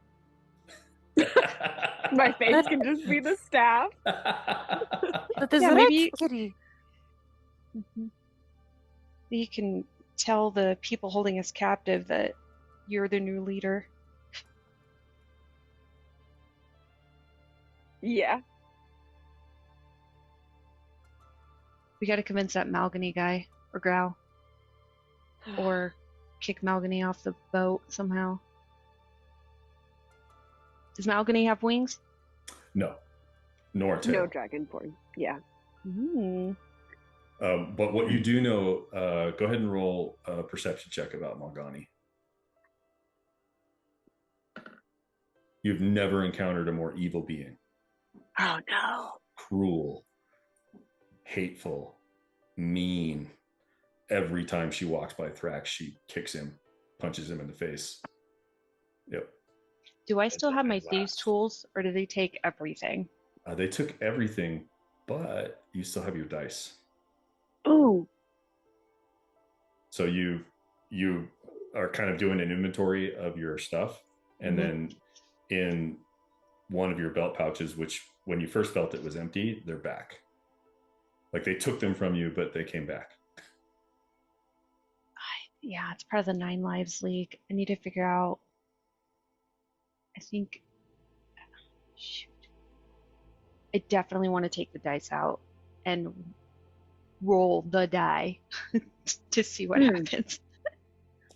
My face can just be the staff. But there's maybe Kitty. You can tell the people holding us captive that you're the new leader. Yeah. We got to convince that Malgany guy, or Grau, or kick Malgany off the boat somehow. Does Malgany have wings? No, nor tail. No dragonborn. Yeah. But what you do know, go ahead and roll a perception check about Malgany. You've never encountered a more evil being. Oh no. Cruel, hateful, mean. Every time she walks by Thrax, she kicks him, punches him in the face. Yep. Do I still have my thieves' tools, or do they take everything? They took everything, but you still have your dice. Ooh. So you are kind of doing an inventory of your stuff, and then in one of your belt pouches, which when you first felt it was empty, they're back. Like they took them from you, but they came back. Yeah, it's part of the 9 Lives League. I need to figure out. I think. Shoot. I definitely want to take the dice out and roll the die to see what happens.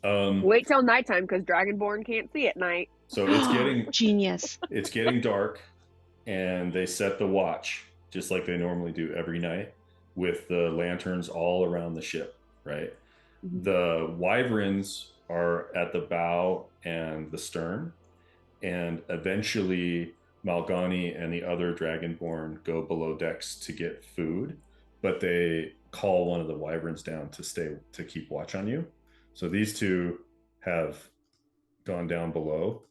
Wait till nighttime, because Dragonborn can't see at night. So it's getting genius. It's getting dark, and they set the watch just like they normally do every night, with the lanterns all around the ship. Right, the wyverns are at the bow and the stern, and eventually Malgani and the other dragonborn go below decks to get food, but they call one of the wyverns down to keep watch on you. So these two have gone down below.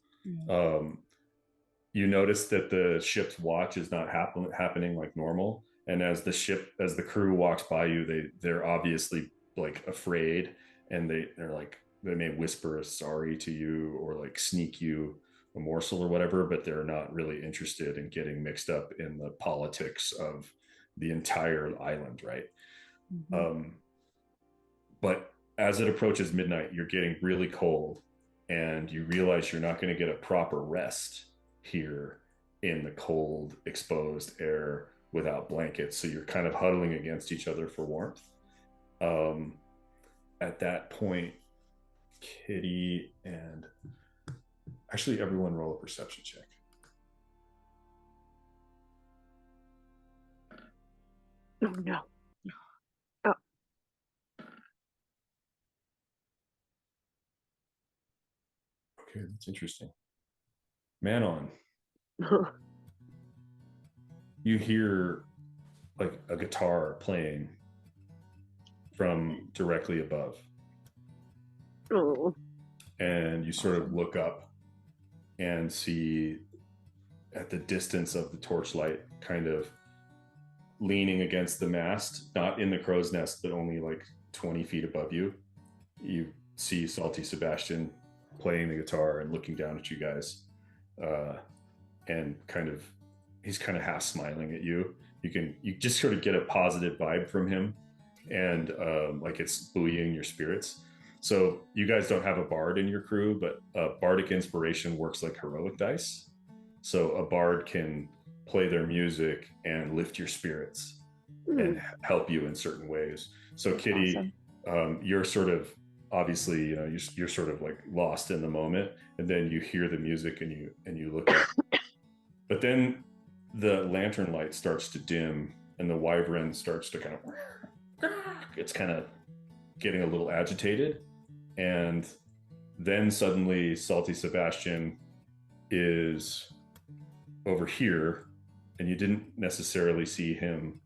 You notice that the ship's watch is not happening like normal, and as the crew walks by you, they're obviously like afraid, and they're like, they may whisper a sorry to you or like sneak you a morsel or whatever, but they're not really interested in getting mixed up in the politics of the entire island, right? But as it approaches midnight, you're getting really cold, and you realize you're not going to get a proper rest here in the cold, exposed air without blankets. So you're kind of huddling against each other for warmth. At that point, Kitty and actually everyone roll a perception check. Oh no. Okay, that's interesting. Manon, you hear like a guitar playing from directly above. Oh. And you sort of look up and see at the distance of the torchlight, kind of leaning against the mast, not in the crow's nest, but only like 20 feet above you, you see Salty Sebastian playing the guitar and looking down at you guys. And he's kind of half smiling at you. You just sort of get a positive vibe from him, and like it's buoying your spirits. So you guys don't have a bard in your crew, but bardic inspiration works like heroic dice. So a bard can play their music and lift your spirits and help you in certain ways. So Kitty, awesome. You're sort of, obviously, you know, you're sort of like lost in the moment, and then you hear the music and you look up. But then the lantern light starts to dim, and the wyvern starts to kind of, it's kind of getting a little agitated. And then suddenly Salty Sebastian is over here, and you didn't necessarily see him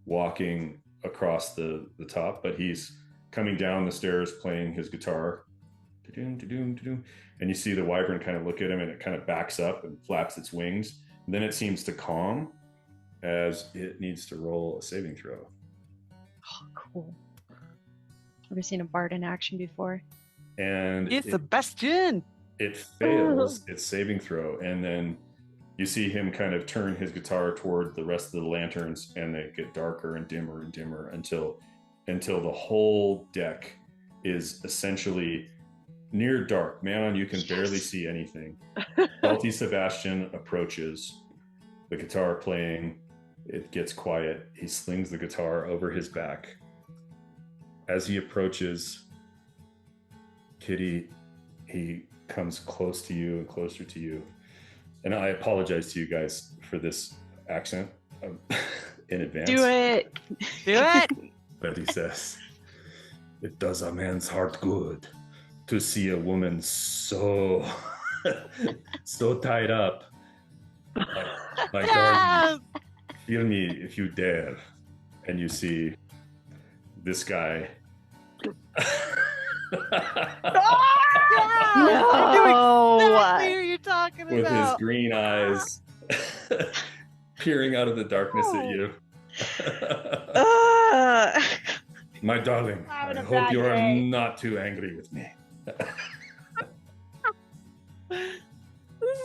walking across the top, but he's coming down the stairs playing his guitar. And you see the wyvern kind of look at him, and it kind of backs up and flaps its wings. And then it seems to calm as it needs to roll a saving throw. Oh, cool. Never seen a bard in action before. And it's Sebastian. It fails its saving throw, and then you see him kind of turn his guitar toward the rest of the lanterns, and they get darker and dimmer until the whole deck is essentially near dark. Manon, you can barely see anything. Salty Sebastian approaches, the guitar playing. It gets quiet. He slings the guitar over his back. As he approaches, Kitty, he comes close to you and closer to you. And I apologize to you guys for this accent in advance. Do it. Do it. But he says, "It does a man's heart good to see a woman so tied up. My darling, feel me if you dare." And you see this guy. No! Exactly who you're talking with about. his green eyes peering out of the darkness at you. My darling, I hope you are not too angry with me. This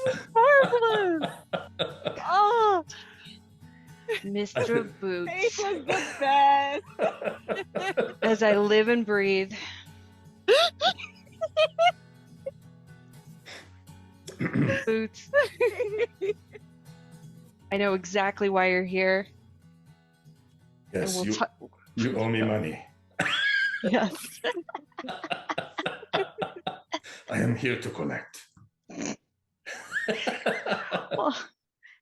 is marvelous. Oh, Mr. Boots. Faith was the best. As I live and breathe. Boots. I know exactly why you're here. Yes, we'll you owe me money. Yes. I am here to collect. Well,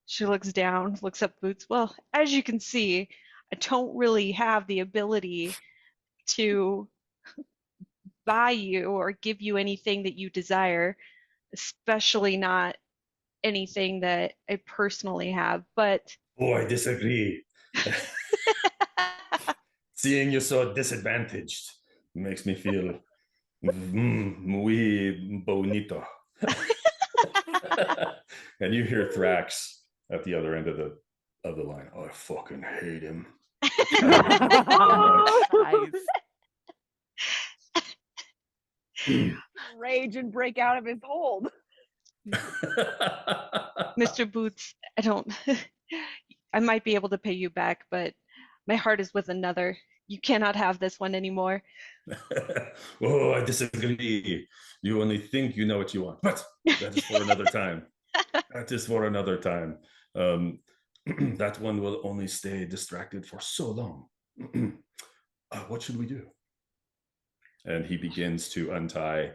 she looks down, looks up Boots. Well, as you can see, I don't really have the ability to buy you or give you anything that you desire, especially not anything that I personally have. But Oh, I disagree. Seeing you so disadvantaged makes me feel muy bonito. And you hear Thrax at the other end of the line. Oh, I fucking hate him. Rage and break out of his hold. Mr. Boots, I might be able to pay you back, but my heart is with another. You cannot have this one anymore. Oh, I disagree. You only think you know what you want, but that is for another time. That is for another time. That one will only stay distracted for so long. What should we do? And he begins to untie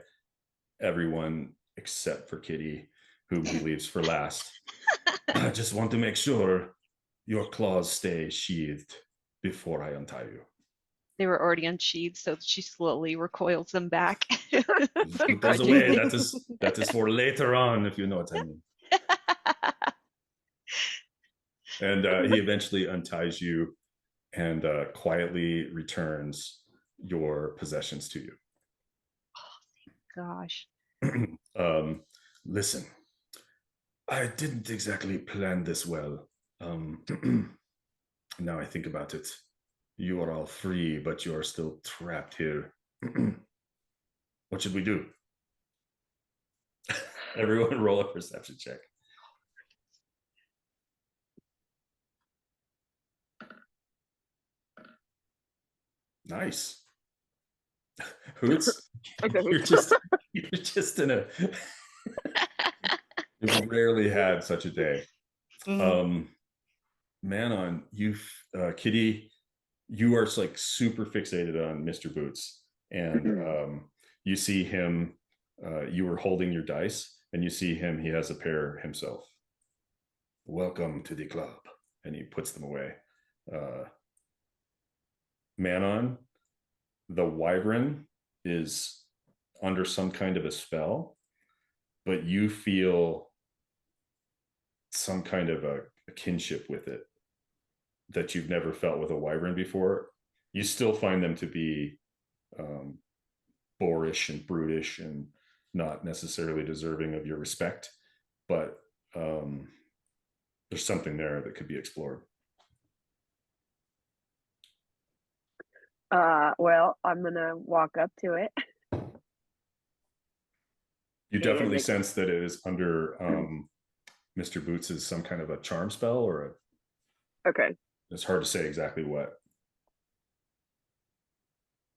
everyone except for Kitty, whom he leaves for last. I just want to make sure your claws stay sheathed before I untie you. They were already unsheathed, so she slowly recoils them back. Put those away. That is for later on, if you know what I mean. And he eventually unties you and quietly returns your possessions to you. Oh, gosh. Listen, I didn't exactly plan this well. Now I think about it. You are all free, but you are still trapped here. What should we do? Everyone roll a perception check. Nice. Hoots, you're just in a you've rarely had such a day. Manon, Kitty, you are like super fixated on Mr. Boots, and you see him. You were holding your dice, and you see him. He has a pair himself. Welcome to the club, and he puts them away. Manon, the wyvern is under some kind of a spell, but you feel some kind of a kinship with it that you've never felt with a wyvern before. You still find them to be boorish and brutish and not necessarily deserving of your respect, but there's something there that could be explored. Well, I'm gonna walk up to it. You definitely sense that it is under Mr. Boots' some kind of a charm spell or Okay. It's hard to say exactly what.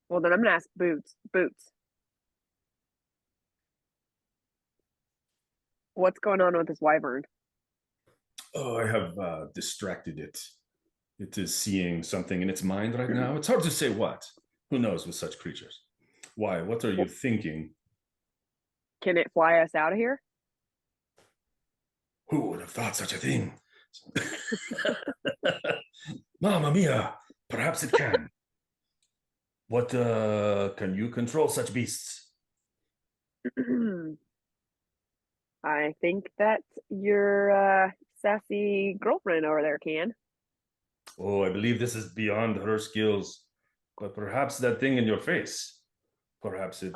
Well, then I'm gonna ask Boots. Boots, what's going on with this wyvern? Oh, I have distracted it. It is seeing something in its mind right now. It's hard to say what. Who knows with such creatures? Why? What are you thinking? Can it fly us out of here? Who would have thought such a thing? Mamma mia, perhaps it can. What can you control such beasts? I think that your sassy girlfriend over there can. Oh, I believe this is beyond her skills. But perhaps that thing in your face, perhaps it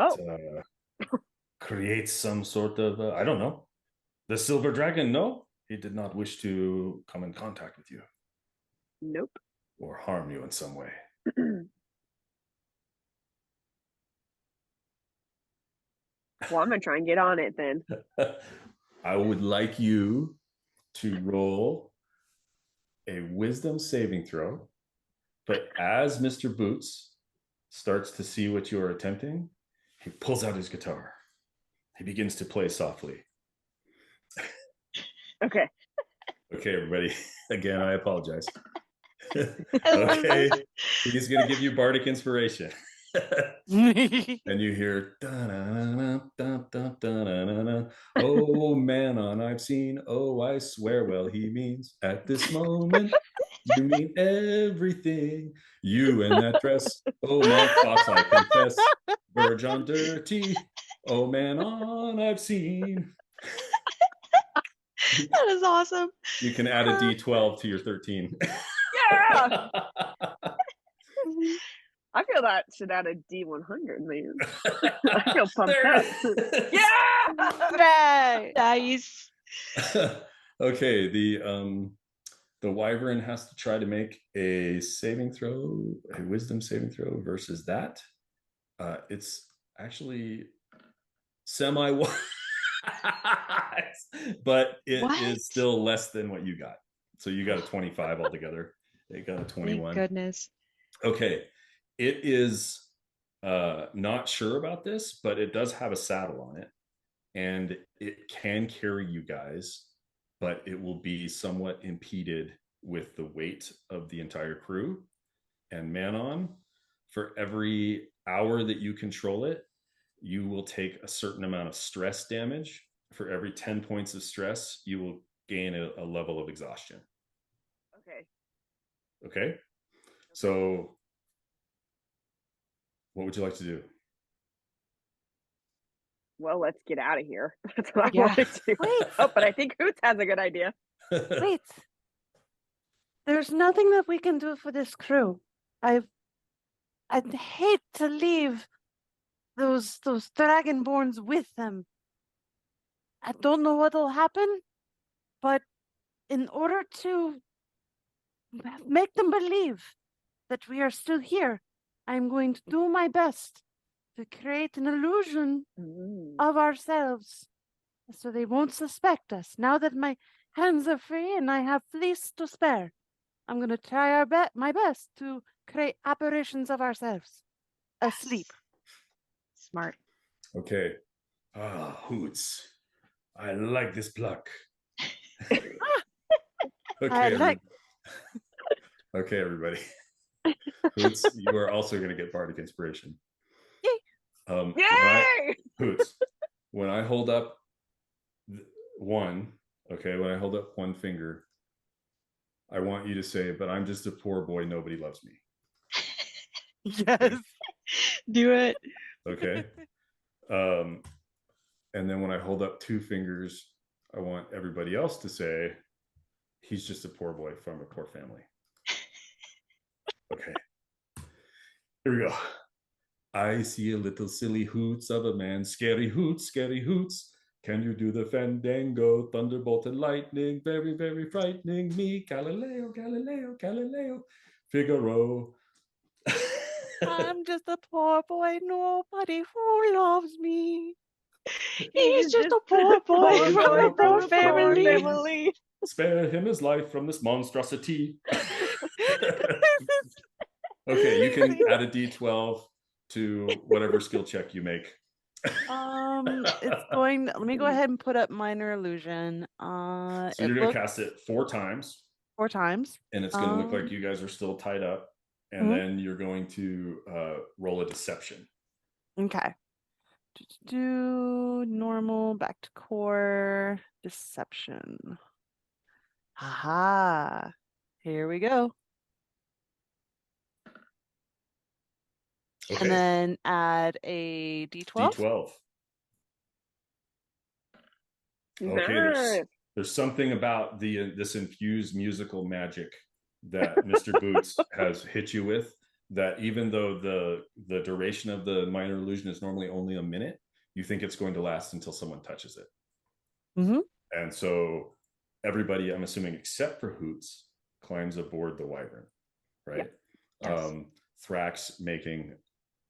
creates some sort of, I don't know. The silver dragon, no? He did not wish to come in contact with you. Nope. Or harm you in some way. Well, I'm going to try and get on it then. I would like you to roll a wisdom saving throw. But as Mr. Boots starts to see what you are attempting, he pulls out his guitar. He begins to play softly. Okay. Okay, everybody. Again, I apologize. Okay. He's going to give you bardic inspiration. And you hear, oh, Manon, I've seen, oh, I swear, well, he means at this moment, you mean everything. You in that dress, oh, my thoughts, I confess, verge on dirty, oh, Manon, I've seen. That is awesome. You can add a D12 to your 13. Yeah. I feel that should add a D100, man. I feel pumped up. Yeah. Nice. Okay, the wyvern has to try to make a saving throw, a wisdom saving throw versus that. It's actually semi but it is still less than what you got. So you got a 25 altogether. They got a 21. Thank goodness. Okay. It is not sure about this, but it does have a saddle on it. And it can carry you guys, but it will be somewhat impeded with the weight of the entire crew. And Manon, for every hour that you control it, you will take a certain amount of stress damage. For every 10 points of stress, you will gain a level of exhaustion. Okay. So what would you like to do? Well, let's get out of here. That's what I want to do. Wait. Oh, but I think Hoots has a good idea. Wait. There's nothing that we can do for this crew. I'd hate to leave those dragonborns with them. I don't know what'll happen, but in order to make them believe that we are still here, I'm going to do my best to create an illusion of ourselves so they won't suspect us. Now that my hands are free and I have fleece to spare, I'm going to try my best to create apparitions of ourselves asleep. Smart. Okay. Hoots. I like this pluck. Okay. Okay, everybody. Hoots, you are also going to get bardic inspiration. Yay! Hoots, when I hold up one finger, I want you to say, but I'm just a poor boy, nobody loves me. Yes. Do it. Okay. And then when I hold up two fingers, I want everybody else to say, he's just a poor boy from a poor family. Okay. Here we go. I see a little silly hoots of a man. Scary hoots, scary hoots. Can you do the fandango? Thunderbolt and lightning. Very, very frightening me. Galileo, Galileo, Galileo. Figaro. I'm just a poor boy, nobody who loves me. He's just a poor boy from a poor family. Spare him his life from this monstrosity. Okay, you can add a D12 to whatever skill check you make. It's going. Let me go ahead and put up minor illusion. So you're going to cast it 4 times. 4 times. And it's going to look like you guys are still tied up. And then you're going to roll a deception. Okay. Do normal, back to core, deception. Aha. Here we go. Okay. And then add a D12. D12. Okay, there's something about this infused musical magic that Mr. Boots has hit you with, that even though the duration of the minor illusion is normally only a minute, you think it's going to last until someone touches it. And so everybody, I'm assuming except for Hoots, climbs aboard the wyvern, right? Yes. Thrax making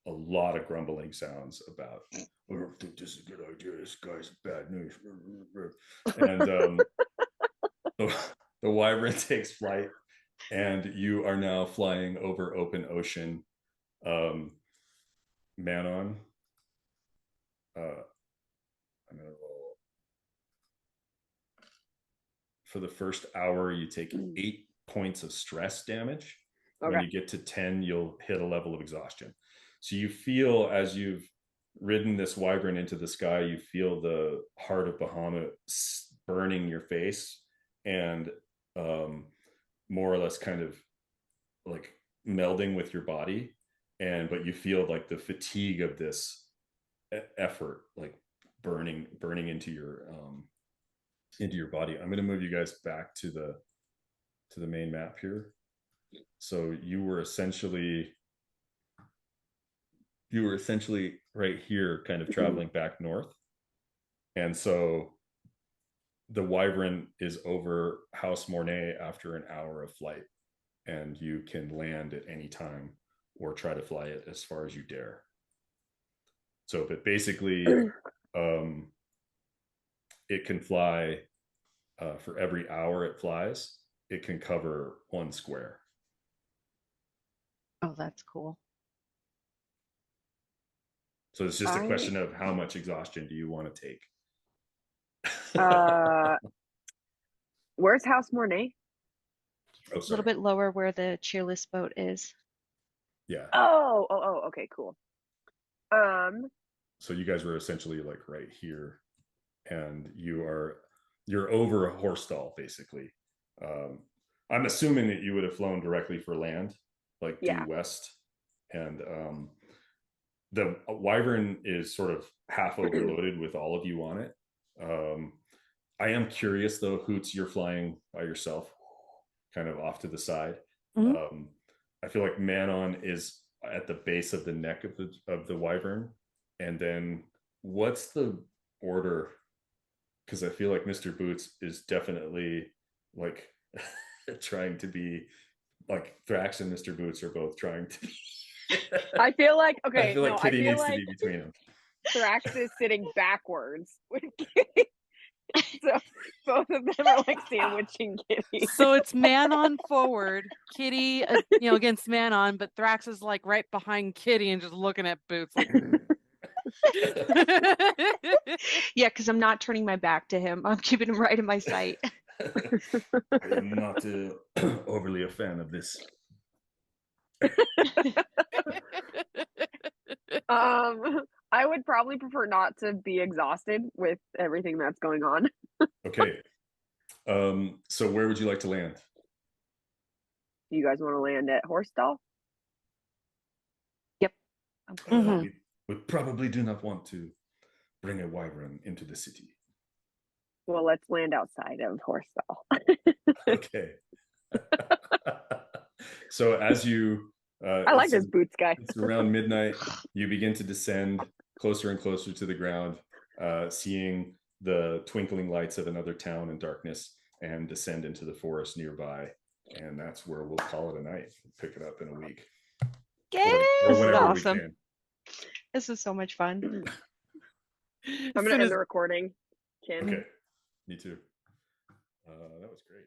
a lot of grumbling sounds about, I don't think this is a good idea, this guy's bad news. And the wyvern takes flight, and you are now flying over open ocean. Manon, I'm going to roll. For the first hour, you take 8 points of stress damage. Okay. When you get to 10, you'll hit a level of exhaustion. So you feel, as you've ridden this wyvern into the sky, you feel the heart of Bahamut burning your face, and more or less kind of like melding with your body, but you feel like the fatigue of this effort like burning into your body. I'm going to move you guys back to the main map here. So you were essentially right here, kind of traveling back north, and so the wyvern is over House Mornay after an hour of flight, and you can land at any time or try to fly it as far as you dare. So, but basically, it can fly for every hour it flies, it can cover 1 square. Oh, that's cool. So it's just a question of how much exhaustion do you want to take? Where's House Mornay? Oh, A little bit lower where the Cheerless boat is. Yeah. Oh, okay, cool. So you guys were essentially like right here, and you're over Horsestall, basically. I'm assuming that you would have flown directly for land, like due west, and the wyvern is sort of half overloaded with all of you on it. I am curious though, Hoots, you're flying by yourself, kind of off to the side. I feel like Manon is at the base of the neck of the wyvern, and then what's the order? Because I feel like Mr. Boots is definitely like trying to be like Thrax and Mr. Boots are both trying to be. I feel like Kitty needs to be between them. Thrax is sitting backwards with Kitty. So both of them are like sandwiching Kitty. So it's Manon forward, Kitty, against Manon, but Thrax is like right behind Kitty and just looking at Boots. Like... Yeah, because I'm not turning my back to him. I'm keeping him right in my sight. I am not overly a fan of this. I would probably prefer not to be exhausted with everything that's going on. Okay. So where would you like to land? You guys want to land at Horsestall? Yep. We probably do not want to bring a wyvern into the city. Well, let's land outside of Horsestall. Okay. So as you I like this Boots guy. It's around midnight. You begin to descend closer and closer to the ground, seeing the twinkling lights of another town in darkness, and descend into the forest nearby. And that's where we'll call it a night. Pick it up in a week. Yay! Or whenever awesome. we can. This is so much fun. I'm going to end the recording, Kim. Okay. Me too. That was great.